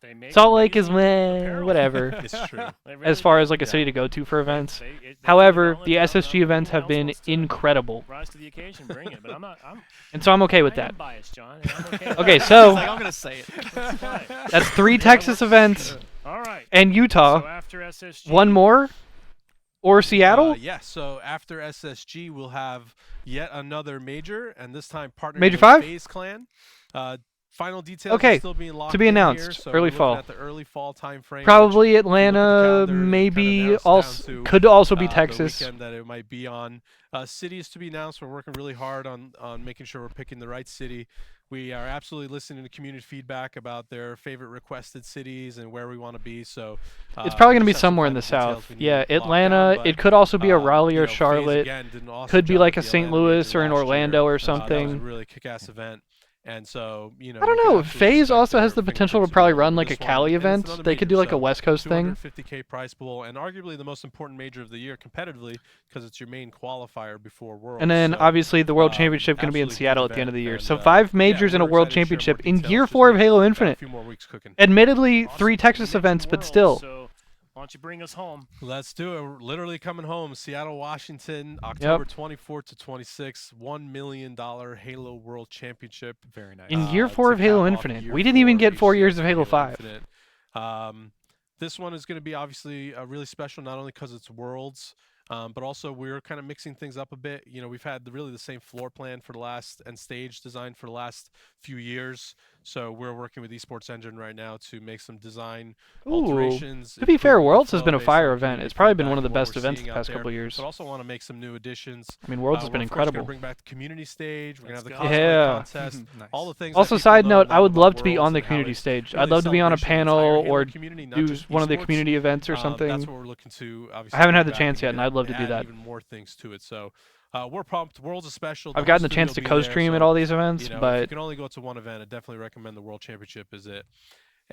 B: They make
A: Salt Lake is
B: amazing
A: meh,
B: apparel.
A: whatever.
D: It's true.
B: They
A: As
B: really
A: far
B: do.
A: as like a
D: Yeah.
A: city to go to for events.
B: They took it
A: However,
B: down,
A: the
B: let it down,
A: SSG events have
B: everyone
A: been
B: else to
A: incredible,
B: rise to the occasion, bring it. But I'm
A: and so I'm okay with
B: I
A: that.
B: am biased, John. And I'm okay. with
A: Okay,
B: that.
A: so
E: He's like, I'm gonna say it.
B: That's fine.
A: that's 3
B: Yeah,
A: Texas
B: we're-
A: events
B: All right.
A: and
B: So
A: Utah.
B: after SSG,
A: One more, or Seattle.
D: Yeah, so after SSG, we'll have yet another major, and this time partnering
A: Major
D: with
A: 5?
D: FaZe Clan. Final details
A: Okay,
D: are still being locked
A: to be
D: in here,
A: announced,
D: so
A: early
D: we're looking
A: fall.
D: at the early fall time frame.
A: Probably
D: which, if you look at the
A: Atlanta,
D: calendar, it kind of
A: maybe
D: narrows it
A: also
D: down to,
A: could also be
D: the
A: Texas.
D: weekend that it might be on. Cities to be announced. We're working really hard on making sure we're picking the right city. We are absolutely listening to community feedback about their favorite requested cities and where we want to be. So
A: It's probably
D: we
A: going to be
D: just have some
A: somewhere in
D: final
A: the
D: details
A: south.
D: we need
A: Yeah,
D: to lock
A: Atlanta.
D: down, but,
A: It could also be a Raleigh or
D: FaZe,
A: Charlotte.
D: again, did an awesome
A: Could be
D: job
A: like
D: at
A: a
D: the
A: St.
D: Atlanta
A: Louis
D: major
A: or an
D: last year.
A: Orlando or
D: That was a
A: something.
D: really kick-ass event. And so,
A: I
D: we
A: don't
D: can
A: know.
D: absolutely
A: FaZe
D: expect
A: also has
D: their
A: the potential to
D: fingerprints
A: probably
D: all
A: run
D: over
A: like a
D: this one.
A: Cali
D: And it's
A: event.
D: another
A: They could
D: major,
A: do like a
D: so
A: West Coast thing.
D: $250K prize pool, and arguably the most important major of the year competitively because it's your main qualifier before Worlds.
A: And then
D: so,
A: obviously the World Championship going to be in
D: absolutely huge
A: Seattle at the end of the
D: event,
A: year.
D: and,
A: So 5 majors
D: yeah,
A: and a
D: we're
A: World
D: excited to share
A: Championship
D: more
A: in
D: details.
A: year
D: Just
A: 4 of
D: got
A: Halo
D: a
A: Infinite.
D: few more weeks cooking.
A: Admittedly,
B: Awesome.
A: 3 Texas
B: You
A: events,
B: mentioned
A: but
B: Worlds,
A: still.
B: So why don't you bring us home?
D: Let's do it. We're literally coming home. Seattle, Washington, October 24th to 26th. $1 million Halo World Championship.
C: Very nice.
A: In year
D: to
A: 4 of Halo
D: cap off
A: Infinite.
D: year
A: We didn't even
D: 4
A: get 4
D: HCS
A: years of
D: and
A: Halo 5.
D: Infinite. This one is going to be obviously really special, not only because it's Worlds, but also we're kind of mixing things up a bit. We've had really the same floor plan for the last and stage design for the last few years. So we're working with Esports Engine right now to make some design
A: Ooh.
D: alterations.
A: To be fair,
D: improve the
A: Worlds has
D: flow
A: been a
D: based
A: fire
D: on
A: event.
D: community
A: It's probably been
D: feedback
A: one of the
D: and what
A: best
D: we're
A: events the
D: seeing out
A: past
D: there,
A: couple years.
D: But also want to make some new additions.
A: I mean, Worlds has been
D: We're of course
A: incredible.
D: gonna bring back the community stage. We're gonna have the
B: Let's
D: cosplay
B: go.
A: Yeah.
D: contest.
C: Nice.
D: All the things.
A: Also,
D: that people
A: side
D: know
A: note,
D: and
A: I would
D: about
A: love to be
D: Worlds
A: on the
D: and how
A: community
D: it's
A: stage.
D: really
A: I'd love to be on a
D: celebration of the entire
A: panel
D: Halo
A: or
D: community, not
A: do
D: just
A: one of the
D: esports.
A: community events or
D: That's
A: something.
D: what we're looking to. Obviously,
A: I haven't
D: bring
A: had the
D: back
A: chance yet,
D: and
A: and I'd love to
D: get-
A: do
D: add
A: that.
D: Even more things to it. So we're pumped. Worlds is special.
A: I've gotten the chance to co-stream at all these events,
D: if you
A: but
D: can only go to one event, I definitely recommend the World Championship is it.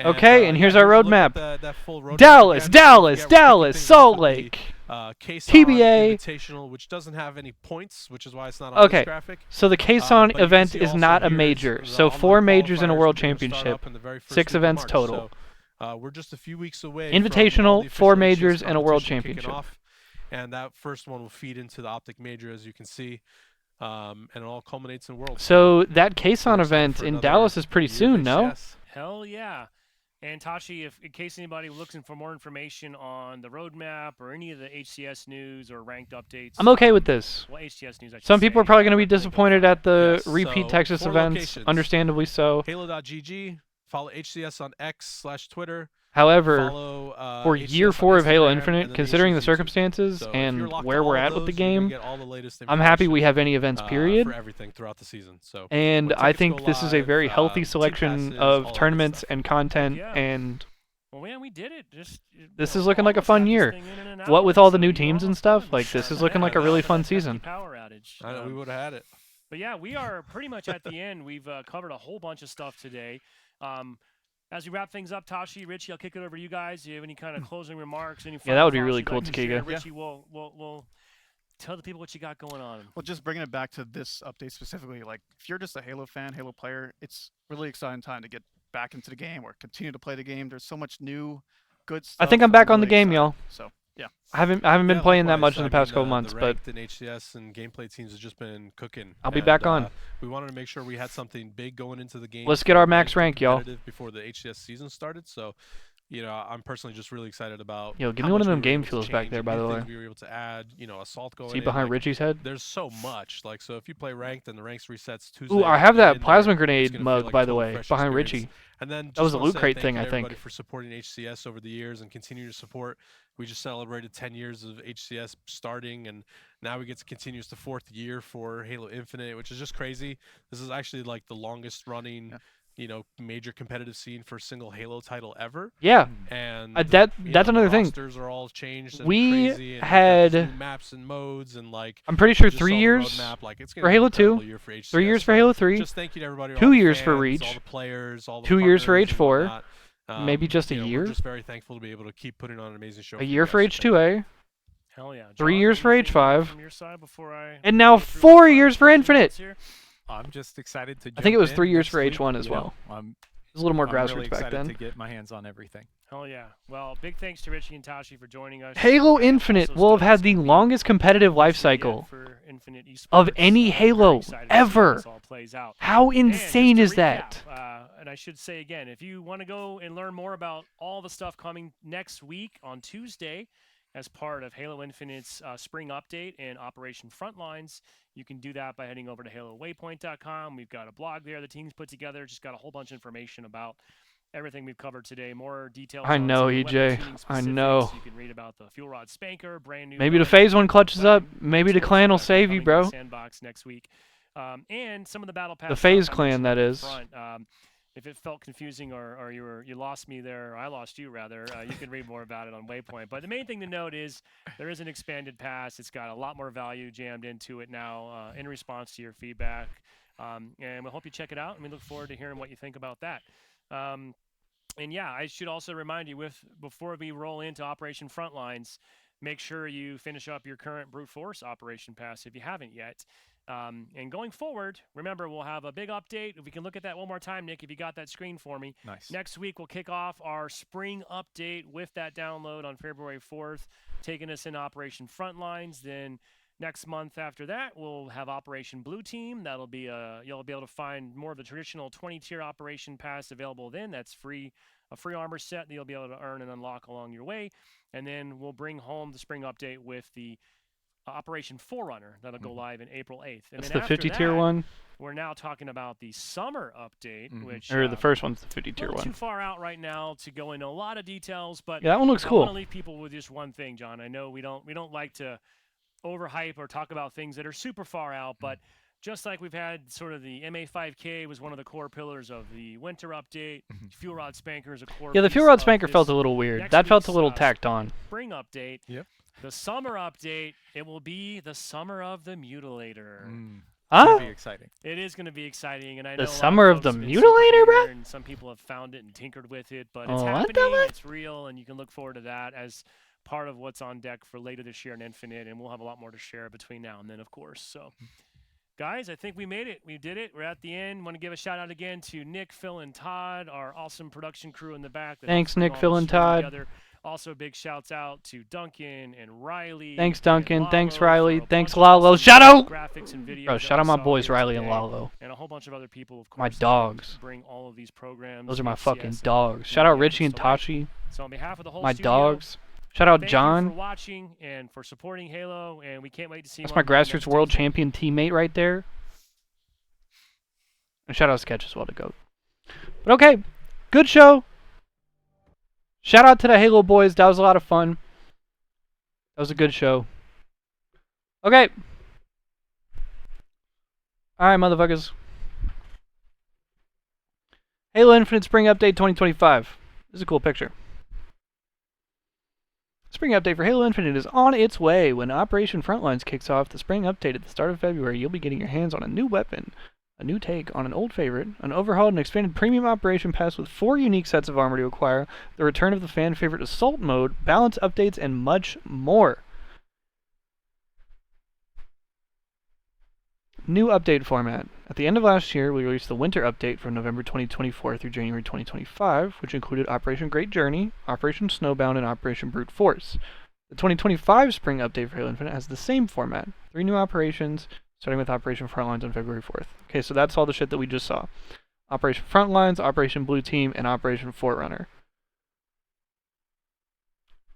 A: Okay, and here's our
D: a look
A: roadmap.
D: at that full roadmap.
A: Dallas,
D: Again, don't
A: Dallas,
D: forget, we're kicking
A: Dallas,
D: things
A: Salt
D: off with the,
A: Lake.
D: Kason
A: TBA.
D: Invitational, which doesn't have any points, which is why it's not on
A: Okay,
D: this graphic.
A: So the
D: But
A: Kason
D: you can
A: event
D: see
A: is
D: also
A: not a
D: here's
A: major.
D: the
A: So
D: online
A: 4 majors and a
D: qualifiers
A: World
D: that are gonna start
A: Championship.
D: up in the very first
A: 6
D: week of
A: events
D: March.
A: total.
D: So, we're just a few weeks away from all
A: Invitational,
D: the
A: 4
D: official
A: majors,
D: HCS
A: and a World
D: competition kicking
A: Championship.
D: off. And that first one will feed into the Optic Major, as you can see. And it all culminates in Worlds.
A: So that
D: We're
A: Kason
D: excited
A: event
D: for
A: in
D: another
A: Dallas is pretty
D: year of
A: soon, no?
D: HCS.
B: Hell yeah. And Tashi, if in case anybody looking for more information on the roadmap or any of the HCS news or ranked updates,
A: I'm okay with this.
B: well, HCS news. I should
A: Some people are
B: say,
A: probably going to be
B: link up
A: disappointed
B: front.
A: at the
D: Yes,
A: repeat
D: so
A: Texas
D: 4
A: events,
D: locations.
A: understandably so.
D: Halo.gg. Follow HCS on X/Twitter.
A: However,
D: Follow
A: for
D: HCS
A: year
D: on
A: 4 of Halo
D: Instagram,
A: Infinite,
D: and then
A: considering the
D: HCS YouTube.
A: circumstances
D: So if
A: and
D: you're locked
A: where
D: to
A: we're
D: all
A: at
D: of
A: with the
D: those, you're gonna
A: game,
D: get all the latest
A: I'm happy we
D: information,
A: have any events, period.
D: for everything throughout the season. So
A: And
D: when
A: I
D: tickets
A: think
D: go
A: this is a
D: live,
A: very healthy
D: team
A: selection
D: passes, all that
A: of
D: good
A: tournaments
D: stuff.
A: and content,
B: Yeah.
A: and
B: Well, man, we did it.
A: This
B: we're
A: is looking like a
B: almost
A: fun
B: got this
A: year.
B: thing in an
A: what
B: hour,
A: with all the
B: so
A: new
B: we're
A: teams and
B: almost
A: stuff,
B: done.
A: like this is looking like a
D: Yeah,
A: really
D: that
A: fun
B: Pesky
A: season.
B: power outage.
D: I know we would have had it.
B: But yeah, we are pretty much at the end. We've covered a whole bunch of stuff today. As we wrap things up, Tashi, Richie, I'll kick it over to you guys. Do you have any kind of closing remarks? Any
A: Yeah, that would be
B: final
A: really
B: thoughts you'd
A: cool,
B: like to share?
A: Takiga.
E: Yeah.
B: Richie, we'll tell the people what you got going on.
E: Well, just bringing it back to this update specifically, like if you're just a Halo fan, Halo player, it's really exciting time to get back into the game or continue to play the game. There's so much new, good stuff.
A: I think I'm back on the
E: really
A: game,
E: excited.
A: y'all.
E: So yeah,
A: I haven't been
D: Yeah,
A: playing that
D: likewise.
A: much in
D: I
A: the past
D: mean,
A: couple months,
D: the
A: but
D: ranked and HCS and gameplay teams have just been cooking.
A: I'll be
D: and,
A: back on.
D: We wanted to make sure we had something big going into the game.
A: Let's get our
D: before
A: max
D: we went
A: rank, y'all.
D: competitive Before the HCS season started, so I'm personally just really excited about.
A: Yo, give
D: how
A: me one
D: much
A: of them
D: we were
A: game
D: able to
A: fuels back
D: change
A: there,
D: and
A: by
D: new
A: the
D: things
A: way.
D: We were able to add, Assault going
A: See
D: in.
A: behind
D: like,
A: Richie's head?
D: There's so much. Like, so if you play ranked and the ranks resets Tuesday.
A: Ooh, I
D: when
A: have
D: you get
A: that
D: in there,
A: plasma
D: it's
A: grenade
D: gonna feel
A: mug,
D: like
A: by
D: a
A: the
D: total
A: way,
D: fresh
A: behind
D: experience.
A: Richie.
D: And then
A: That was
D: just
A: a
D: wanna
A: loot
D: say
A: crate
D: thank
A: thing,
D: you
A: I
D: to
A: think.
D: everybody for supporting HCS over the years and continue to support. We just celebrated 10 years of HCS starting, and now we get to continue. It's the 4th year for Halo Infinite, which is just crazy. This is actually like the longest running, major competitive scene for a single Halo title ever.
A: Yeah,
D: And
A: that's another
D: the
A: thing.
D: rosters are all changed and
A: We
D: crazy, and we've got
A: had-
D: these new maps and modes, and like
A: I'm pretty sure
D: just saw
A: 3
D: the
A: years
D: roadmap, like, it's gonna
A: for
D: be an
A: Halo 2,
D: incredible year for HCS,
A: 3 years for
D: so
A: Halo 3,
D: just thank you to everybody.
A: 2
D: all the
A: years for
D: fans,
A: Reach,
D: all the players, all the
A: 2 years for
D: partners and
A: H4,
D: whatnot.
A: maybe just a
D: We're
A: year,
D: just very thankful to be able to keep putting on an amazing show.
A: a
D: you
A: year for
D: guys, so thank you.
A: H2A.
B: Hell yeah.
A: 3
B: John,
A: years for
B: anything
A: H5.
B: from your side before I
A: And now
B: go through
A: 4
B: my
A: years for
B: closing
A: Infinite.
B: notes here?
C: I'm just excited to.
A: I think it
C: jump
A: was
C: in
A: 3 years
C: next
A: for
C: week,
A: H1 as
C: you know.
A: well.
C: I'm
A: It was a little more
C: I'm
A: grassroots
C: really
A: back
C: excited
A: then.
C: to get my hands on everything.
B: Hell yeah. Well, big thanks to Richie and Tashi for joining us.
A: Halo
B: I am
A: Infinite
B: also
A: will have
B: stoked
A: had
B: it's
A: the
B: gonna be
A: longest competitive life
B: this year yet
A: cycle
B: for Infinite
A: of
B: Esports.
A: any
B: Very
A: Halo
B: excited to see how
A: ever.
B: this all plays out.
A: How
B: And just
A: insane
B: to
A: is
B: recap,
A: that?
B: And I should say again, if you want to go and learn more about all the stuff coming next week on Tuesday as part of Halo Infinite's spring update and Operation Frontlines, you can do that by heading over to HaloWaypoint.com. We've got a blog there the team's put together, just got a whole bunch of information about everything we've covered today. More details
A: I
B: on
A: know,
B: some of the weapon
A: EJ.
B: tuning
A: I
B: specifics.
A: know.
B: You can read about the Fuel Rod Spanker, brand new.
A: Maybe the
B: look,
A: phase one clutches up.
B: weapon
A: Maybe the
B: explosive
A: clan will
B: weapon
A: save you,
B: coming to the
A: bro.
B: Sandbox next week. And some of the battle pass.
A: The
B: stuff
A: phase
B: I
A: clan,
B: mentioned
A: that
B: at the
A: is.
B: front. If it felt confusing or you lost me there, or I lost you rather, you can read more about it on Waypoint. But the main thing to note is there is an expanded pass. It's got a lot more value jammed into it now in response to your feedback. And we hope you check it out, and we look forward to hearing what you think about that. And yeah, I should also remind you before we roll into Operation Frontlines, make sure you finish up your current Brute Force Operation Pass if you haven't yet. And going forward, remember, we'll have a big update. If we can look at that one more time, Nick, if you got that screen for me.
C: Nice.
B: Next week, we'll kick off our spring update with that download on February 4th, taking us into Operation Frontlines. Then next month after that, we'll have Operation Blue Team. That'll be you'll be able to find more of the traditional 20-tier Operation Pass available then. That's a free armor set that you'll be able to earn and unlock along your way. And then we'll bring home the spring update with the Operation Forerunner that'll go live in April 8th. And
A: That's
B: then
A: the
B: after
A: 50 tier
B: that,
A: one.
B: we're now talking about the summer update, which
A: Or the first one's the 50
B: a
A: tier
B: little too
A: one.
B: far out right now to go into a lot of details, but
A: Yeah, that one looks
B: I
A: cool.
B: want to leave people with just one thing, John. I know we don't like to overhype or talk about things that are super far out, but just like we've had sort of the MA5K was one of the core pillars of the winter update. Fuel Rod Spanker is a core.
A: Yeah, the
B: piece
A: Fuel Rod
B: of
A: Spanker felt
B: this
A: a little weird.
B: next
A: That felt a
B: week's,
A: little tacked on.
B: spring update.
C: Yep.
B: The summer update, it will be the summer of the Mutilator.
A: Huh?
C: It'll be exciting.
B: It is going to be exciting, and I know
A: The
B: a lot
A: summer of
B: folks
A: the
B: have been
A: Mutilator,
B: super
A: bruh?
B: eager, and some people have found it and tinkered with it, but it's
A: Oh, what the
B: happening.
A: fuck?
B: It's real, and you can look forward to that as part of what's on deck for later this year in Infinite, and we'll have a lot more to share between now and then, of course. So, guys, I think we made it. We did it. We're at the end. Want to give a shout out again to Nick, Phil, and Todd, our awesome production crew in the back. that
A: Thanks,
B: helps bring
A: Nick,
B: all
A: Phil,
B: this
A: and
B: stream
A: Todd.
B: together. Also, big shouts out to Duncan and Riley.
A: Thanks,
B: and
A: Duncan. Thanks,
B: Lalo
A: Riley.
B: for a
A: Thanks,
B: bunch of
A: Lalo.
B: awesome
A: Shout out!
B: graphics and videos
A: Bro,
B: that
A: shout
B: we
A: out my
B: saw
A: boys
B: here
A: Riley and
B: today,
A: Lalo.
B: and a whole bunch of other people, of course.
A: My
B: that
A: dogs.
B: bring all of these programs.
A: Those are my
B: HCS
A: fucking
B: and
A: dogs. Shout out
B: more
A: Richie and
B: games. So, like,
A: Tashi.
B: So on behalf of the whole
A: My
B: studio,
A: dogs. Shout out
B: thank you for
A: John.
B: watching and for supporting Halo, and we can't wait to see you
A: That's
B: on
A: my
B: the next
A: grassroots world
B: Tuesday.
A: champion teammate right there. And shout out Sketch as well to go. But okay, good show. Shout out to the Halo boys. That was a lot of fun. That was a good show. Okay. Alright, motherfuckers. Halo Infinite Spring Update 2025. This is a cool picture. Spring update for Halo Infinite is on its way. When Operation Frontlines kicks off the spring update at the start of February, you'll be getting your hands on a new weapon, a new take on an old favorite, an overhauled and expanded premium operation pass with 4 unique sets of armor to acquire, the return of the fan favorite assault mode, balance updates, and much more. New update format. At the end of last year, we released the winter update from November 2024 through January 2025, which included Operation Great Journey, Operation Snowbound, and Operation Brute Force. The 2025 spring update for Halo Infinite has the same format. 3 new operations, starting with Operation Frontlines on February 4th. Okay, so that's all the shit that we just saw. Operation Frontlines, Operation Blue Team, and Operation Forerunner.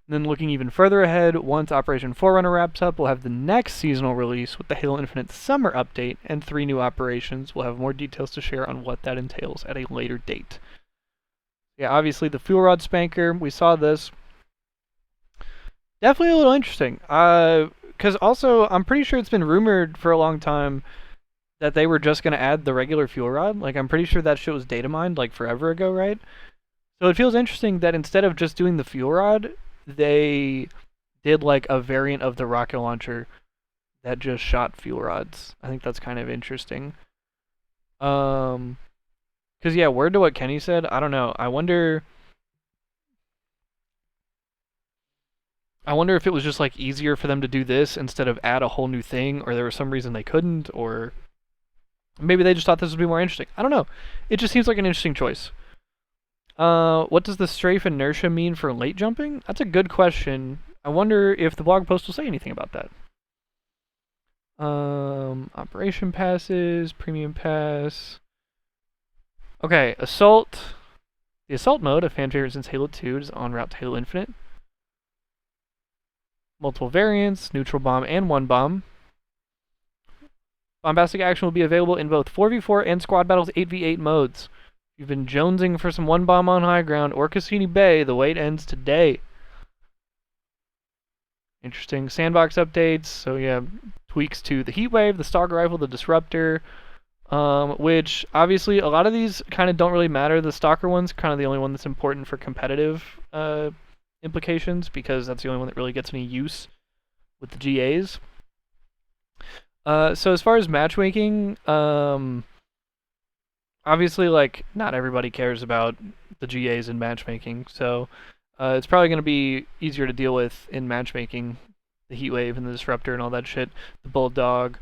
A: Then looking even further ahead, once Operation Forerunner wraps up, we'll have the next seasonal release with the Halo Infinite Summer Update and 3 new operations. We'll have more details to share on what that entails at a later date. Yeah, obviously the Fuel Rod Spanker, we saw this. Definitely a little interesting. Because also, I'm pretty sure it's been rumored for a long time that they were just going to add the regular Fuel Rod. Like, I'm pretty sure that shit was data mined, like, forever ago, right? So it feels interesting that instead of just doing the Fuel Rod, they did like a variant of the rocket launcher that just shot fuel rods. I think that's kind of interesting. Cause yeah, word to what Kenny said, I don't know. I wonder I wonder if it was just like easier for them to do this instead of add a whole new thing, or there was some reason they couldn't, or maybe they just thought this would be more interesting. I don't know. It just seems like an interesting choice. What does the strafe inertia mean for late jumping? That's a good question. I wonder if the blog post will say anything about that. Operation passes, premium pass. Okay, assault. The assault mode, a fan favorite since Halo 2, is en route to Halo Infinite. Multiple variants, neutral bomb and one bomb. Bombastic action will be available in both 4v4 and squad battles 8v8 modes. If you've been jonesing for some one bomb on high ground or Cassini Bay, the wait ends today. Interesting sandbox updates. So yeah, tweaks to the heat wave, the stalker rifle, the disruptor, which obviously a lot of these kind of don't really matter. The stalker one's kind of the only one that's important for competitive implications, because that's the only one that really gets any use with the GAs. So as far as matchmaking, obviously, like, not everybody cares about the GAs in matchmaking, so it's probably going to be easier to deal with in matchmaking, the heat wave and the disruptor and all that shit, the bulldog.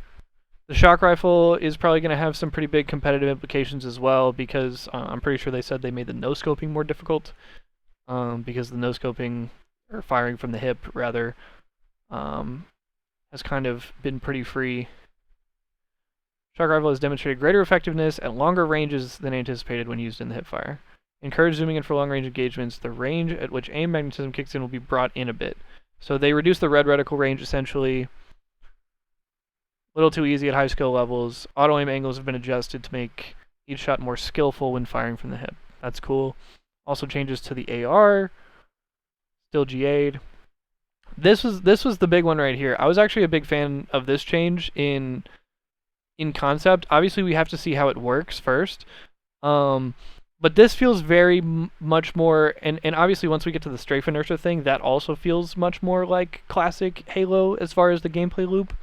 A: The shock rifle is probably going to have some pretty big competitive implications as well, because I'm pretty sure they said they made the no-scoping more difficult, because the no-scoping, or firing from the hip, rather, has kind of been pretty free. Shock rifle has demonstrated greater effectiveness at longer ranges than anticipated when used in the hipfire. Encourage zooming in for long-range engagements. The range at which aim magnetism kicks in will be brought in a bit. So they reduce the red reticle range, essentially. A little too easy at high skill levels. Auto-aim angles have been adjusted to make each shot more skillful when firing from the hip. That's cool. Also changes to the AR. Still GA'd. This was the big one right here. I was actually a big fan of this change in concept. Obviously, we have to see how it works first. But this feels very much more, and obviously once we get to the strafe inertia thing, that also feels much more like classic Halo as far as the gameplay loop.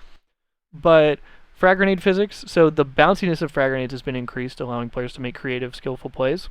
A: But frag grenade physics, so the bounciness of frag grenades has been increased, allowing players to make creative, skillful plays.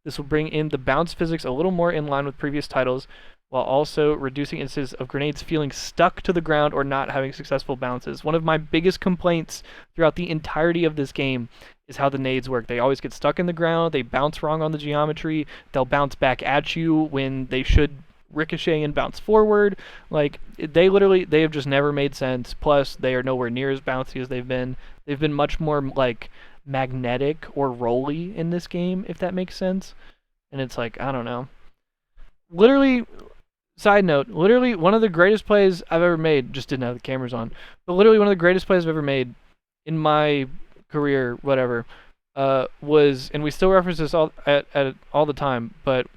A: This will bring in the bounce physics a little more in line with previous titles, while also reducing instances of grenades feeling stuck to the ground or not having successful bounces. One of my biggest complaints throughout the entirety of this game is how the nades work. They always get stuck in the ground, they bounce wrong on the geometry, they'll bounce back at you when they should ricochet and bounce forward. Like, they have just never made sense. Plus, they are nowhere near as bouncy as they've been. They've been much more, like, magnetic or rolly in this game, if that makes sense. And it's like, I don't know. Literally, side note, literally one of the greatest plays I've ever made, just didn't have the cameras on, but literally one of the greatest plays I've ever made in my career, whatever, was, and we still reference this all the time, but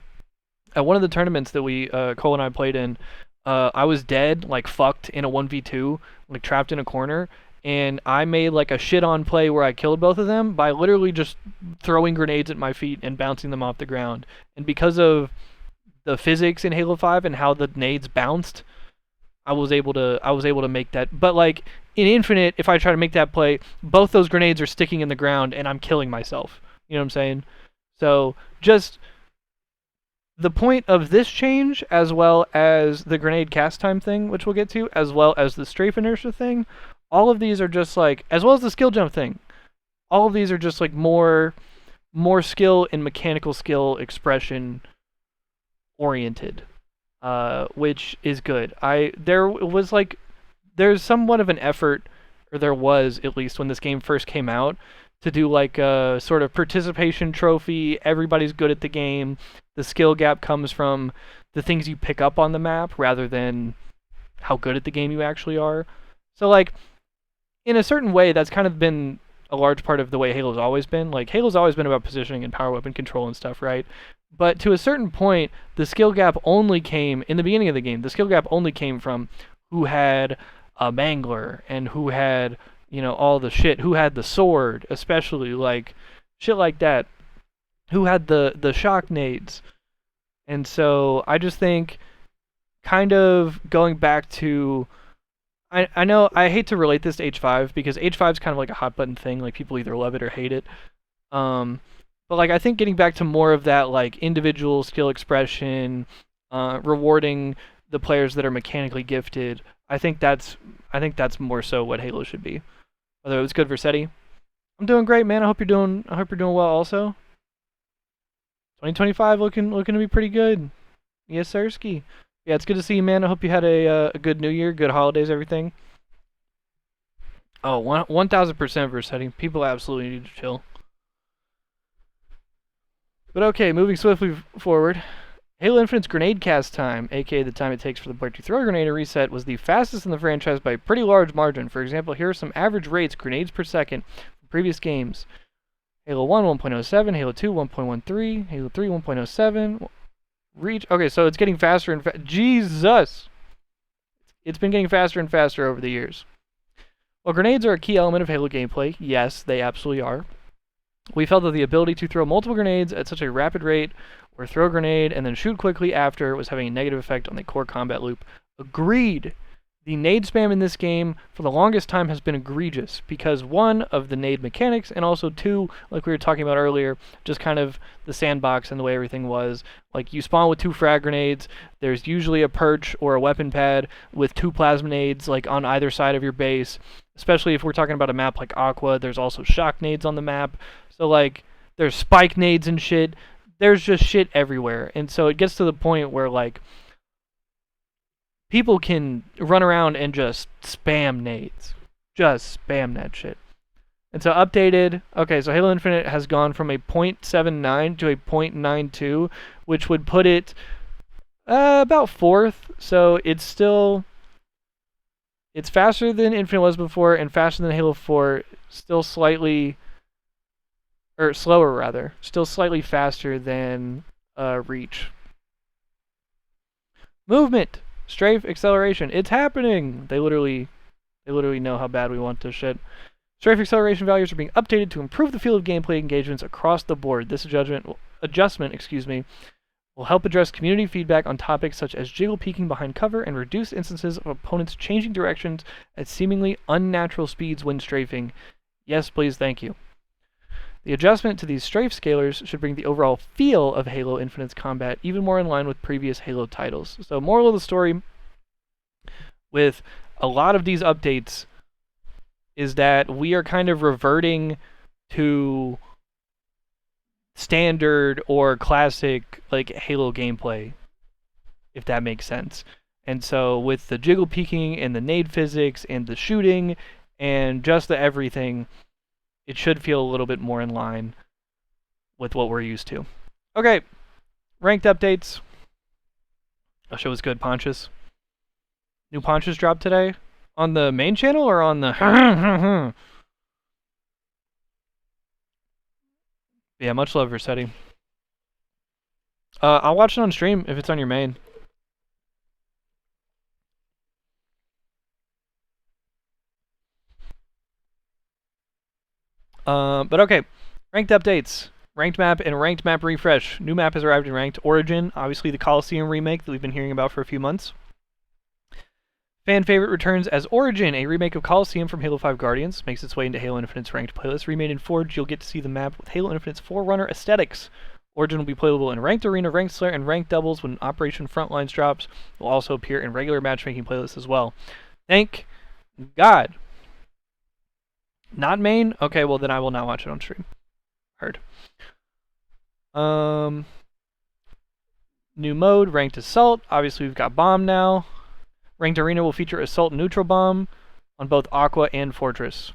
A: at one of the tournaments that we, Cole and I played in, I was dead, like fucked in a 1v2, like trapped in a corner, and I made like a shit-on play where I killed both of them by literally just throwing grenades at my feet and bouncing them off the ground. And because of the physics in Halo 5 and how the nades bounced, I was able to make that. But like in Infinite, if I try to make that play, both those grenades are sticking in the ground and I'm killing myself. You know what I'm saying? So just the point of this change, as well as the grenade cast time thing, which we'll get to, as well as the strafe inertia thing, all of these are just like, as well as the skill jump thing, all of these are just like more skill and mechanical skill expression oriented, which is good. There's somewhat of an effort, or there was at least when this game first came out, to do like a sort of participation trophy. Everybody's good at the game. The skill gap comes from the things you pick up on the map rather than how good at the game you actually are. So like, in a certain way, that's kind of been a large part of the way Halo's always been. Like, Halo's always been about positioning and power weapon control and stuff, right? But to a certain point, the skill gap only came, in the beginning of the game, the skill gap only came from who had a mangler and who had, you know, all the shit, who had the sword, especially, like, shit like that, who had the shock nades. And so I just think kind of going back to, I know I hate to relate this to H5 because H5 is kind of like a hot button thing, like people either love it or hate it. But like I think getting back to more of that like individual skill expression, rewarding the players that are mechanically gifted. I think that's more so what Halo should be. Although it was good for SETI. I'm doing great, man. I hope you're doing well also. 2025 looking to be pretty good. Yes, sirski. Yeah, it's good to see you, man. I hope you had a good New Year, good holidays, everything. Oh, 1000% for SETI. People absolutely need to chill. But okay, moving swiftly forward. Halo Infinite's grenade cast time, aka the time it takes for the player to throw a grenade to reset, was the fastest in the franchise by a pretty large margin. For example, here are some average rates, grenades per second, from previous games. Halo 1, 1.07, Halo 2, 1.13, Halo 3, 1.07. Reach. Okay, so it's getting faster and Jesus! It's been getting faster and faster over the years. While grenades are a key element of Halo gameplay, yes, they absolutely are. We felt that the ability to throw multiple grenades at such a rapid rate, or throw a grenade and then shoot quickly after, was having a negative effect on the core combat loop. Agreed. The nade spam in this game for the longest time has been egregious because, one, of the nade mechanics, and also two, like we were talking about earlier, just kind of the sandbox and the way everything was. Like, you spawn with 2 frag grenades, there's usually a perch or a weapon pad with 2 plasma nades like on either side of your base. Especially if we're talking about a map like Aqua, there's also shock nades on the map. So like, there's spike nades and shit. There's just shit everywhere. And so it gets to the point where like, people can run around and just spam nades. Just spam that shit. And so updated, okay, so Halo Infinite has gone from a 0.79 to a 0.92, which would put it about 4th. So it's faster than Infinite was before and faster than Halo 4, still slightly, or slower rather, still slightly faster than Reach. Movement! Strafe acceleration. It's happening. They literally know how bad we want this shit. Strafe acceleration values are being updated to improve the feel of gameplay engagements across the board. This adjustment, will help address community feedback on topics such as jiggle peeking behind cover and reduce instances of opponents changing directions at seemingly unnatural speeds when strafing. Yes, please, thank you. The adjustment to these strafe scalars should bring the overall feel of Halo Infinite's combat even more in line with previous Halo titles. So, moral of the story, with a lot of these updates, is that we are kind of reverting to standard or classic like Halo gameplay, if that makes sense. And so with the jiggle peeking and the nade physics and the shooting and just the everything, it should feel a little bit more in line with what we're used to. Okay, ranked updates. I'll show us good Ponchos. New Ponchos dropped today on the main channel or on the Yeah, much love for SETI. I'll watch it on stream if it's on your main. But okay, ranked updates. Ranked map and ranked map refresh. New map has arrived in ranked. Origin, obviously the Coliseum remake that we've been hearing about for a few months. Fan favorite returns as Origin, a remake of Coliseum from Halo 5 Guardians. Makes its way into Halo Infinite's ranked playlist. Remade in Forge, you'll get to see the map with Halo Infinite's Forerunner aesthetics. Origin will be playable in Ranked Arena, Ranked Slayer, and Ranked Doubles when Operation Frontlines drops. It will also appear in regular matchmaking playlists as well. Thank God. Not main? Okay, well then I will not watch it on stream. Heard. New mode, Ranked Assault. Obviously we've got Bomb now. Ranked Arena will feature Assault and Neutral Bomb on both Aqua and Fortress.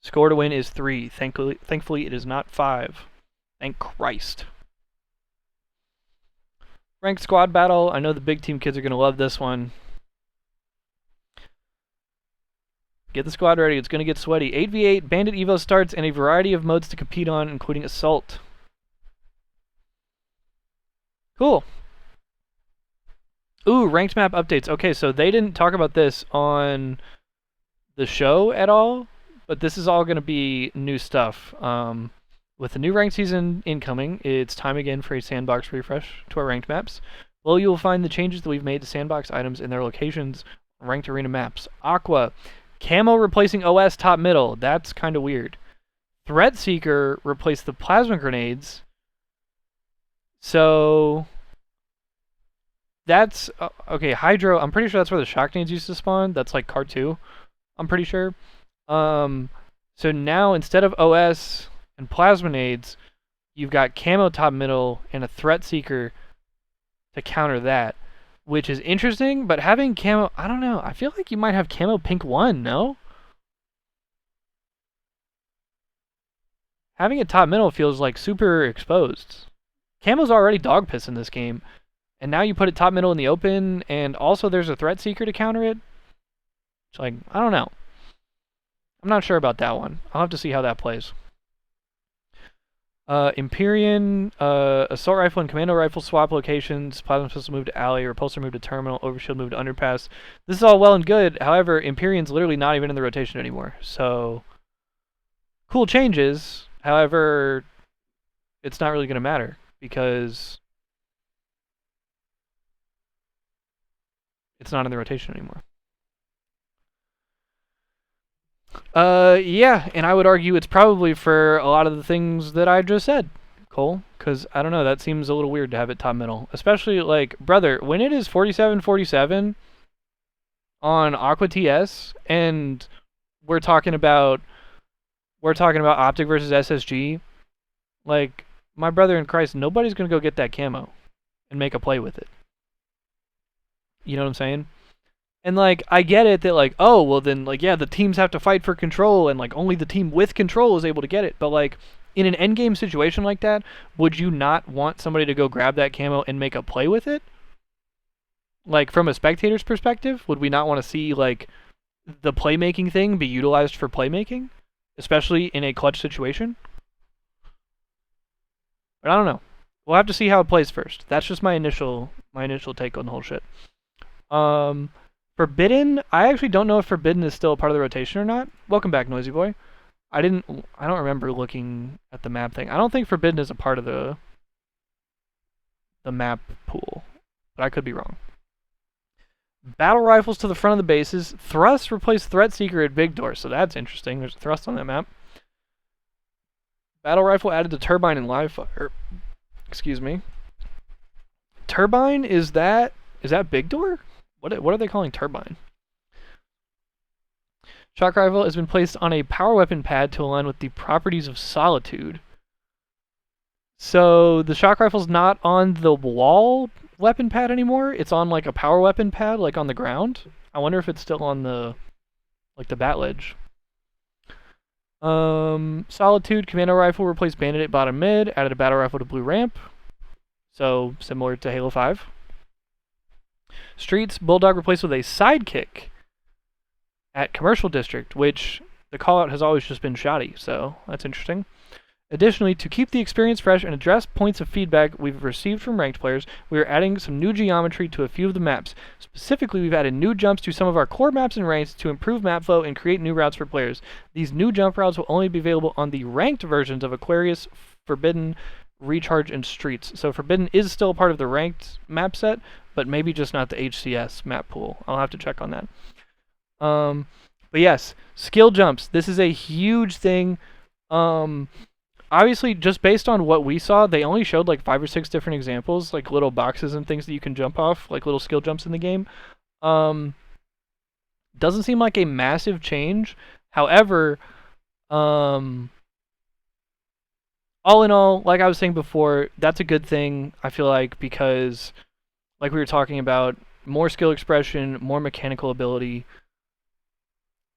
A: Score to win is 3. Thankfully it is not 5. Thank Christ. Ranked Squad Battle. I know the big team kids are going to love this one. Get the squad ready. It's going to get sweaty. 8v8 Bandit Evo starts and a variety of modes to compete on, including Assault. Cool. Ooh, ranked map updates. Okay, so they didn't talk about this on the show at all, but this is all going to be new stuff. With the new ranked season incoming, it's time again for a sandbox refresh to our ranked maps. Below you will find the changes that we've made to sandbox items and their locations on ranked arena maps. Aqua. Camo replacing OS top middle. That's kind of weird. Threat Seeker replaced the plasma grenades. So that's okay. Hydro. I'm pretty sure that's where the shock nades used to spawn. That's like card 2. I'm pretty sure. So now instead of OS and plasma nades, you've got camo top middle and a threat seeker to counter that, which is interesting. But having camo, I don't know. I feel like you might have camo pink 1. No. Having it top middle feels like super exposed. Camo's already dog piss in this game, and now you put it top middle in the open, and also there's a threat seeker to counter it. It's like, I don't know. I'm not sure about that one. I'll have to see how that plays. Empyrean, assault rifle and commando rifle swap locations, plasma pistol move to alley, repulsor move to terminal, overshield move to underpass. This is all well and good. However, Empyrean's literally not even in the rotation anymore. So, cool changes. However, it's not really going to matter because it's not in the rotation anymore. Yeah, and I would argue it's probably for a lot of the things that I just said, Cole, because I don't know, that seems a little weird to have it top middle, especially like, brother, when it is 47-47 on Aqua TS, and we're talking about Optic versus SSG, like, my brother in Christ, nobody's gonna go get that camo and make a play with it. You know what I'm saying? And, like, I get it that, like, oh, well, then, like, yeah, the teams have to fight for control, and, like, only the team with control is able to get it. But, like, in an endgame situation like that, would you not want somebody to go grab that camo and make a play with it? Like, from a spectator's perspective, would we not want to see, like, the playmaking thing be utilized for playmaking? Especially in a clutch situation? But I don't know. We'll have to see how it plays first. That's just my initial take on the whole shit. Forbidden, I actually don't know if Forbidden is still a part of the rotation or not. Welcome back, Noisy Boy. I don't remember looking at the map thing. I don't think Forbidden is a part of the map pool, but I could be wrong. Battle rifles to the front of the bases. Thrust replace Threat Seeker at Big Door, so that's interesting. There's a thrust on that map. Battle rifle added to Turbine and Live Fire. Excuse me. Turbine, is that Big Door? What are they calling Turbine? Shock rifle has been placed on a power weapon pad to align with the properties of Solitude. So the shock rifle's not on the wall weapon pad anymore. It's on like a power weapon pad, like on the ground. I wonder if it's still on the bat ledge. Solitude commando rifle replaced Bandit at bottom mid. Added a battle rifle to blue ramp. So similar to Halo 5. Streets, Bulldog replaced with a sidekick at Commercial District, which the callout has always just been shoddy, so that's interesting. Additionally, to keep the experience fresh and address points of feedback we've received from ranked players, we are adding some new geometry to a few of the maps. Specifically, we've added new jumps to some of our core maps and ranks to improve map flow and create new routes for players. These new jump routes will only be available on the ranked versions of Aquarius, Forbidden, Recharge, and Streets. So Forbidden is still part of the ranked map set, but maybe just not the HCS map pool. I'll have to check on that. But yes, skill jumps. This is a huge thing. Obviously, just based on what we saw, they only showed like 5 or 6 different examples, like little boxes and things that you can jump off, like little skill jumps in the game. Doesn't seem like a massive change. However, all in all, like I was saying before, that's a good thing, I feel like, because like we were talking about, more skill expression, more mechanical ability.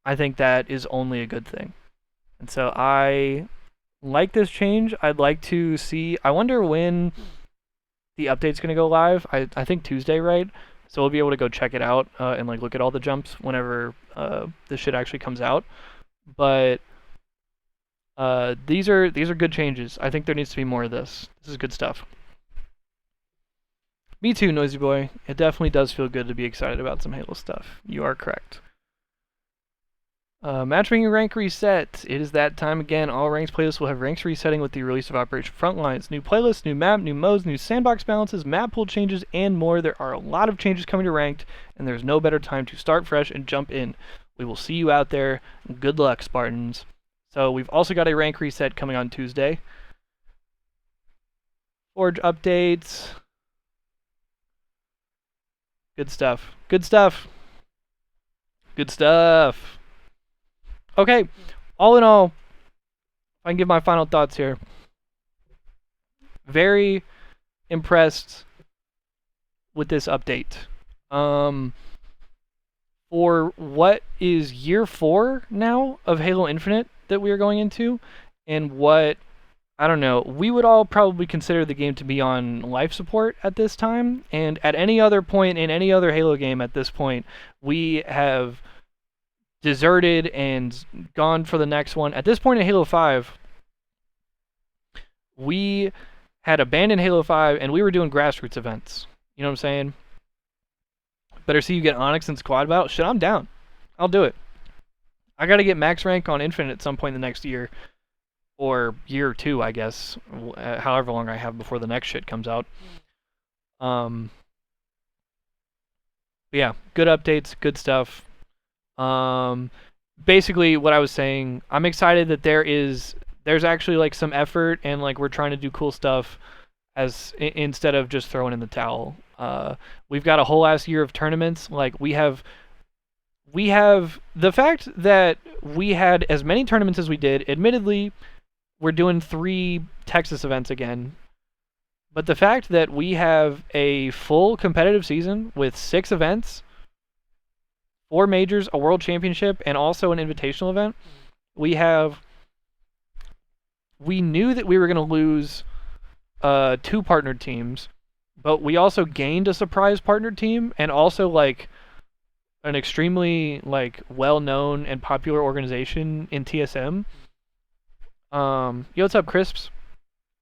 A: I think that is only a good thing. And so I like this change. I'd like to see, I wonder when the update's going to go live. I think Tuesday, right? So we'll be able to go check it out and like look at all the jumps whenever this shit actually comes out. But these are good changes. I think there needs to be more of this. This is good stuff. Me too, Noisy Boy. It definitely does feel good to be excited about some Halo stuff. You are correct. Matchmaking rank reset. It is that time again. All ranks playlists will have ranks resetting with the release of Operation Frontlines. New playlists, new map, new modes, new sandbox balances, map pool changes, and more. There are a lot of changes coming to ranked, and there's no better time to start fresh and jump in. We will see you out there. Good luck, Spartans. So we've also got a rank reset coming on Tuesday. Forge updates. Good stuff. Good stuff. Good stuff. Okay, all in all, if I can give my final thoughts here. Very impressed with this update. For what is year 4 now of Halo Infinite that we are going into, and what, I don't know, we would all probably consider the game to be on life support at this time, and at any other point in any other Halo game at this point, we have deserted and gone for the next one. At this point in Halo 5, we had abandoned Halo 5 and we were doing grassroots events. You know what I'm saying? Better see you get Onyx and squad battle. Shit, I'm down. I'll do it. I gotta get max rank on Infinite at some point in the next year. Or year 2, I guess. However long I have before the next shit comes out. Yeah, good updates, good stuff. Basically what I was saying, I'm excited that there's actually like some effort and like we're trying to do cool stuff instead of just throwing in the towel. We've got a whole ass year of tournaments. Like we have the fact that we had as many tournaments as we did. Admittedly, we're doing 3 Texas events again. But the fact that we have a full competitive season with 6 events, 4 majors, a world championship, and also an invitational event, we knew that we were going to lose 2 partnered teams, but we also gained a surprise partnered team and also like an extremely like well-known and popular organization in TSM. Yo, what's up, Crisps?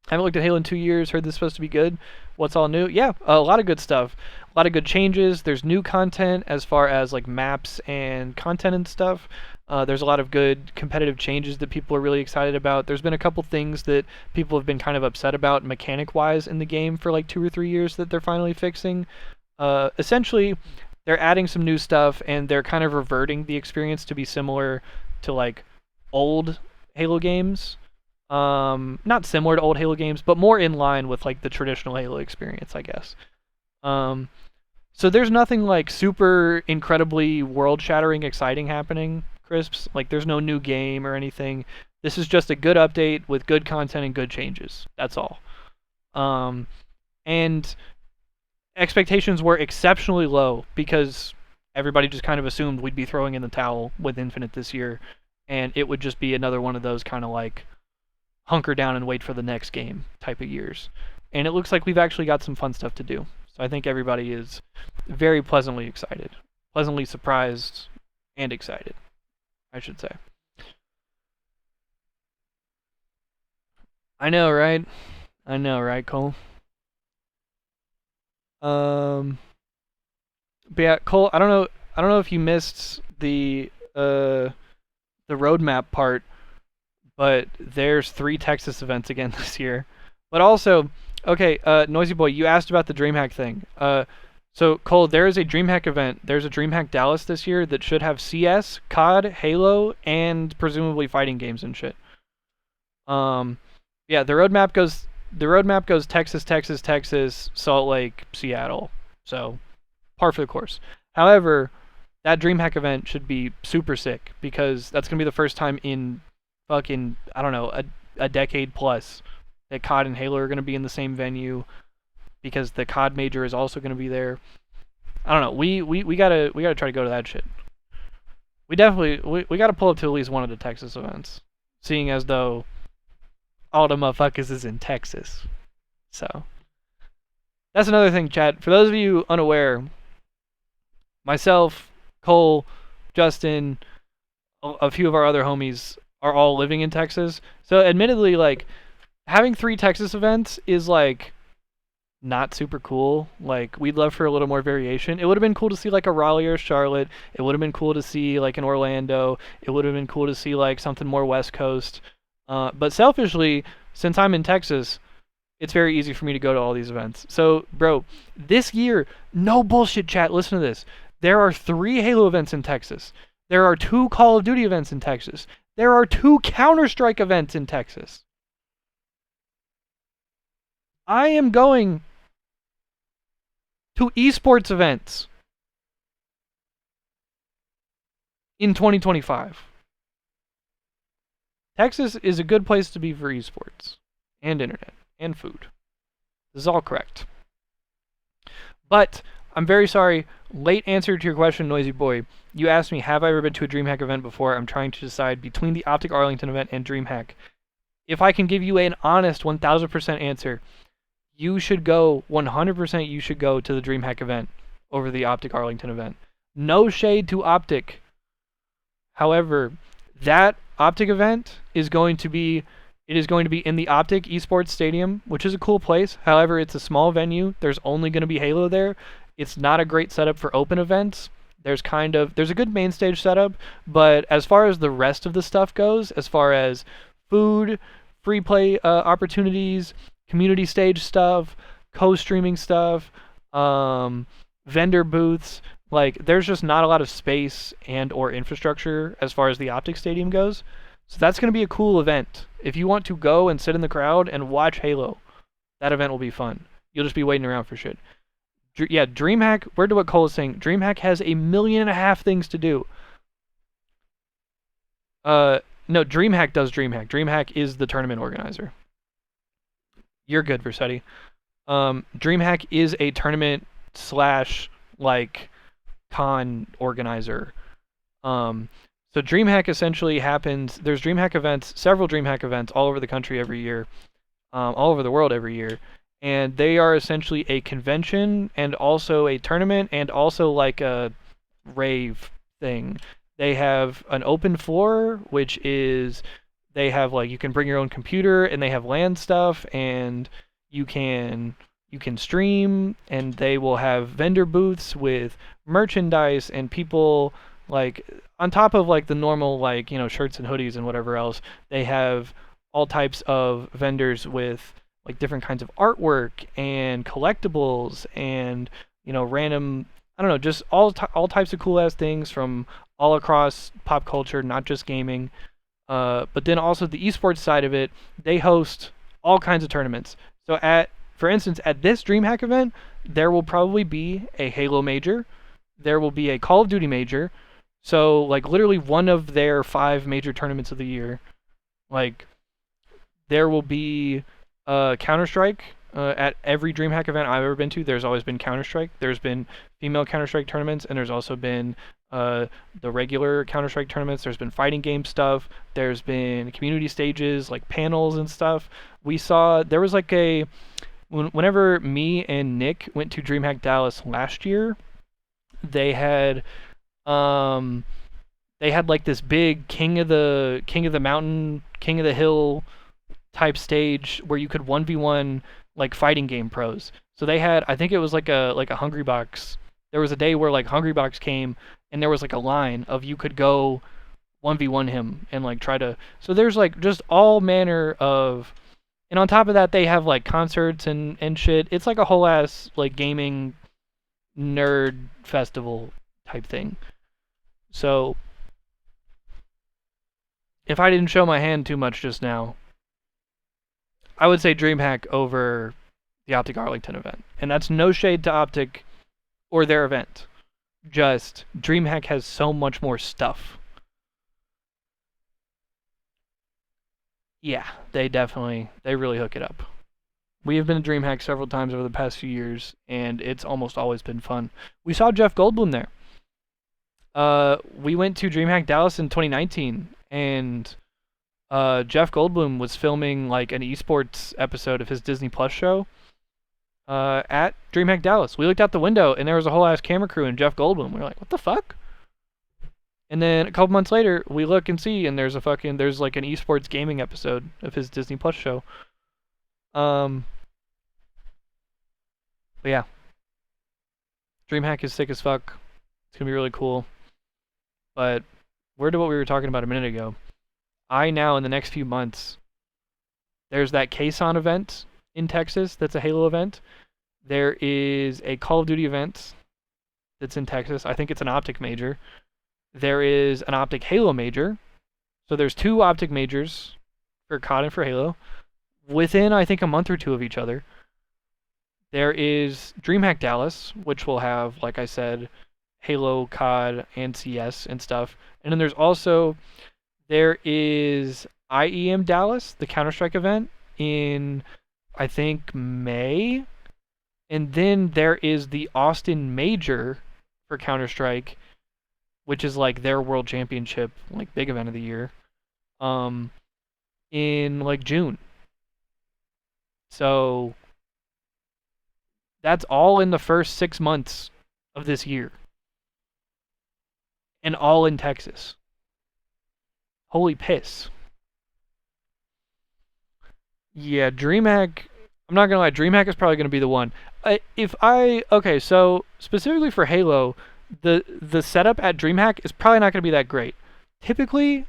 A: Haven't looked at Halo in 2 years. Heard this is supposed to be good. What's all new? Yeah, a lot of good stuff. A lot of good changes. There's new content as far as like maps and content and stuff. There's a lot of good competitive changes that people are really excited about. There's been a couple things that people have been kind of upset about mechanic-wise in the game for like 2 or 3 years that they're finally fixing. Essentially, they're adding some new stuff and they're kind of reverting the experience to be similar to like old Halo games. Not similar to old Halo games, but more in line with like the traditional Halo experience, I guess. So there's nothing like super incredibly world-shattering exciting happening, Crisps. Like there's no new game or anything. This is just a good update with good content and good changes. That's all. And expectations were exceptionally low because everybody just kind of assumed we'd be throwing in the towel with Infinite this year, and it would just be another one of those kind of like hunker down and wait for the next game type of years. And it looks like we've actually got some fun stuff to do. So I think everybody is very pleasantly excited. Pleasantly surprised and excited, I should say. I know, right? I know, right, Cole? But yeah, Cole, I don't know if you missed the roadmap part, but there's 3 Texas events again this year. But also, okay, Noisy Boy, you asked about the DreamHack thing. So Cole, there is a DreamHack event. There's a DreamHack Dallas this year that should have CS, COD, Halo, and presumably fighting games and shit. Yeah, the roadmap goes Texas, Texas, Texas, Salt Lake, Seattle. So, par for the course. However, that DreamHack event should be super sick because that's gonna be the first time in fucking, I don't know, a decade plus that COD and Halo are gonna be in the same venue because the COD major is also gonna be there. I don't know. We gotta try to go to that shit. We definitely we gotta pull up to at least one of the Texas events, seeing as though all the motherfuckers is in Texas. So that's another thing, chat. For those of you unaware, myself, Cole, Justin, a few of our other homies are all living in Texas. So admittedly, like, having 3 Texas events is like not super cool. Like, we'd love for a little more variation. It would have been cool to see like a Raleigh or Charlotte. It would have been cool to see like an Orlando. It would have been cool to see like something more West Coast. But selfishly, since I'm in Texas, it's very easy for me to go to all these events. So, bro, this year, no bullshit, chat. Listen to this. There are 3 Halo events in Texas. There are 2 Call of Duty events in Texas. There are 2 Counter-Strike events in Texas. I am going to esports events in 2025. Texas is a good place to be for esports and internet and food. This is all correct. But I'm very sorry. Late answer to your question, Noisy Boy. You asked me, have I ever been to a DreamHack event before? I'm trying to decide between the Optic Arlington event and DreamHack. If I can give you an honest 1000% answer, you should go, 100% you should go to the DreamHack event over the Optic Arlington event. No shade to Optic. However, that Optic event is going to be in the Optic Esports Stadium, which is a cool place. However, it's a small venue. There's only going to be Halo there. It's not a great setup for open events. There's a good main stage setup, but as far as the rest of the stuff goes, as far as food, free play opportunities, community stage stuff, co-streaming stuff, vendor booths, like there's just not a lot of space and or infrastructure as far as the Optic Stadium goes. So that's going to be a cool event. If you want to go and sit in the crowd and watch Halo, that event will be fun. You'll just be waiting around for shit. Yeah, DreamHack, word to what Cole is saying, DreamHack has 1.5 million things to do. No, DreamHack does DreamHack. DreamHack is the tournament organizer. You're good, Versetti. DreamHack is a tournament / like con organizer. So DreamHack essentially happens. There's DreamHack events, several DreamHack events all over the country every year, all over the world every year, and they are essentially a convention and also a tournament and also like a rave thing. They have an open floor, which is they have like you can bring your own computer and they have LAN stuff and you can stream and they will have vendor booths with merchandise and people like on top of like the normal like shirts and hoodies and whatever else, they have all types of vendors with like different kinds of artwork and collectibles and random just all types of cool ass things from all across pop culture, not just gaming. But then also the esports side of it, they host all kinds of tournaments. So for instance, at this DreamHack event, there will probably be a Halo major, there will be a Call of Duty major. So like literally one of their 5 major tournaments of the year. Like there will be Counter-Strike at every DreamHack event I've ever been to. There's always been Counter-Strike. There's been female Counter-Strike tournaments, and there's also been the regular Counter-Strike tournaments. There's been fighting game stuff. There's been community stages, like panels and stuff. We saw there was like whenever me and Nick went to DreamHack Dallas last year, they had like this big king of the mountain, king of the hill type stage where you could 1v1 like fighting game pros. So they had, I think it was like a Hungry Box. There was a day where like Hungry Box came and there was like a line of you could go 1v1 him and like try to. So there's like just all manner of, and on top of that they have like concerts and shit. It's like a whole ass like gaming nerd festival type thing. So if I didn't show my hand too much just now, I would say DreamHack over the Optic Arlington event. And that's no shade to Optic or their event. Just DreamHack has so much more stuff. Yeah, they really hook it up. We have been to DreamHack several times over the past few years, and it's almost always been fun. We saw Jeff Goldblum there. We went to DreamHack Dallas in 2019, and Jeff Goldblum was filming like an esports episode of his Disney Plus show at DreamHack Dallas. We looked out the window and there was a whole ass camera crew and Jeff Goldblum. We were like, what the fuck? And then a couple months later, we look and see, and there's like an esports gaming episode of his Disney Plus show. But yeah, DreamHack is sick as fuck. It's gonna be really cool. But where to what we were talking about a minute ago. In the next few months, there's that Kson event in Texas that's a Halo event. There is a Call of Duty event that's in Texas. I think it's an Optic major. There is an Optic Halo major. So there's 2 Optic majors for COD and for Halo within, I think, a month or 2 of each other. There is DreamHack Dallas, which will have, like I said, Halo, COD, and CS and stuff. And then there is IEM Dallas, the Counter-Strike event in, I think, May. And then there is the Austin Major for Counter-Strike, which is like their world championship, like big event of the year, in like June. So that's all in the first 6 months of this year. And all in Texas. Holy piss. Yeah, DreamHack, I'm not gonna lie, DreamHack is probably gonna be the one. Okay, so specifically for Halo, the setup at DreamHack is probably not gonna be that great. Typically,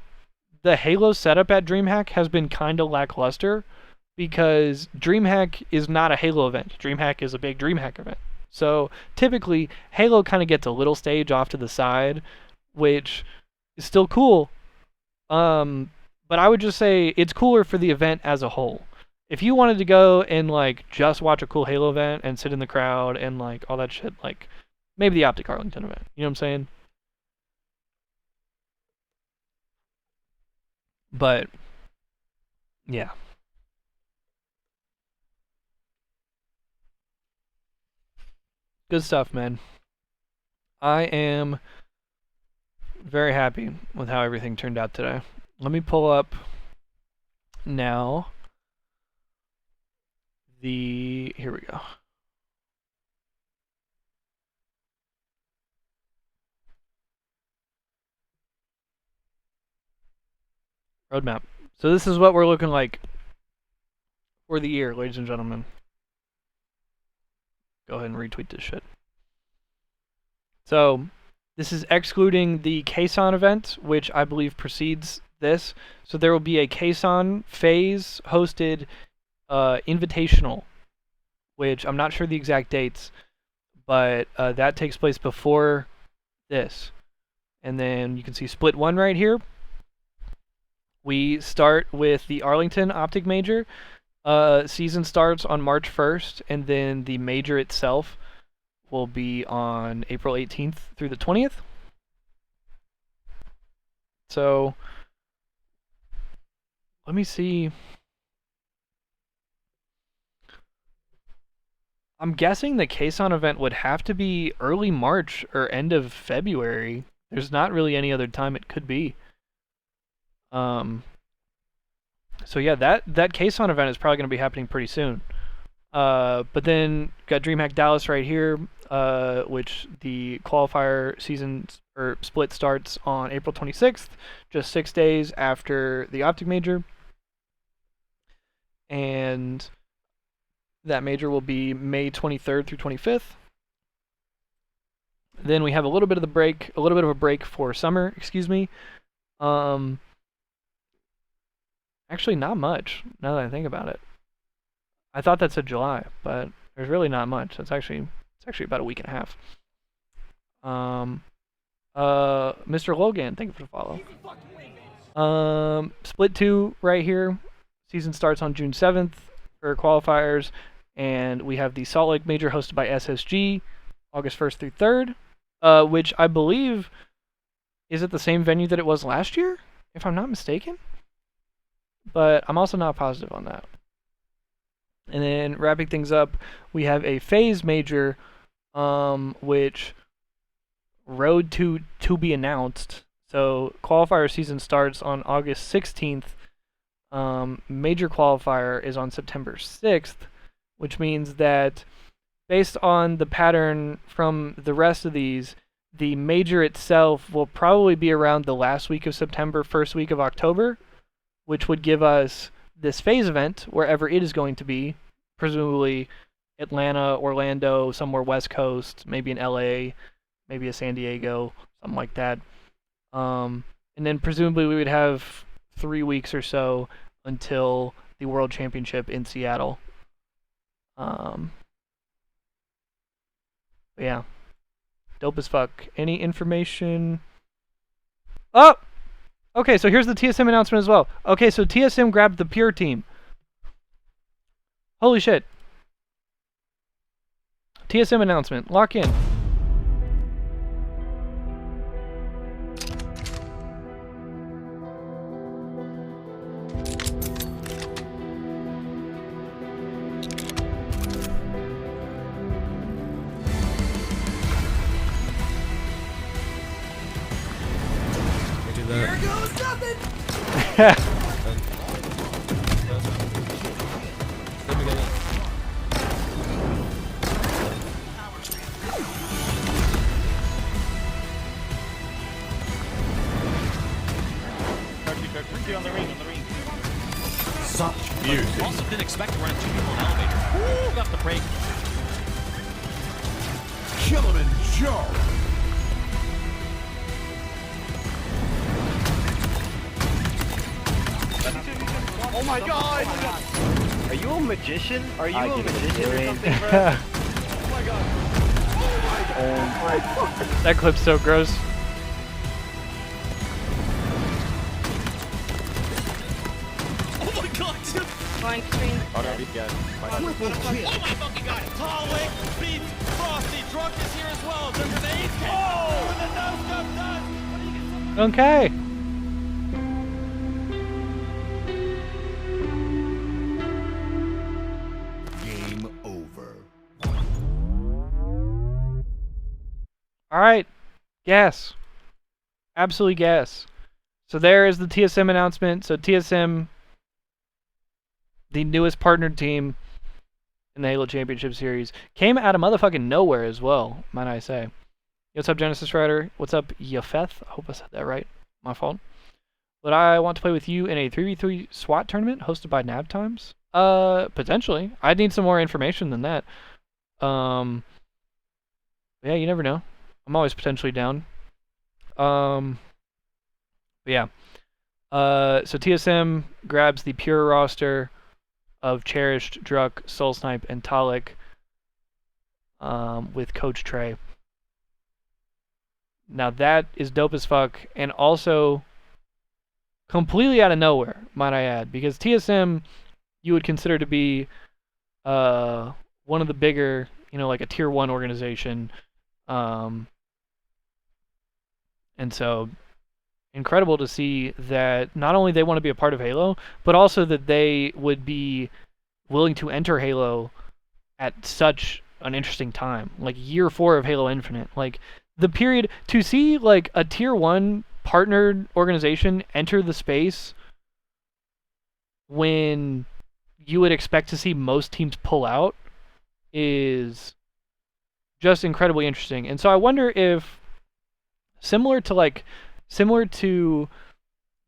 A: the Halo setup at DreamHack has been kind of lackluster because DreamHack is not a Halo event. DreamHack is a big DreamHack event. So typically, Halo kind of gets a little stage off to the side, which is still cool. But I would just say it's cooler for the event as a whole. If you wanted to go and like just watch a cool Halo event and sit in the crowd and like all that shit, like maybe the Optic Arlington event. You know what I'm saying? But yeah. Good stuff, man. I am very happy with how everything turned out today. Let me pull up now here we go. Roadmap. So this is what we're looking like for the year, ladies and gentlemen. Go ahead and retweet this shit. So this is excluding the Kason event, which I believe precedes this. So there will be a Kason phase hosted invitational, which I'm not sure the exact dates, but that takes place before this. And then you can see split 1 right here. We start with the Arlington Optic Major. Season starts on March 1st, and then the major itself will be on April 18th through the 20th. So let me see. I'm guessing the Kason event would have to be early March or end of February. There's not really any other time it could be. So yeah, that Kason event is probably going to be happening pretty soon. But then got DreamHack Dallas right here, which the qualifier season or split starts on April 26th, just 6 days after the Optic Major. And that major will be May 23rd through 25th. Then we have a little bit of a break for summer, excuse me. Actually, not much, now that I think about it. I thought that said July, but there's really not much. It's actually about a week and a half. Mr. Logan, thank you for the follow. Split 2 right here. Season starts on June 7th for qualifiers, and we have the Salt Lake Major hosted by SSG, August 1st through 3rd, which I believe is at the same venue that it was last year, if I'm not mistaken. But I'm also not positive on that. And then wrapping things up, we have a phase major, which road to be announced. So qualifier season starts on August 16th. Major qualifier is on September 6th, which means that based on the pattern from the rest of these, the major itself will probably be around the last week of September, first week of October, which would give us this phase event wherever it is going to be, presumably Atlanta, Orlando, somewhere West Coast, maybe in LA, maybe a San Diego, something like that. And then presumably we would have 3 weeks or so until the World Championship in Seattle. Yeah. Dope as fuck. Any information? Oh! Okay, so here's the TSM announcement as well. Okay, so TSM grabbed the Pure team. Holy shit. TSM announcement. Lock in.
F: Such beauty.
G: Also didn't expect to run into 2 people in an elevator. Ooh, left the break.
F: Kilimanjaro.
H: Oh my god!
I: Are you a magician? Are you a magician or something, bro?
H: Oh my god!
I: Oh my god.
A: That clip's so gross.
G: Oh my god, dude.
J: Going screen.
G: Oh my fucking god. Tallwick beats Frosty. Drunk is here as well. The grenades. Oh! The no-scope does. What do you get?
A: Okay.
F: Game over.
A: All right. Gas. Absolutely gas. So there is the TSM announcement. So TSM, the newest partnered team in the Halo Championship Series, came out of motherfucking nowhere as well, might I say. What's up, Genesis Rider? What's up, Yafeth? I hope I said that right. My fault. Would I want to play with you in a 3v3 SWAT tournament hosted by Nav Times? Potentially. I'd need some more information than that. Yeah, you never know. I'm always potentially down. But yeah. So TSM grabs the pure roster of Cherished, Druck, Soul Snipe, and Talik with Coach Trey. Now that is dope as fuck, and also completely out of nowhere, might I add, because TSM you would consider to be one of the bigger, like a tier 1 organization. And so incredible to see that not only they want to be a part of Halo, but also that they would be willing to enter Halo at such an interesting time, like year 4 of Halo Infinite. Like the period to see like a tier 1 partnered organization enter the space when you would expect to see most teams pull out is just incredibly interesting. And so I wonder if similar to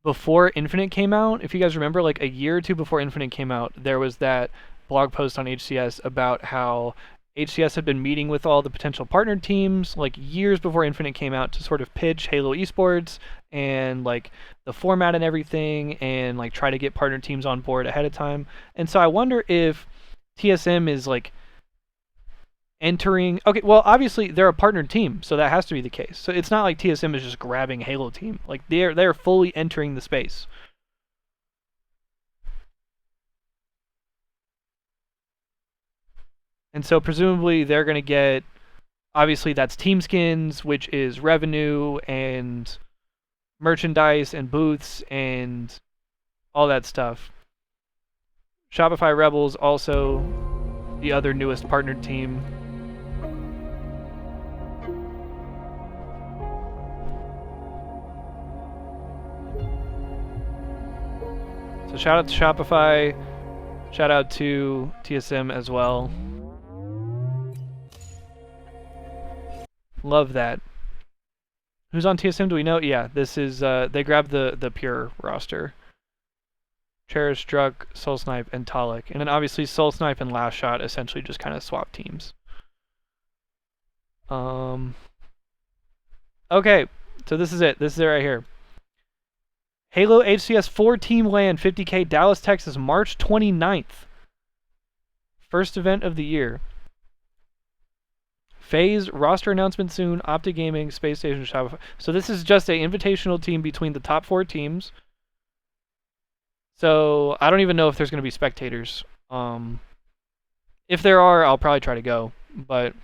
A: before Infinite came out, if you guys remember, like a year or two before Infinite came out, there was that blog post on HCS about how HCS had been meeting with all the potential partner teams like years before Infinite came out to sort of pitch Halo esports and like the format and everything, and like try to get partner teams on board ahead of time. And so I wonder if TSM is like entering. Okay, well obviously they're a partnered team, so that has to be the case. So it's not like TSM is just grabbing Halo team. Like they're fully entering the space. And so presumably they're going to get, obviously that's team skins, which is revenue and merchandise and booths and all that stuff. Shopify Rebels also the other newest partnered team. So shout out to Shopify, shout out to TSM as well. Love that. Who's on TSM? Do we know? Yeah, this is they grabbed the pure roster. Cherish, Druck, Soul Snipe, and Talik. And then obviously Soul Snipe and Last Shot essentially just kind of swap teams. Okay, so this is it. This is it right here. Halo HCS 4 Team LAN 50K Dallas, Texas, March 29th. First event of the year. Phase, roster announcement soon, Optic Gaming, Space Station, Shopify. So this is just an invitational team between the top 4 teams. So I don't even know if there's going to be spectators. If there are, I'll probably try to go. But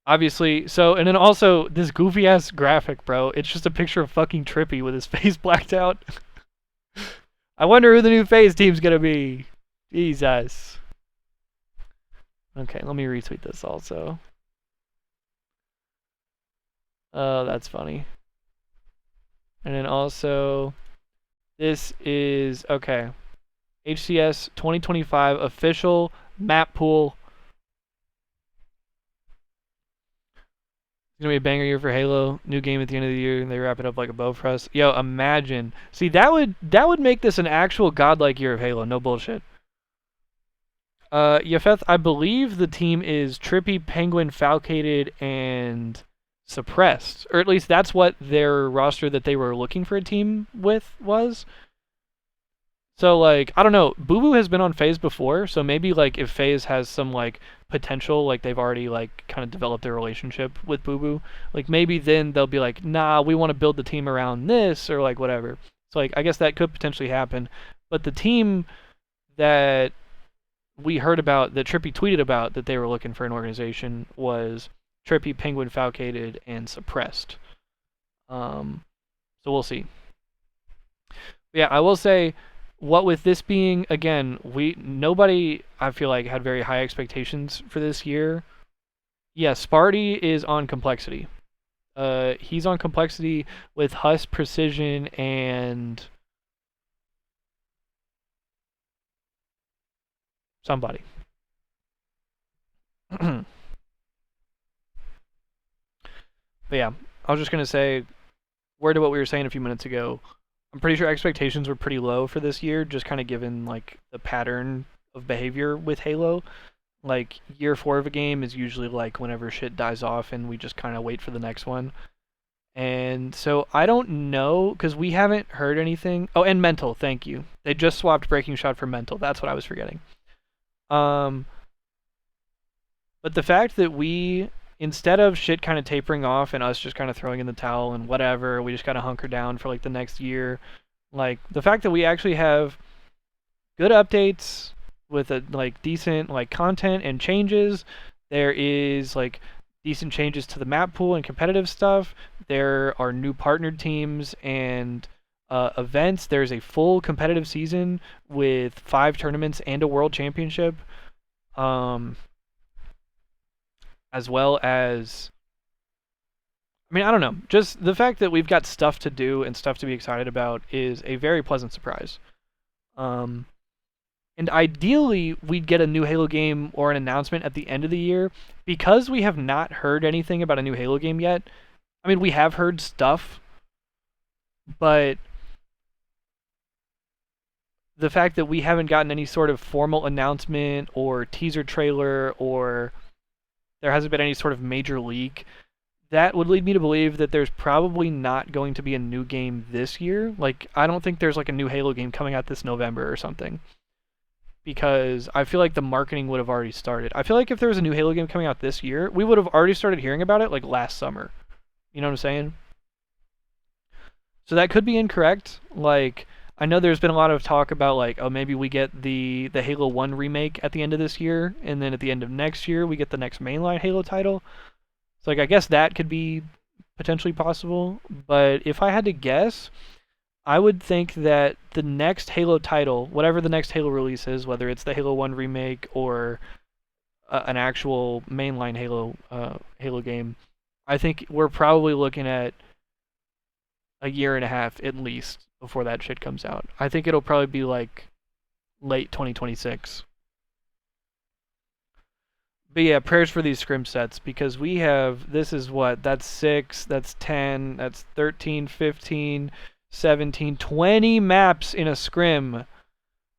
A: obviously, so, and then also this goofy ass graphic, bro. It's just a picture of fucking Trippy with his face blacked out. I wonder who the new phase team's going to be. Jesus. Okay, let me retweet this also. Oh, that's funny. And then also, this is, okay, HCS 2025 official map pool. It's gonna be a banger year for Halo. New game at the end of the year, and they wrap it up like a bow for us. Yo, imagine. See, that would make this an actual godlike year of Halo. No bullshit. Yafeth, I believe the team is Trippy, Penguin, Falcated, and Suppressed. Or at least that's what their roster that they were looking for a team with was. So, like, I don't know. Boo Boo has been on FaZe before, so maybe, like, if FaZe has some, like, potential, like, they've already, like, kind of developed their relationship with Boo Boo, like, maybe then they'll be like, nah, we want to build the team around this, or, like, whatever. So, like, I guess that could potentially happen. But the team that we heard about, that Trippy tweeted about, that they were looking for an organization was Trippy, Penguin, Falcated, and Suppressed. So we'll see. But yeah, I will say, what with this being, again, nobody, I feel like, had very high expectations for this year. Yeah, Sparty is on Complexity. He's on Complexity with Huss, Precision, and somebody. But yeah, I was just going to say, word to what we were saying a few minutes ago, I'm pretty sure expectations were pretty low for this year, just kind of given, like, the pattern of behavior with Halo. Like, year 4 of a game is usually, like, whenever shit dies off and we just kind of wait for the next one. And so I don't know, because we haven't heard anything. Oh, and Mental, thank you. They just swapped Breaking Shot for Mental. That's what I was forgetting. But the fact that we, instead of shit kind of tapering off and us just kind of throwing in the towel and whatever, we just got to hunker down for, like, the next year. Like, the fact that we actually have good updates with a, like, decent, like, content and changes. There is, like, decent changes to the map pool and competitive stuff. There are new partnered teams and events. There's a full competitive season with 5 tournaments and a world championship. As well as, I mean, I don't know. Just the fact that we've got stuff to do and stuff to be excited about is a very pleasant surprise. And ideally, we'd get a new Halo game or an announcement at the end of the year. Because we have not heard anything about a new Halo game yet, I mean, we have heard stuff, but the fact that we haven't gotten any sort of formal announcement or teaser trailer, or there hasn't been any sort of major leak, that would lead me to believe that there's probably not going to be a new game this year. Like, I don't think there's, like, a new Halo game coming out this November or something, because I feel like the marketing would have already started. I feel like if there was a new Halo game coming out this year, we would have already started hearing about it, like, last summer. You know what I'm saying? So that could be incorrect. Like, I know there's been a lot of talk about, like, oh, maybe we get the Halo 1 remake at the end of this year, and then at the end of next year, we get the next mainline Halo title. So, like, I guess that could be potentially possible. But if I had to guess, I would think that the next Halo title, whatever the next Halo release is, whether it's the Halo 1 remake or an actual mainline Halo game, I think we're probably looking at a year and a half at least before that shit comes out. I think it'll probably be like late 2026. But yeah, prayers for these scrim sets, because we have, this is what, that's 6, that's 10, that's 13, 15, 17, 20 maps in a scrim.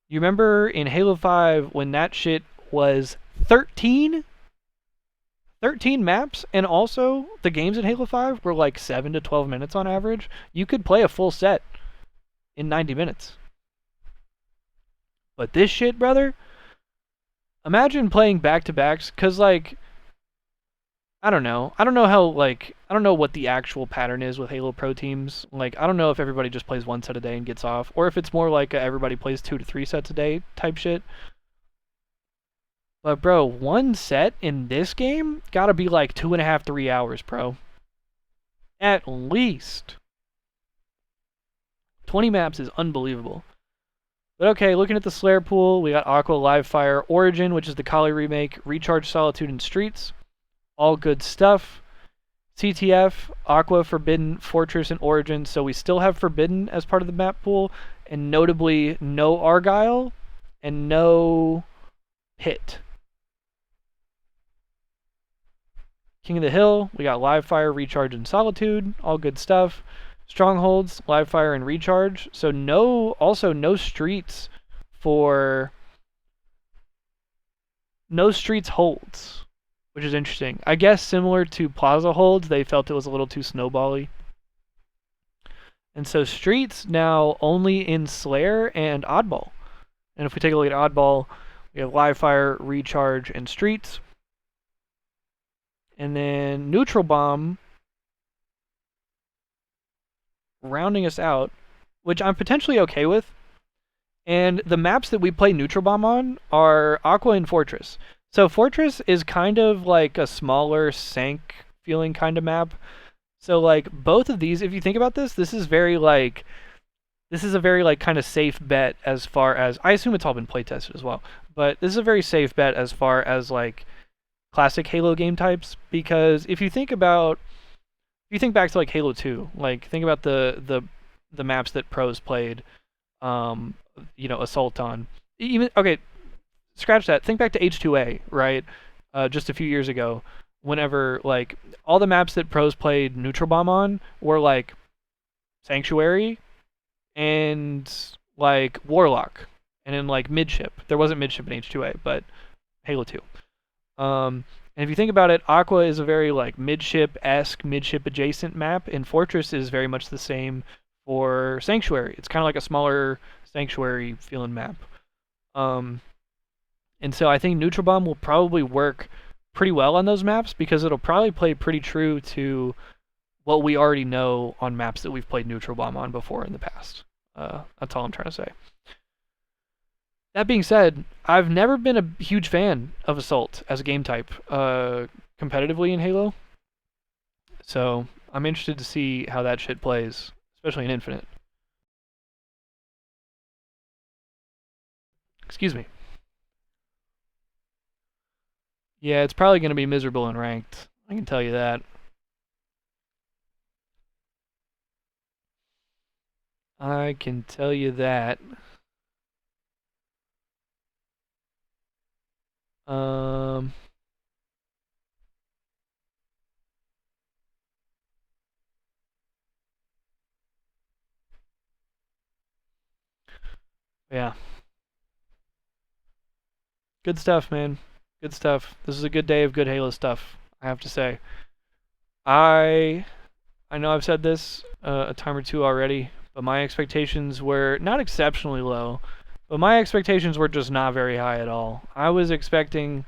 A: You remember in Halo 5 when that shit was 13? 13 maps, and also the games in Halo 5 were like 7 to 12 minutes on average. You could play a full set in 90 minutes. But this shit, brother, imagine playing back-to-backs, because, like, I don't know how, like, I don't know what the actual pattern is with Halo Pro teams. Like, I don't know if everybody just plays 1 set a day and gets off, or if it's more like everybody plays 2 to 3 sets a day type shit. But, bro, 1 set in this game gotta be like 2.5, 3 hours, bro. At least. 20 maps is unbelievable. But okay, looking at the Slayer pool, we got Aqua, Livefire, Origin, which is the Kali remake, Recharge, Solitude, and Streets. All good stuff. CTF, Aqua, Forbidden, Fortress, and Origin. So we still have Forbidden as part of the map pool, and notably no Argyle and no Hit. King of the Hill, we got Live Fire, Recharge, and Solitude. All good stuff. Strongholds, Live Fire, and Recharge. So also no streets for... No streets holds, which is interesting. I guess similar to Plaza holds, they felt it was a little too snowbally. And so streets now only in Slayer and Oddball. And if we take a look at Oddball, we have Live Fire, Recharge, and Streets. And then Neutral Bomb rounding us out, which I'm potentially okay with. And the maps that we play Neutral Bomb on are Aqua and Fortress. So Fortress is kind of like a smaller Sank feeling kind of map. So like both of these, if you think about this, this is a very like kind of safe bet as far as, I assume it's all been play tested as well, but this is a very safe bet as far as like classic Halo game types, because if you think back to like Halo 2, like think about the maps that pros played, Assault on. Even okay, scratch that. Think back to H2A, right? Just a few years ago, whenever like all the maps that pros played Neutral Bomb on were like Sanctuary and like Warlock, and then like Midship. There wasn't Midship in H2A, but Halo 2. And if you think about it, Aqua is a very like midship-esque, midship adjacent map, and Fortress is very much the same for Sanctuary. It's kind of like a smaller Sanctuary feeling map. And so I think Neutral Bomb will probably work pretty well on those maps, because it'll probably play pretty true to what we already know on maps that we've played Neutral Bomb on before in the past. That's all I'm trying to say. That being said, I've never been a huge fan of Assault as a game type competitively in Halo. So I'm interested to see how that shit plays, especially in Infinite. Excuse me. Yeah, it's probably going to be miserable in Ranked. I can tell you that. I can tell you that. Yeah. Good stuff, man. Good stuff. This is a good day of good Halo stuff, I have to say. I know I've said this a time or two already, but my expectations were not exceptionally low, but my expectations were just not very high at all. I was expecting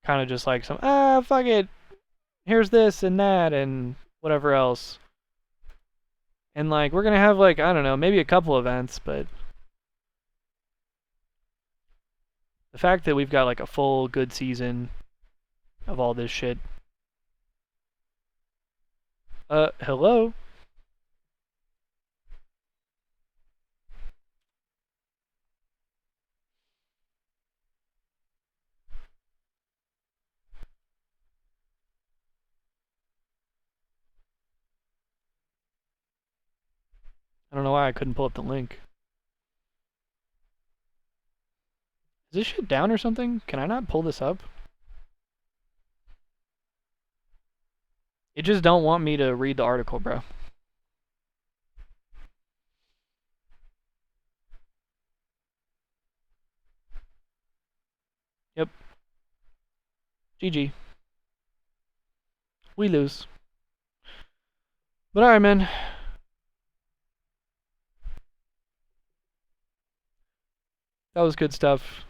A: kind of just like some, fuck it, here's this and that and whatever else. And like, we're going to have like, I don't know, maybe a couple events, but the fact that we've got like a full good season of all this shit. Hello? I don't know why I couldn't pull up the link. Is this shit down or something? Can I not pull this up? It just don't want me to read the article, bro. Yep. GG. We lose. But alright, man. That was good stuff.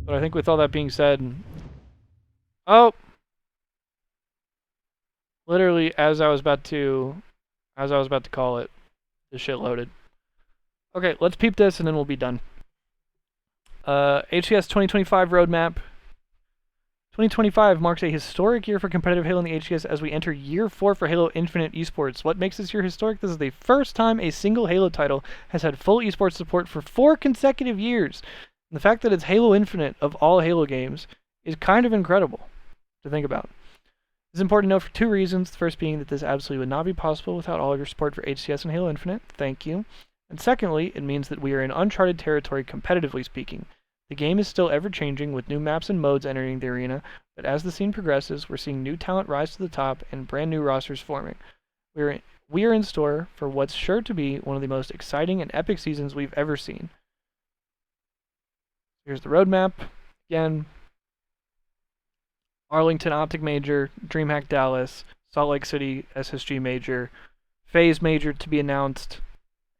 A: But I think with all that being said... Oh! Literally, as I was about to call it, this shit loaded. Okay, let's peep this and then we'll be done. HCS 2025 roadmap. 2025 marks a historic year for competitive Halo in the HCS as we enter year 4 for Halo Infinite esports. What makes this year historic? This is the first time a single Halo title has had full esports support for 4 consecutive years. And the fact that it's Halo Infinite of all Halo games is kind of incredible to think about. It's important to note for two reasons. The first being that this absolutely would not be possible without all of your support for HCS and Halo Infinite. Thank you. And secondly, it means that we are in uncharted territory competitively speaking. The game is still ever-changing with new maps and modes entering the arena, but as the scene progresses, we're seeing new talent rise to the top and brand new rosters forming. We are in store for what's sure to be one of the most exciting and epic seasons we've ever seen. Here's the roadmap. Again, Arlington Optic Major, DreamHack Dallas, Salt Lake City SSG Major, FaZe Major to be announced,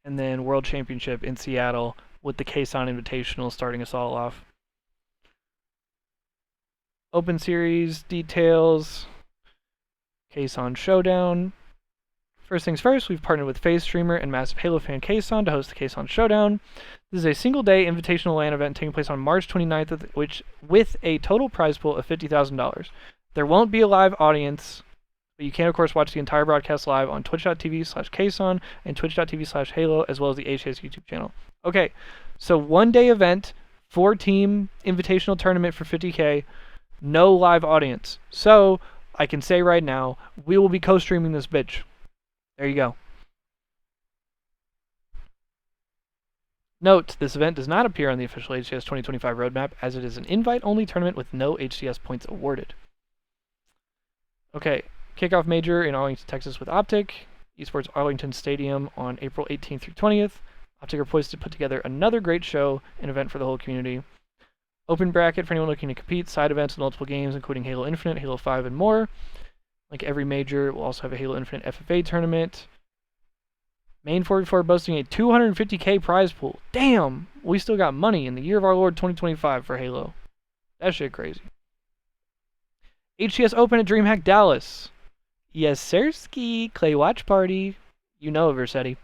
A: and then World Championship in Seattle with the Kson Invitational starting us all off. Open Series details, Kson Showdown. First things first, we've partnered with FaZe streamer and massive Halo fan Kson to host the Kson Showdown. This is a single-day invitational LAN event taking place on March 29th, with a total prize pool of $50,000. There won't be a live audience, but you can, of course, watch the entire broadcast live on twitch.tv/Kson and twitch.tv/Halo, as well as the HCS YouTube channel. Okay, so one-day event, 4-team invitational tournament for $50K, no live audience. So, I can say right now, we will be co-streaming this bitch. There you go. Note, this event does not appear on the official HCS 2025 roadmap, as it is an invite-only tournament with no HCS points awarded. Okay, kickoff major in Arlington, Texas with Optic. Esports Arlington Stadium on April 18th through 20th. Optic are poised to put together another great show and event for the whole community. Open bracket for anyone looking to compete. Side events with multiple games, including Halo Infinite, Halo 5, and more. Like every major, we'll also have a Halo Infinite FFA tournament. Main 44 boasting a $250K prize pool. Damn! We still got money in the year of our Lord 2025 for Halo. That shit crazy. HCS Open at DreamHack Dallas. Yes, sirski. Clay watch party. You know, Versetti.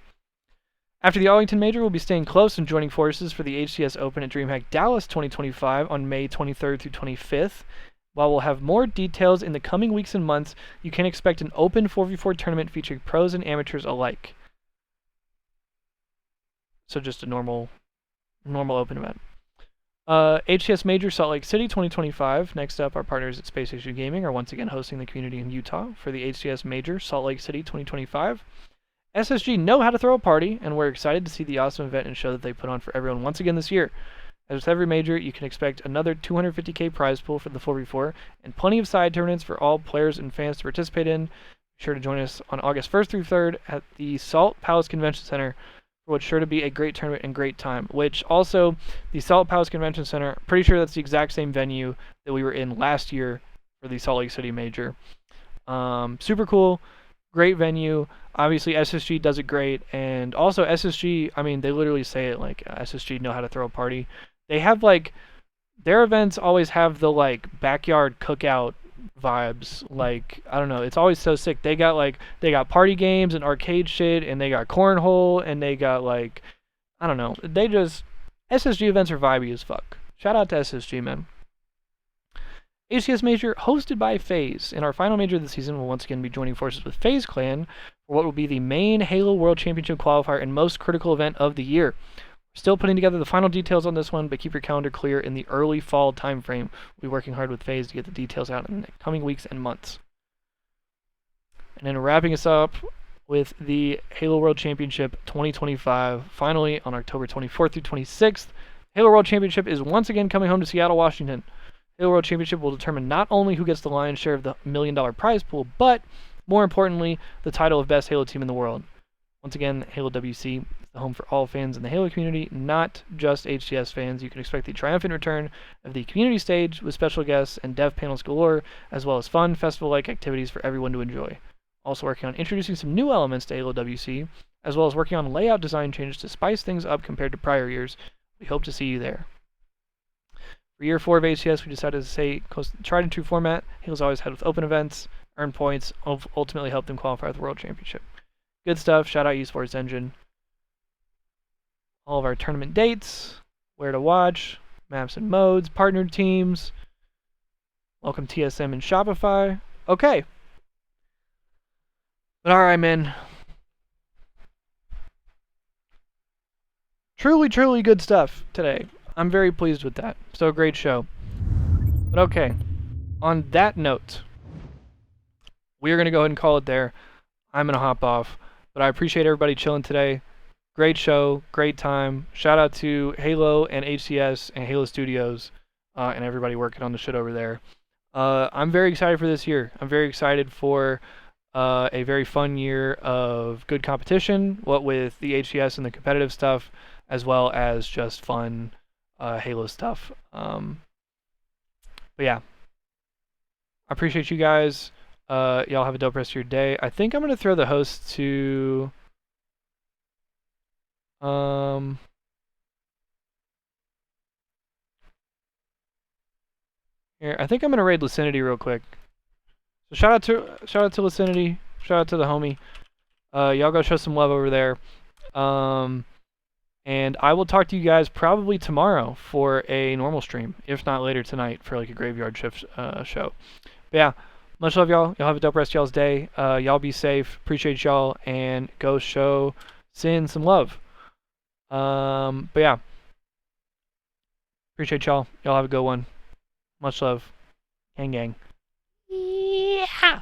A: After the Arlington Major, we'll be staying close and joining forces for the HCS Open at DreamHack Dallas 2025 on May 23rd through 25th. While we'll have more details in the coming weeks and months, you can expect an open 4v4 tournament featuring pros and amateurs alike. So just a normal open event. HCS Major Salt Lake City 2025. Next up, our partners at Space Station Gaming are once again hosting the community in Utah for the HCS Major Salt Lake City 2025. SSG know how to throw a party, and we're excited to see the awesome event and show that they put on for everyone once again this year. As with every major, you can expect another $250K prize pool for the 4v4, and plenty of side tournaments for all players and fans to participate in. Be sure to join us on August 1st through 3rd at the Salt Palace Convention Center for what's sure to be a great tournament and great time, which also, the Salt Palace Convention Center, pretty sure that's the exact same venue that we were in last year for the Salt Lake City Major. Super cool, great venue. Obviously, SSG does it great, and also SSG, I mean, they literally say it like SSG know how to throw a party. They have, like, their events always have the, like, backyard cookout vibes. Like, I don't know, it's always so sick. They got party games and arcade shit, and they got cornhole, and they got, like, I don't know. SSG events are vibey as fuck. Shout out to SSG, man. HCS Major hosted by FaZe. In our final major this season, we'll once again be joining forces with FaZe Clan for what will be the main Halo World Championship qualifier and most critical event of the year. Still putting together the final details on this one, but keep your calendar clear in the early fall timeframe. We'll be working hard with FaZe to get the details out in the coming weeks and months. And then wrapping us up with the Halo World Championship 2025, finally on October 24th through 26th. Halo World Championship is once again coming home to Seattle, Washington. Halo World Championship will determine not only who gets the lion's share of the $1 million prize pool, but, more importantly, the title of best Halo team in the world. Once again, Halo WC is the home for all fans in the Halo community, not just HCS fans. You can expect the triumphant return of the community stage with special guests and dev panels galore, as well as fun, festival-like activities for everyone to enjoy. Also working on introducing some new elements to Halo WC, as well as working on layout design changes to spice things up compared to prior years. We hope to see you there. For year 4 of HCS, we decided to stay close to the tried and true format. Halo's always had with open events, earn points, ultimately help them qualify for the World Championship. Good stuff. Shout out Esports Engine. All of our tournament dates, where to watch, maps and modes, partnered teams. Welcome TSM and Shopify. Okay. But alright, man. Truly, truly good stuff today. I'm very pleased with that. So great show. But okay, on that note, we are going to go ahead and call it there. I'm going to hop off, but I appreciate everybody chilling today. Great show, great time. Shout out to Halo and HCS and Halo Studios and everybody working on the shit over there. I'm very excited for this year. I'm very excited for a very fun year of good competition, what with the HCS and the competitive stuff, as well as just fun Halo stuff. But yeah, I appreciate you guys. Y'all have a dope rest of your day. I think I'm gonna throw the host to here. I think I'm gonna raid Lucinity real quick. So shout out to Lucinity. Shout out to the homie. Y'all go show some love over there. And I will talk to you guys probably tomorrow for a normal stream, if not later tonight for like a graveyard shift show. But yeah, much love, y'all. Y'all have a dope rest of y'all's day. Y'all be safe. Appreciate y'all, and go show Sin some love. But yeah, appreciate y'all. Y'all have a good one. Much love. Gang gang. Yeah.